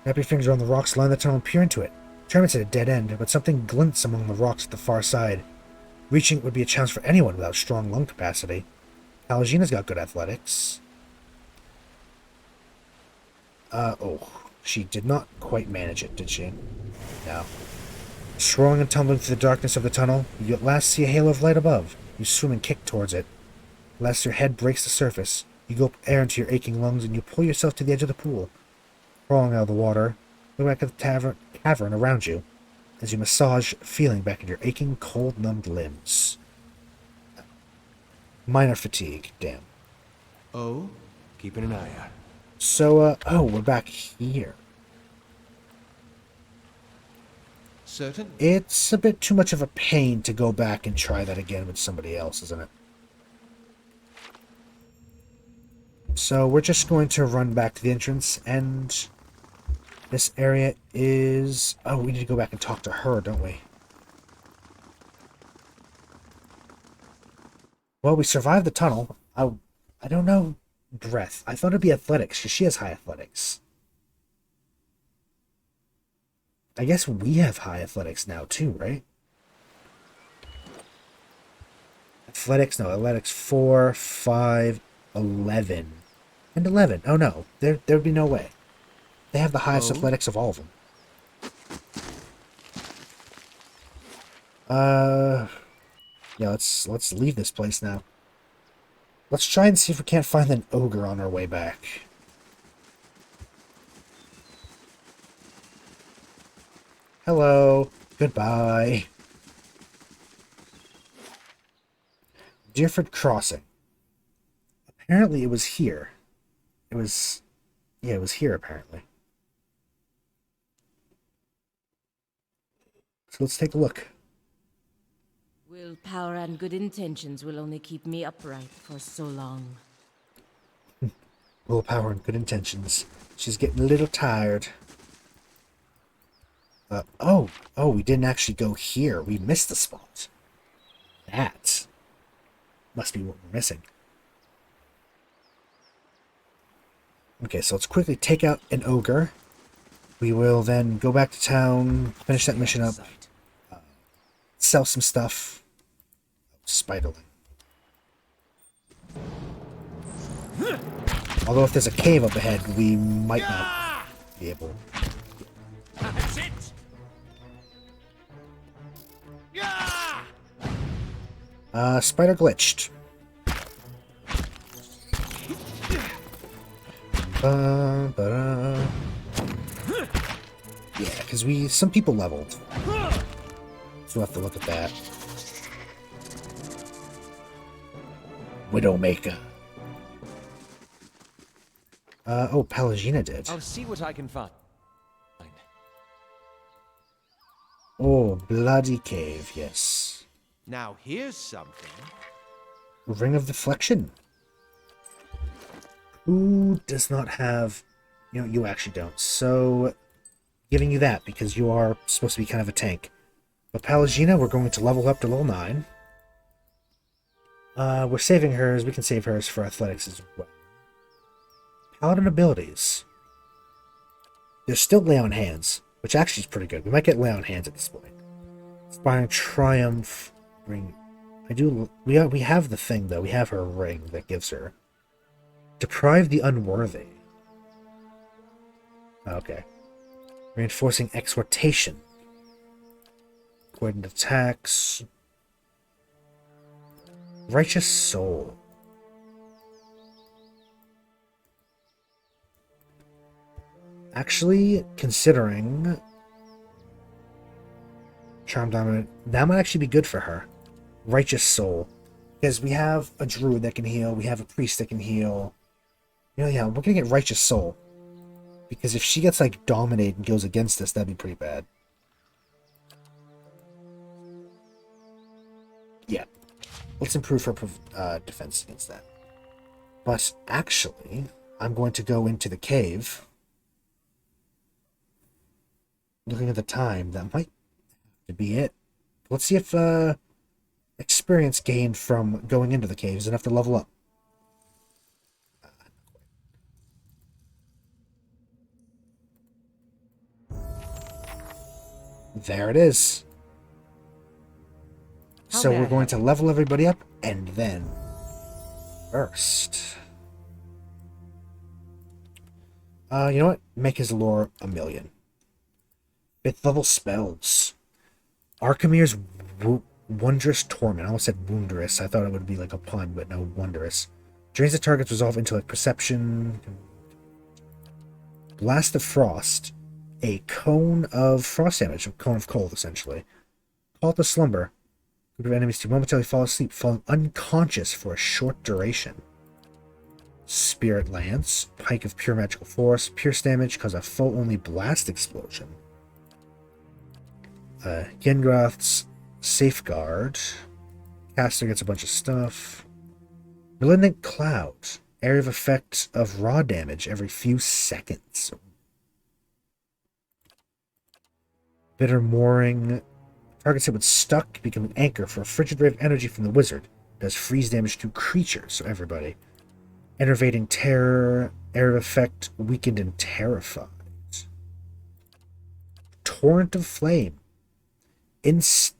Wrap your fingers around the rocks, line the tunnel, and peer into it. Determine it's at a dead end, but something glints among the rocks at the far side. Reaching it would be a challenge for anyone without strong lung capacity. Algina's got good athletics. She did not quite manage it, did she? No. Swirling and tumbling through the darkness of the tunnel, you at last see a halo of light above. You swim and kick towards it. Lest your head breaks the surface, you gulp air into your aching lungs and you pull yourself to the edge of the pool. Crawling out of the water, look back at the cavern around you as you massage feeling back in your aching, cold, numbed limbs. Minor fatigue, damn. Oh? Keeping an eye out. So, we're back here. Certain? It's a bit too much of a pain to go back and try that again with somebody else, isn't it? So we're just going to run back to the entrance, and this area is... Oh, we need to go back and talk to her, don't we? Well, we survived the tunnel. I don't know breath. I thought it'd be athletics, because she has high athletics. I guess we have high athletics now, too, right? Athletics, no. Athletics 4, 5, 11. And 11. Oh, no. There'd be no way. They have the highest athletics of all of them. Yeah, let's leave this place now. Let's try and see if we can't find an ogre on our way back. Hello. Goodbye. Deerford Crossing. Apparently it was here. It was here apparently. So let's take a look. Willpower and good intentions will only keep me upright for so long. Willpower and good intentions. She's getting a little tired. Oh, we didn't actually go here. We missed the spot. That must be what we're missing. Okay, so let's quickly take out an ogre. We will then go back to town, finish that mission up, sell some stuff. Spiderling. Although if there's a cave up ahead, we might not be able. That's it. Spider glitched. Yeah, because some people leveled. So we'll have to look at that. Widowmaker. Oh, Palagina did. I'll see what I can find. Oh, Bloody Cave, yes. Now here's something. Ring of Deflection. Who does not have... You know, you actually don't. So, giving you that, because you are supposed to be kind of a tank. But Palagina, we're going to level up to level 9. We're saving hers. We can save hers for athletics as well. Paladin abilities. There's still Lay on Hands, which actually is pretty good. We might get Lay on Hands at this point. Inspiring Triumph. Ring. We have the thing, though. We have her ring that gives her. Deprive the Unworthy. Okay. Reinforcing Exhortation. Coordinate attacks. Righteous Soul. Actually, considering Charm Dominant, that might actually be good for her. Righteous Soul. Because we have a Druid that can heal, we have a Priest that can heal. You know, yeah, we're gonna get Righteous Soul. Because if she gets, like, dominated and goes against us, that'd be pretty bad. Yeah. Let's improve her defense against that. But actually, I'm going to go into the cave. Looking at the time, that might be it. Let's see if experience gained from going into the cave is enough to level up. There it is. So we're going to level everybody up, and then first, you know what? Make his lore 1,000,000. 5th level spells. Archimere's Wondrous Torment. I almost said Wondrous. I thought it would be like a pun, but no, Wondrous. Drains the target's resolve into like perception. Blast of Frost. A cone of frost damage. A cone of cold, essentially. Call to slumber. Group of enemies to momentarily fall asleep, falling unconscious for a short duration. Spirit Lance. Pike of Pure Magical Force. Pierce damage cause a foe-only blast explosion. Gengrath's Safeguard. Caster gets a bunch of stuff. Malignant Cloud. Area of effect of raw damage every few seconds. Bitter Mooring. Targets hit with stuck become an anchor for a frigid ray of energy from the wizard. Does freeze damage to creatures, so everybody. Enervating Terror. Area of effect weakened and terrified. Torrent of Flame. Instantiates.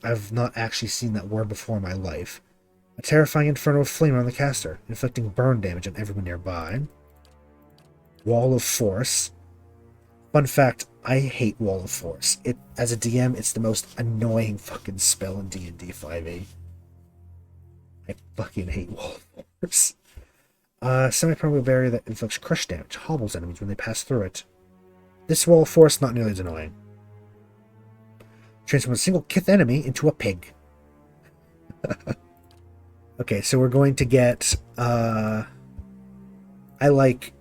I've not actually seen that word before in my life. A terrifying inferno of flame on the caster, inflicting burn damage on everyone nearby. Wall of Force. Fun fact, I hate Wall of Force. As a DM, it's the most annoying fucking spell in D&D 5e. I fucking hate Wall of Force. Semi-permanent barrier that inflicts crush damage, hobbles enemies when they pass through it. This Wall of Force, not nearly as annoying. Transform a single kith enemy into a pig. Okay, so we're going to get, I like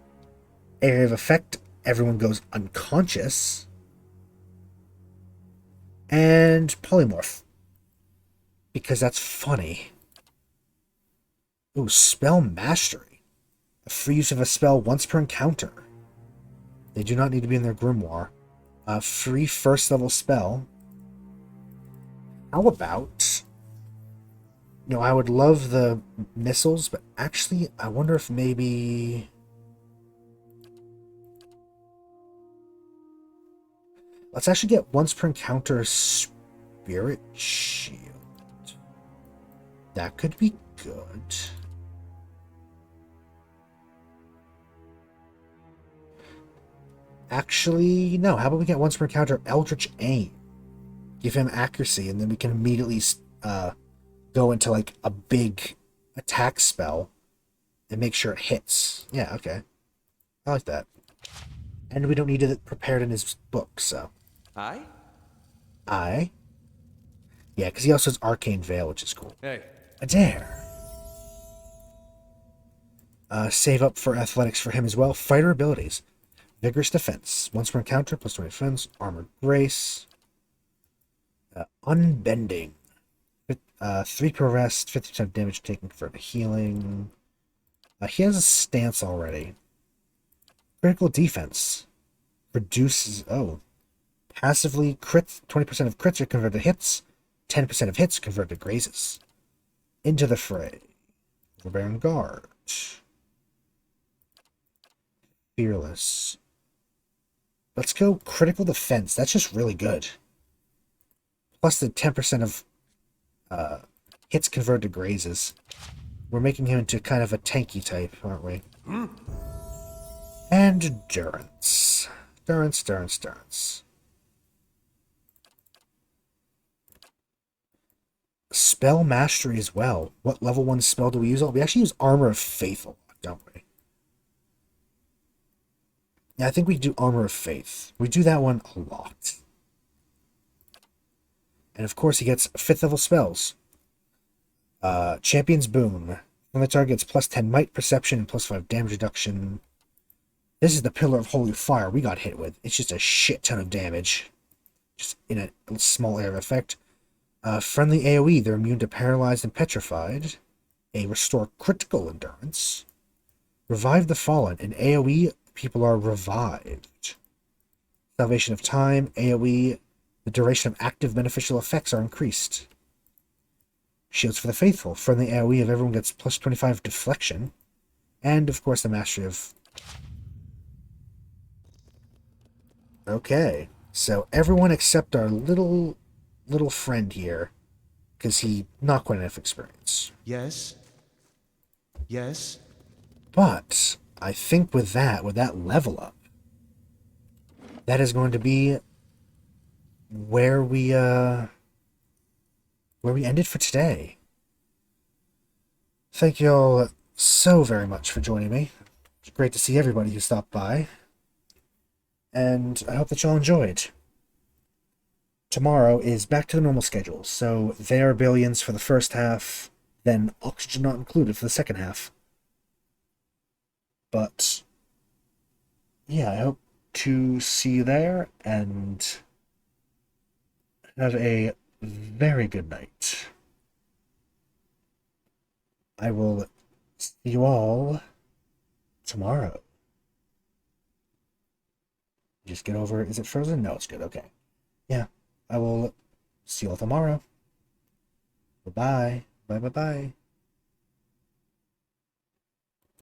Area of Effect. Everyone goes unconscious. And Polymorph. Because that's funny. Ooh, Spell Mastery. A free use of a spell once per encounter. They do not need to be in their grimoire. A free first level spell. How about... You know, I would love the missiles, but actually, I wonder if maybe... Let's actually get once per encounter Spirit Shield. That could be good. Actually, no. How about we get once per encounter Eldritch Aim? Give him accuracy, and then we can immediately go into like a big attack spell and make sure it hits. Yeah, okay. I like that. And we don't need it prepared in his book, so. Aye? Aye. Yeah, because he also has Arcane Veil, which is cool. Hey. Adair. Save up for athletics for him as well. Fighter abilities. Vigorous defense. Once per encounter, plus 20 defense. Armored grace. Unbending. 3 per rest. 50% damage taken for healing. He has a stance already. Critical defense. Reduces... Oh. Passively crit. 20% of crits are converted to hits. 10% of hits converted to grazes. Into the fray. Overbearing guard. Fearless. Let's go critical defense. That's just really good. Plus the 10% of hits converted to grazes. We're making him into kind of a tanky type, aren't we? And endurance. Endurance. Spell mastery as well. What level 1 spell do we use? We actually use Armor of Faith a lot, don't we? Yeah, I think we do Armor of Faith. We do that one a lot. And of course, he gets 5th level spells. Champion's Boon. When the target gets plus 10 might, perception, and plus 5 damage reduction. This is the Pillar of Holy Fire we got hit with. It's just a shit ton of damage. Just in a small area of effect. Friendly AoE, they're immune to paralyzed and petrified. A restore critical endurance. Revive the fallen. In AoE, people are revived. Salvation of time, AoE, the duration of active beneficial effects are increased. Shields for the Faithful. Friendly AoE of everyone gets plus 25 deflection. And, of course, the Mastery of... Okay. So, everyone except our little friend here, because he not quite enough experience. Yes. Yes. But I think with that level up, that is going to be where we ended for today. Thank you all so very much for joining me. It's great to see everybody who stopped by, and I hope that y'all enjoyed. Tomorrow is back to the normal schedule, so they are billions for the first half, then oxygen not included for the second half. But yeah, I hope to see you there, and have a very good night. I will see you all tomorrow. Just get over... Is it frozen? No, it's good. Okay. Yeah. I will see you all tomorrow. Bye-bye. Bye-bye-bye.